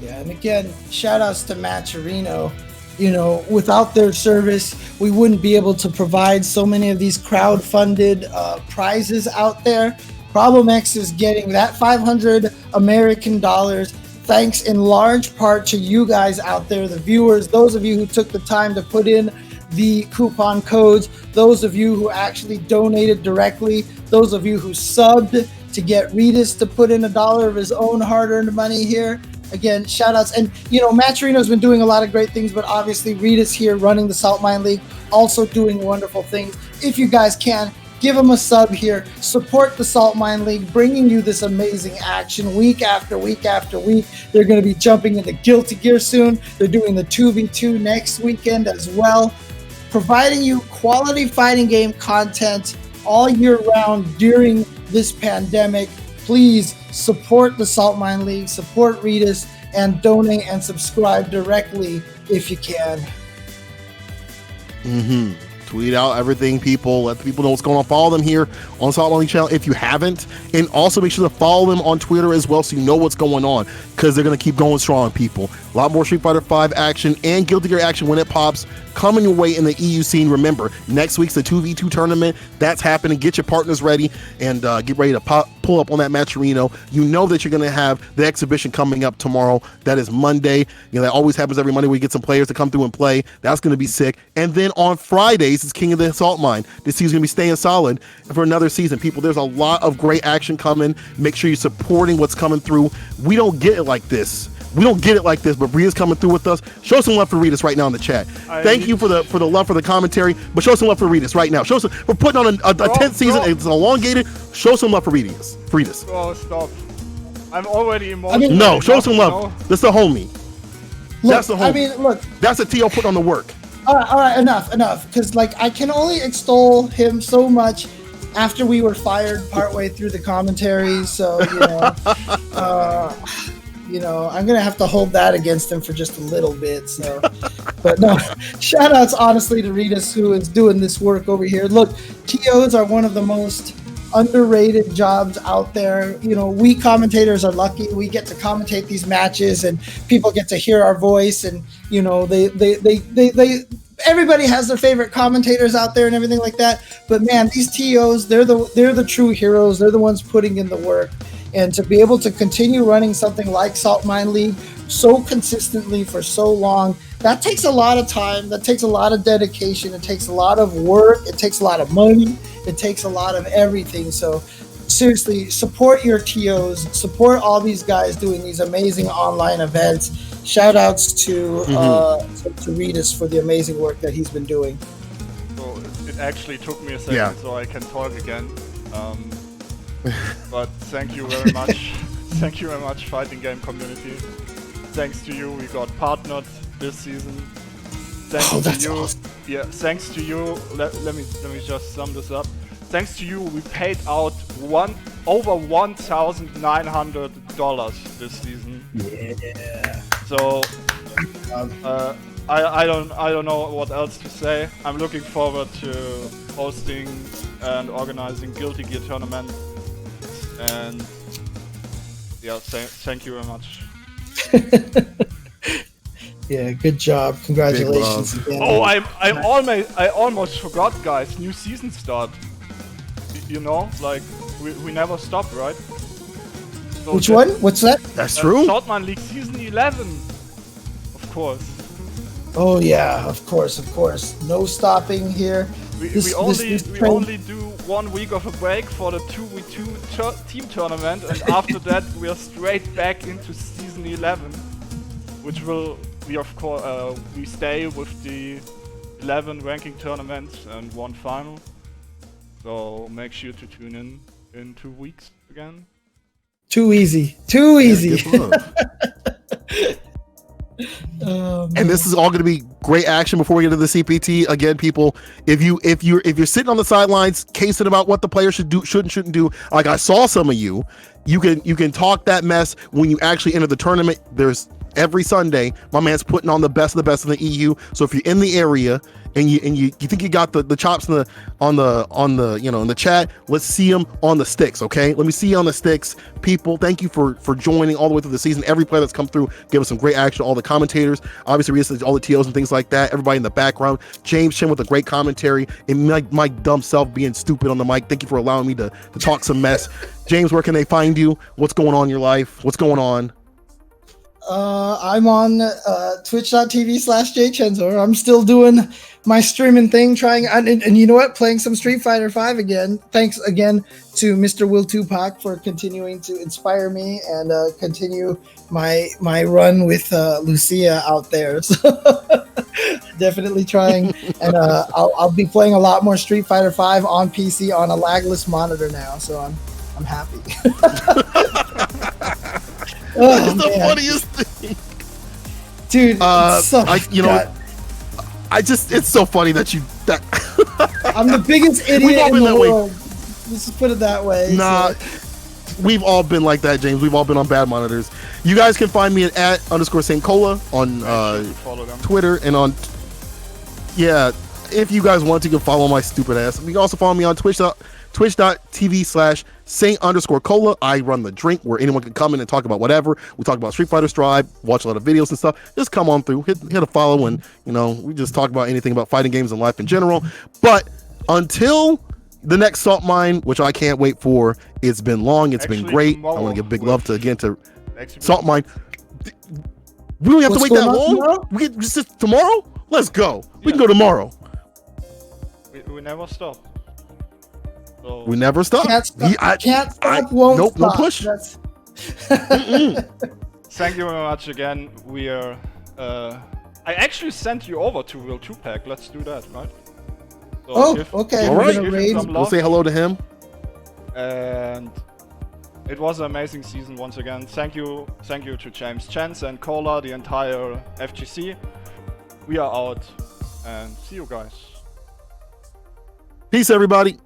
Yeah, and again, shout outs to Matcherino. You know, without their service, we wouldn't be able to provide so many of these crowd-funded prizes out there. Problem X is getting that 500 American dollars thanks in large part to you guys out there, the viewers, those of you who took the time to put in the coupon codes, those of you who actually donated directly, those of you who subbed to get Regis to put in $1 of his own hard-earned money here. Again, shout outs. And, Maturino's been doing a lot of great things, but obviously Regis here running the Saltmine League, also doing wonderful things. If you guys can, give him a sub here. Support the Saltmine League, bringing you this amazing action week after week after week. They're going to be jumping into Guilty Gear soon. They're doing the 2v2 next weekend as well. Providing you quality fighting game content all year round during this pandemic. Please support the Saltmine League, support Regis, and donate and subscribe directly if you can. Tweet out everything, people. Let the people know what's going on. Follow them here on Saltmine League channel if you haven't, and also make sure to follow them on Twitter as well, so you know what's going on, because they're going to keep going strong, people. A lot more Street Fighter V action and Guilty Gear action when it pops coming your way in the EU scene. Remember, next week's the 2v2 tournament. That's happening. Get your partners ready and get ready to pull up on that Maturino. You know that you're going to have the exhibition coming up tomorrow. That is Monday. That always happens every Monday. We get some players to come through and play. That's going to be sick. And then on Fridays, it's King of the Saltmine. This season's going to be staying solid for another season. People, there's a lot of great action coming. Make sure you're supporting what's coming through. We don't get it like this. But Rita's coming through with us. Show some love for Regis right now in the chat. Thank you for the love for the commentary, but show some love for Regis right now. We're putting on a 10th season. It's elongated. Show some love for Regis. Oh, stop. I'm already emotional. No, show some love. This is a homie. That's the homie. Look. That's a T.O. put on the work. All right, enough. Because, I can only extol him so much after we were fired partway through the commentary. So, I'm going to have to hold that against him for just a little bit. So, but no, shout outs honestly to Regis, who is doing this work over here. Look, TOs are one of the most underrated jobs out there. We commentators are lucky. We get to commentate these matches and people get to hear our voice, and, everybody has their favorite commentators out there and everything like that. But man, these TOs, they're the true heroes. They're the ones putting in the work. And to be able to continue running something like Saltmine League so consistently for so long, that takes a lot of time. That takes a lot of dedication. It takes a lot of work. It takes a lot of money. It takes a lot of everything. So seriously, support your TOs. Support all these guys doing these amazing online events. Shout outs to Regis for the amazing work that he's been doing. So it actually took me a second so I can talk again. But thank you very much. Thank you very much, fighting game community. Thanks to you, we got partnered this season. Thanks to you. Awesome. Yeah, thanks to you. Let me just sum this up. Thanks to you, we paid out over $1,900 this season. Yeah. So I don't know what else to say. I'm looking forward to hosting and organizing Guilty Gear tournament. And yeah, thank you very much. Yeah, good job. Congratulations again. Oh, I almost forgot, guys. New season start. We never stop, right? So which one? What's that? That's true. Saltmine League season 11, of course. Oh yeah, of course. No stopping here. We only do 1 week of a break for the 2v2 team tournament, and after that we are straight back into season 11, which we stay with the 11 ranking tournaments and 1 final. So make sure to tune in 2 weeks again. Too easy. And this is all going to be great action before we get to the CPT. Again, people, if you're sitting on the sidelines casing about what the players should do, shouldn't do, like I saw some of you can talk that mess when you actually enter the tournament. There's every Sunday, my man's putting on the best of the best in the EU. So if you're in the area and you think you got the chops in the in the chat, let's see them on the sticks, okay? Let me see you on the sticks, people. Thank you for joining all the way through the season. Every player that's come through, give us some great action. All the commentators, obviously, all the TOs and things like that. Everybody in the background. James Chen with a great commentary, and my dumb self being stupid on the mic. Thank you for allowing me to talk some mess. James, where can they find you? What's going on in your life? What's going on? I'm on twitch.tv/jchenzor. I'm still doing my streaming thing, trying and you know what, playing some Street Fighter 5 again. Thanks again to Mr. Will Tupac for continuing to inspire me and continue my run with Lucia out there. So definitely trying, and I'll be playing a lot more Street Fighter 5 on PC on a lagless monitor now. So I'm happy. That's the funniest thing, dude. It's so funny that I'm the biggest idiot in the world. Let's just put it that way. Nah, we've all been like that, James. We've all been on bad monitors. You guys can find me at @_Saint Cola on Twitter and on. Yeah, if you guys want to, you can follow my stupid ass. You can also follow me on twitch.tv/Saint_Cola. I run the drink where anyone can come in and talk about whatever. We talk about Street Fighter Strive, watch a lot of videos and stuff. Just come on through, hit a follow, and we just talk about anything about fighting games and life in general. But until the next Salt Mine, which I can't wait for, it's been long, it's been great. I want to give big love to Salt Mine. We don't have to wait that long. Tomorrow? We can just tomorrow. Let's go. We can go tomorrow. We never stop. So We never stop. Can't stop. Won't nope, stop. no push. Thank you very much again. We are. I actually sent you over to Will 2-Pack. Let's do that, right? So okay. All right. We'll say hello to him. And it was an amazing season once again. Thank you to James, Chen, and Cola, the entire FGC. We are out, and see you guys. Peace, everybody.